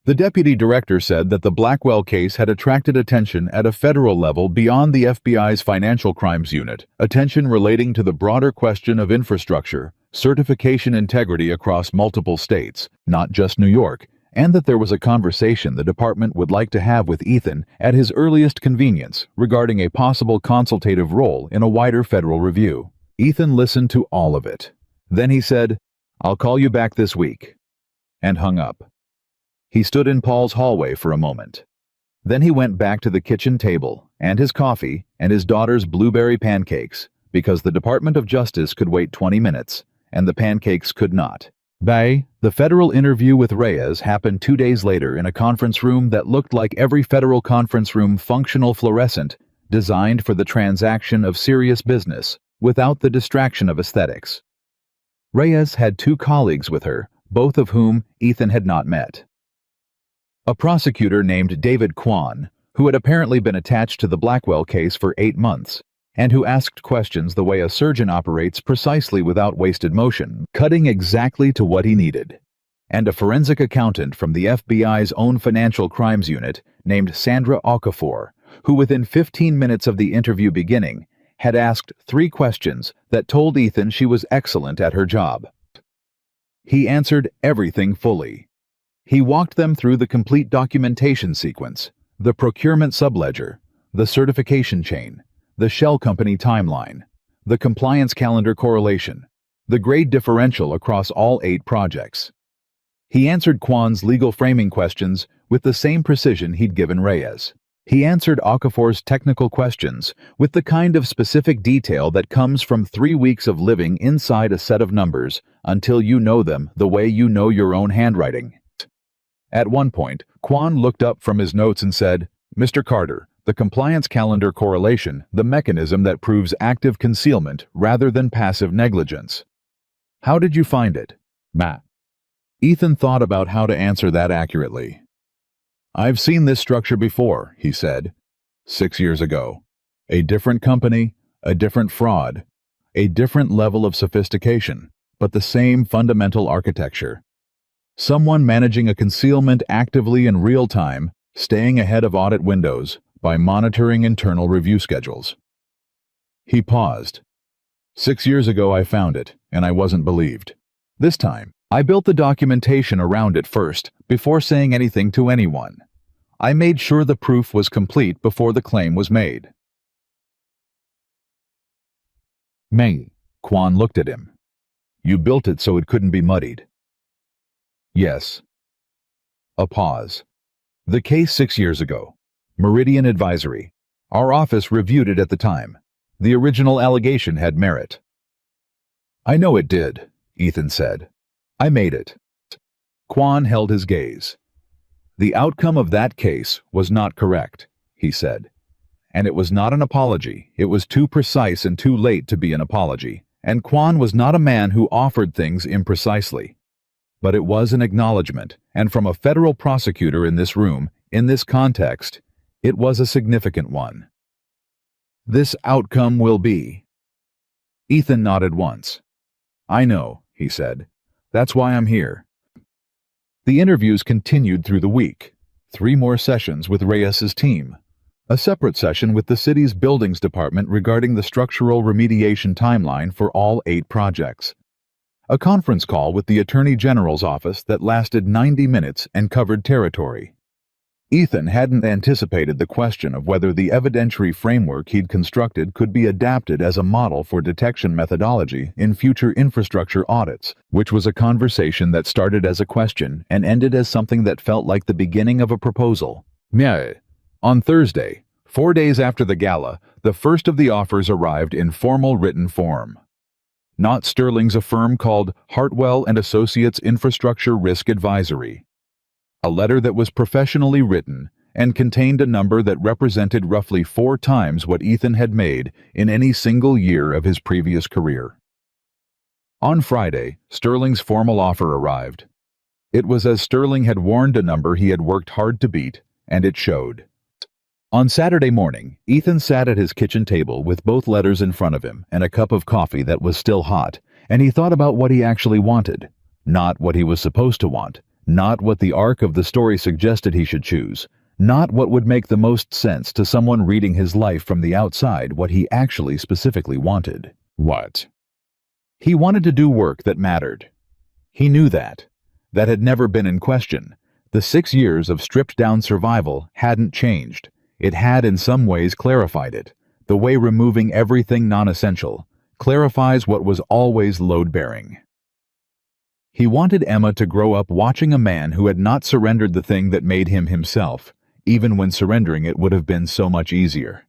S1: The deputy director said that the Blackwell case had attracted attention at a federal level beyond the FBI's Financial Crimes Unit, attention relating to the broader question of infrastructure, certification integrity across multiple states, not just New York, and that there was a conversation the department would like to have with Ethan at his earliest convenience regarding a possible consultative role in a wider federal review. Ethan listened to all of it. Then he said, "I'll call you back this week," and hung up. He stood in Paul's hallway for a moment. Then he went back to the kitchen table and his coffee and his daughter's blueberry pancakes, because the Department of Justice could wait 20 minutes, and the pancakes could not. The federal interview with Reyes happened 2 days later in a conference room that looked like every federal conference room functional fluorescent, designed for the transaction of serious business, without the distraction of aesthetics. Reyes had 2 colleagues with her, both of whom Ethan had not met. A prosecutor named David Kwan, who had apparently been attached to the Blackwell case for 8 months, and who asked questions the way a surgeon operates precisely without wasted motion, cutting exactly to what he needed. and a forensic accountant from the FBI's own financial crimes unit named Sandra Okafor, who within 15 minutes of the interview beginning had asked 3 questions that told Ethan she was excellent at her job. He answered everything fully. He walked them through the complete documentation sequence, the procurement subledger, the certification chain, the shell company timeline, the compliance calendar correlation, the grade differential across all 8 projects. He answered Kwan's legal framing questions with the same precision he'd given Reyes. He answered Okafor's technical questions with the kind of specific detail that comes from 3 weeks of living inside a set of numbers until you know them the way you know your own handwriting. At one point, Kwan looked up from his notes and said, "Mr. Carter, the compliance calendar correlation, the mechanism that proves active concealment rather than passive negligence. How did you find it?" Matt. Ethan thought about how to answer that accurately. "I've seen this structure before," he said. 6 years ago. A different company, a different fraud, a different level of sophistication, but the same fundamental architecture. Someone managing a concealment actively in real time, staying ahead of audit windows by monitoring internal review schedules. He paused. 6 years ago I found it, and I wasn't believed. This time, I built the documentation around it first, before saying anything to anyone. I made sure the proof was complete before the claim was made. May. Kwan looked at him. "You built it so it couldn't be muddied." "Yes." A pause. "The case 6 years ago. Meridian Advisory. Our office reviewed it at the time. The original allegation had merit." "I know it did," Ethan said. "I made it." Kwan held his gaze. "The outcome of that case was not correct," he said. "And it was not an apology. It was too precise and too late to be an apology. And Kwan was not a man who offered things imprecisely. But it was an acknowledgement, and from a federal prosecutor in this room, in this context, it was a significant one. This outcome will be." Ethan nodded once. "I know," he said. "That's why I'm here." The interviews continued through the week. 3 more sessions with Reyes's team. A separate session with the city's buildings department regarding the structural remediation timeline for all 8 projects. A conference call with the Attorney General's office that lasted 90 minutes and covered territory. Ethan hadn't anticipated the question of whether the evidentiary framework he'd constructed could be adapted as a model for detection methodology in future infrastructure audits, which was a conversation that started as a question and ended as something that felt like the beginning of a proposal. On Thursday, 4 days after the gala, the first of the offers arrived in formal written form. Not Sterling's a firm called Hartwell and Associates Infrastructure Risk Advisory. A letter that was professionally written and contained a number that represented roughly 4 times what Ethan had made in any single year of his previous career. On Friday, Sterling's formal offer arrived. It was as Sterling had warned, a number he had worked hard to beat, and it showed. On Saturday morning, Ethan sat at his kitchen table with both letters in front of him and a cup of coffee that was still hot, and he thought about what he actually wanted, not what he was supposed to want. Not what the arc of the story suggested he should choose, not what would make the most sense to someone reading his life from the outside, what he actually specifically wanted. What? He wanted to do work that mattered. He knew that. That had never been in question. The 6 years of stripped-down survival hadn't changed. It had in some ways clarified it, the way removing everything non-essential clarifies what was always load-bearing. He wanted Emma to grow up watching a man who had not surrendered the thing that made him himself, even when surrendering it would have been so much easier.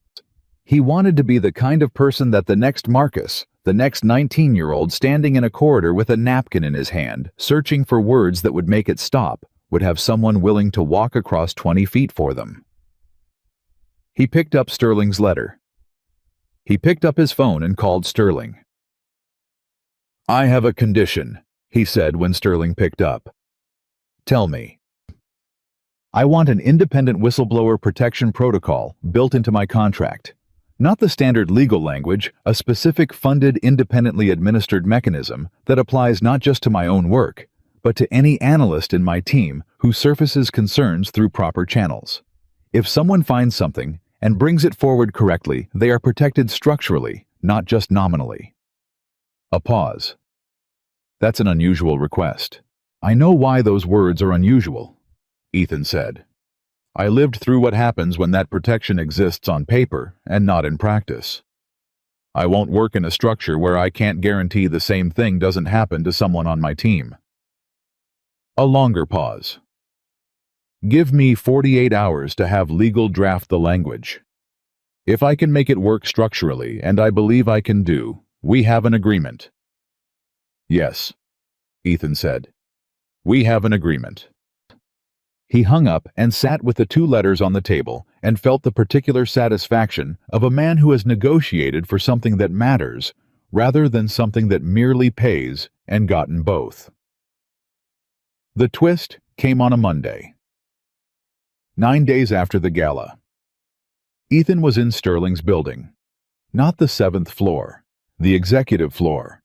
S1: He wanted to be the kind of person that the next Marcus, the next 19-year-old standing in a corridor with a napkin in his hand, searching for words that would make it stop, would have someone willing to walk across 20 feet for them. He picked up Sterling's letter. He picked up his phone and called Sterling. "I have a condition," he said when Sterling picked up. "Tell me." "I want an independent whistleblower protection protocol built into my contract. Not the standard legal language, a specific funded, independently administered mechanism that applies not just to my own work, but to any analyst in my team who surfaces concerns through proper channels. If someone finds something and brings it forward correctly, they are protected structurally, not just nominally. A pause. That's an unusual request. I know why those words are unusual, Ethan said. I lived through what happens when that protection exists on paper and not in practice. I won't work in a structure where I can't guarantee the same thing doesn't happen to someone on my team. A longer pause. Give me 48 hours to have legal draft the language. If I can make it work structurally, and I believe I can do, we have an agreement. Yes, Ethan said. We have an agreement. He hung up and sat with the 2 letters on the table and felt the particular satisfaction of a man who has negotiated for something that matters rather than something that merely pays and gotten both. The twist came on a Monday. 9 days after the gala. Ethan was in Sterling's building. Not the 7th floor, the executive floor.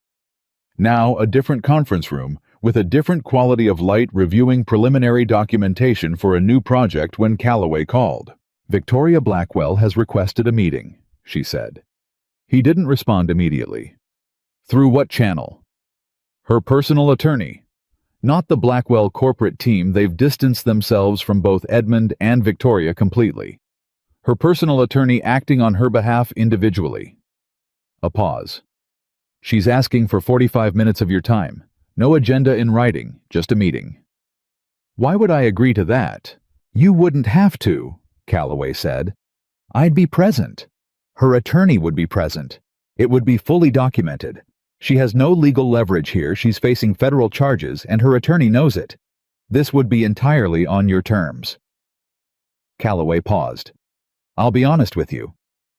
S1: Now a different conference room with a different quality of light reviewing preliminary documentation for a new project when Calloway called. Victoria Blackwell has requested a meeting, she said. He didn't respond immediately. Through what channel? Her personal attorney. Not the Blackwell corporate team. They've distanced themselves from both Edmund and Victoria completely. Her personal attorney acting on her behalf individually. A pause. She's asking for 45 minutes of your time. No agenda in writing, just a meeting. Why would I agree to that? You wouldn't have to, Calloway said. I'd be present. Her attorney would be present. It would be fully documented. She has no legal leverage here. She's facing federal charges, and her attorney knows it. This would be entirely on your terms. Calloway paused. I'll be honest with you.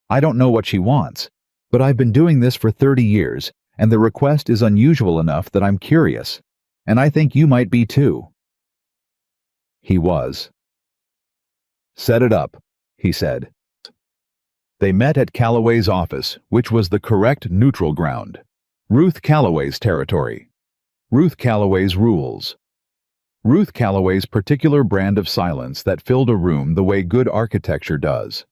S1: I don't know what she wants, but I've been doing this for 30 years, and the request is unusual enough that I'm curious, and I think you might be too. He was. Set it up, he said. They met at Calloway's office, which was the correct neutral ground. Ruth Calloway's territory. Ruth Calloway's rules. Ruth Calloway's particular brand of silence that filled a room the way good architecture does.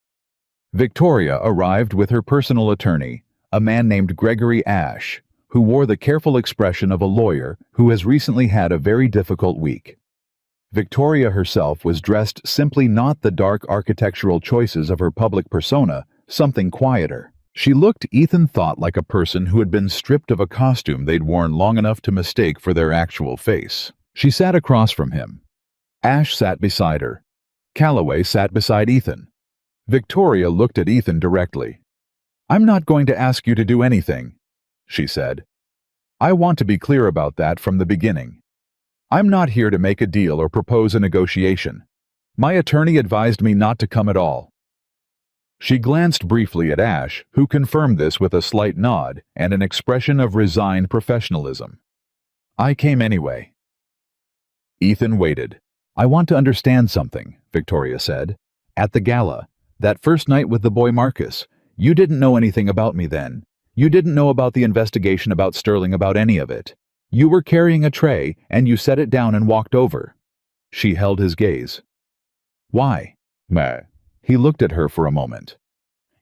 S1: Victoria arrived with her personal attorney, a man named Gregory Ash, who wore the careful expression of a lawyer who has recently had a very difficult week. Victoria herself was dressed simply, not the dark architectural choices of her public persona, something quieter. She looked, Ethan thought, like a person who had been stripped of a costume they'd worn long enough to mistake for their actual face. She sat across from him. Ash sat beside her. Calloway sat beside Ethan. Victoria looked at Ethan directly. I'm not going to ask you to do anything, she said. I want to be clear about that from the beginning. I'm not here to make a deal or propose a negotiation. My attorney advised me not to come at all. She glanced briefly at Ash, who confirmed this with a slight nod and an expression of resigned professionalism. I came anyway. Ethan waited. I want to understand something, Victoria said. At the gala, that first night with the boy Marcus, you didn't know anything about me then. You didn't know about the investigation about Sterling, about any of it. You were carrying a tray, and you set it down and walked over. She held his gaze. Why? Meh. He looked at her for a moment.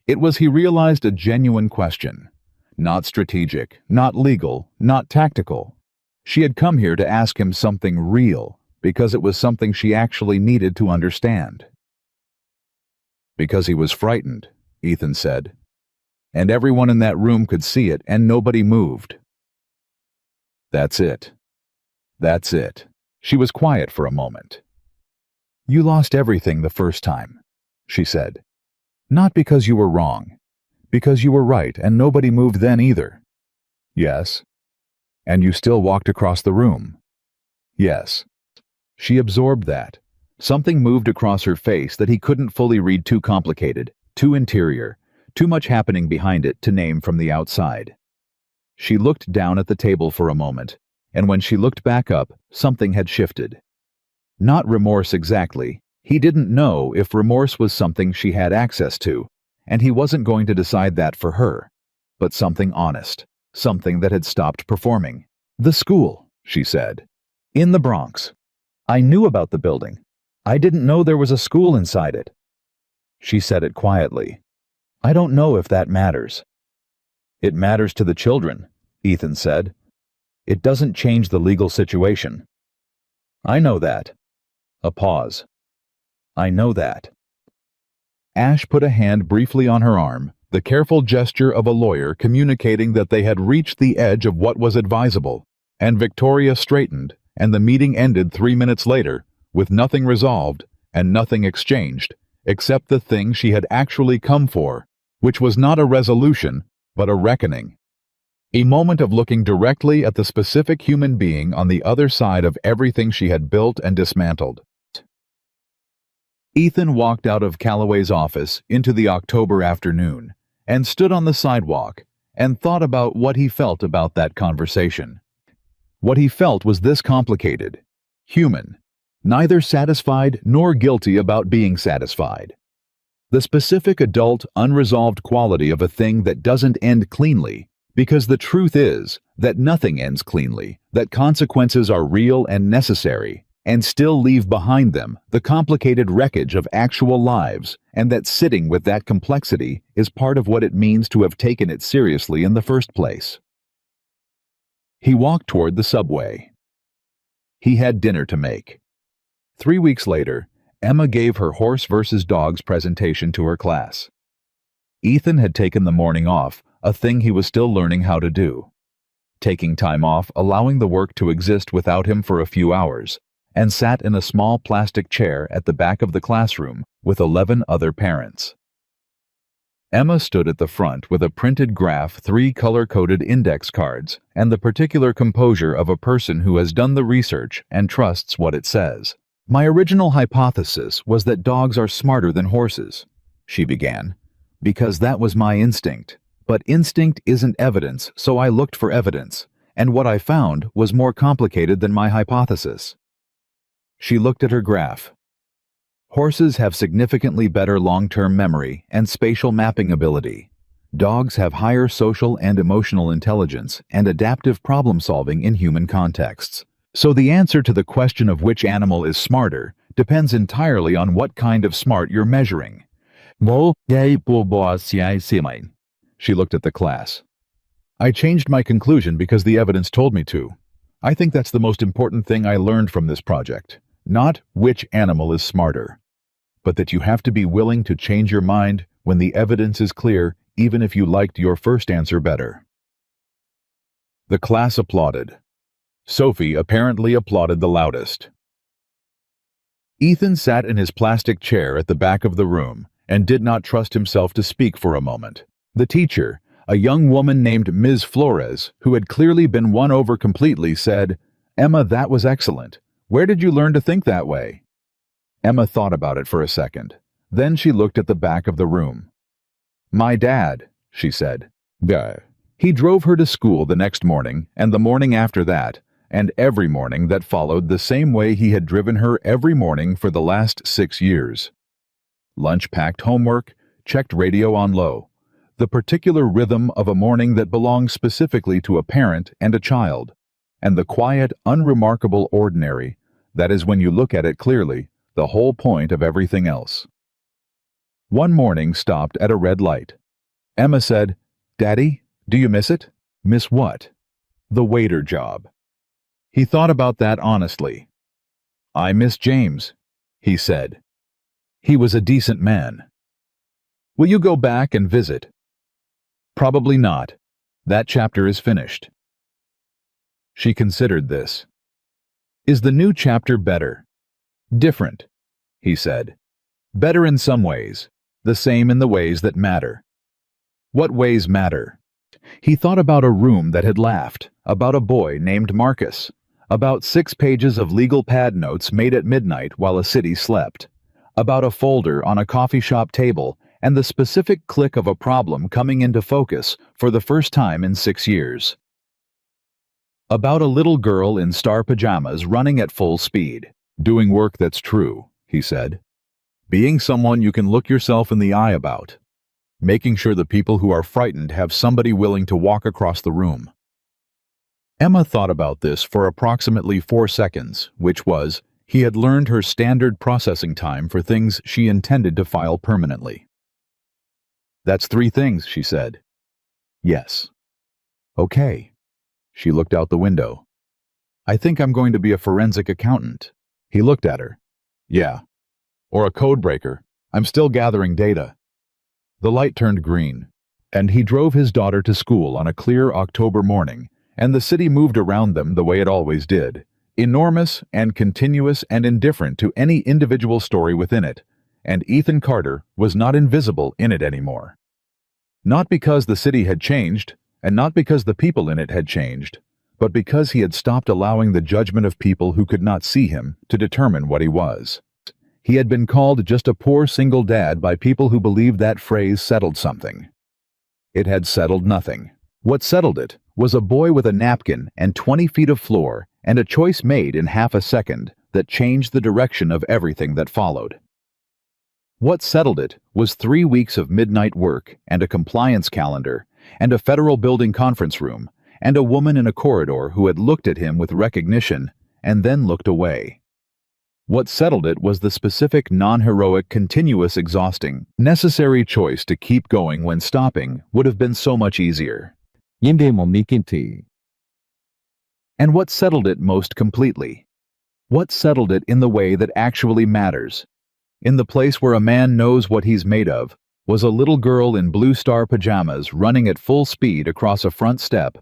S1: It was, he realized, a genuine question. Not strategic, not legal, not tactical. She had come here to ask him something real, because it was something she actually needed to understand. Because he was frightened, Ethan said. And everyone in that room could see it, and nobody moved. That's it. That's it. She was quiet for a moment. You lost everything the first time, she said. Not because you were wrong, because you were right, and nobody moved then either. Yes. And you still walked across the room. Yes. She absorbed that. Something moved across her face that he couldn't fully read, too complicated, too interior, too much happening behind it to name from the outside. She looked down at the table for a moment, and when she looked back up, something had shifted. Not remorse exactly. He didn't know if remorse was something she had access to, and he wasn't going to decide that for her. But something honest, something that had stopped performing. The school, she said. In the Bronx. I knew about the building. I didn't know there was a school inside it. She said it quietly. I don't know if that matters. It matters to the children, Ethan said. It doesn't change the legal situation. I know that. A pause. I know that. Ash put a hand briefly on her arm, the careful gesture of a lawyer communicating that they had reached the edge of what was advisable, and Victoria straightened, and the meeting ended 3 minutes later, with nothing resolved and nothing exchanged, except the thing she had actually come for, which was not a resolution, but a reckoning. A moment of looking directly at the specific human being on the other side of everything she had built and dismantled. Ethan walked out of Calloway's office into the October afternoon and stood on the sidewalk and thought about what he felt about that conversation. What he felt was this complicated, human, neither satisfied nor guilty about being satisfied. The specific adult, unresolved quality of a thing that doesn't end cleanly, because the truth is that nothing ends cleanly, that consequences are real and necessary, and still leave behind them the complicated wreckage of actual lives, and that sitting with that complexity is part of what it means to have taken it seriously in the first place. He walked toward the subway. He had dinner to make. 3 weeks later, Emma gave her horse versus dogs presentation to her class. Ethan had taken the morning off, a thing he was still learning how to do. Taking time off, allowing the work to exist without him for a few hours, and sat in a small plastic chair at the back of the classroom with 11 other parents. Emma stood at the front with a printed graph, 3 color-coded index cards, and the particular composure of a person who has done the research and trusts what it says. My original hypothesis was that dogs are smarter than horses, she began, because that was my instinct. But instinct isn't evidence, so I looked for evidence, and what I found was more complicated than my hypothesis. She looked at her graph. Horses have significantly better long-term memory and spatial mapping ability. Dogs have higher social and emotional intelligence and adaptive problem-solving in human contexts. So the answer to the question of which animal is smarter depends entirely on what kind of smart you're measuring. She looked at the class. I changed my conclusion because the evidence told me to. I think that's the most important thing I learned from this project. Not which animal is smarter, but that you have to be willing to change your mind when the evidence is clear, even if you liked your first answer better. The class applauded. Sophie apparently applauded the loudest. Ethan sat in his plastic chair at the back of the room and did not trust himself to speak for a moment. The teacher, a young woman named Ms. Flores, who had clearly been won over completely, said, "Emma, that was excellent. Where did you learn to think that way?" Emma thought about it for a second. Then she looked at the back of the room. "My dad," she said. "Duh." He drove her to school the next morning, and the morning after that, and every morning that followed, the same way he had driven her every morning for the last 6 years. Lunch-packed homework, checked radio on low. The particular rhythm of a morning that belongs specifically to a parent and a child, and the quiet, unremarkable ordinary, that is, when you look at it clearly, the whole point of everything else. One morning stopped at a red light. Emma said, "Daddy, do you miss it?" "Miss what?" "The waiter job." He thought about that honestly. "I miss James," he said. "He was a decent man." "Will you go back and visit?" "Probably not. That chapter is finished." She considered this. "Is the new chapter better?" "Different," he said. "Better in some ways, the same in the ways that matter." "What ways matter?" He thought about a room that had laughed, about a boy named Marcus, about 6 pages of legal pad notes made at midnight while a city slept, about a folder on a coffee shop table and the specific click of a problem coming into focus for the first time in 6 years. About a little girl in star pajamas running at full speed, doing work that's true, he said. Being someone you can look yourself in the eye about. Making sure the people who are frightened have somebody willing to walk across the room. Emma thought about this for approximately 4 seconds, which was, he had learned her standard processing time for things she intended to file permanently. "That's 3 things," she said. "Yes." "Okay." She looked out the window. "I think I'm going to be a forensic accountant." He looked at her. "Yeah. Or a code breaker. I'm still gathering data." The light turned green, and he drove his daughter to school on a clear October morning, and the city moved around them the way it always did, enormous and continuous and indifferent to any individual story within it, and Ethan Carter was not invisible in it anymore. Not because the city had changed, and not because the people in it had changed, but because he had stopped allowing the judgment of people who could not see him to determine what he was. He had been called just a poor single dad by people who believed that phrase settled something. It had settled nothing. What settled it was a boy with a napkin and 20 feet of floor and a choice made in half a second that changed the direction of everything that followed. What settled it was 3 weeks of midnight work and a compliance calendar and a federal building conference room and a woman in a corridor who had looked at him with recognition and then looked away. What settled it was the specific, non-heroic, continuous, exhausting, necessary choice to keep going when stopping would have been so much easier.
S2: Hindi mo mikinti.
S1: And what settled it most completely? What settled it in the way that actually matters? In the place where a man knows what he's made of, was a little girl in Blue Star pajamas running at full speed across a front step,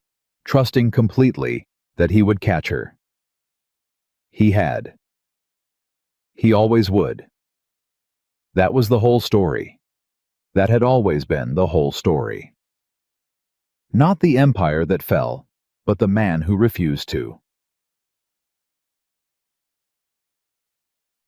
S1: trusting completely that he would catch her. He had. He always would. That was the whole story. That had always been the whole story. Not the empire that fell, but the man who refused to.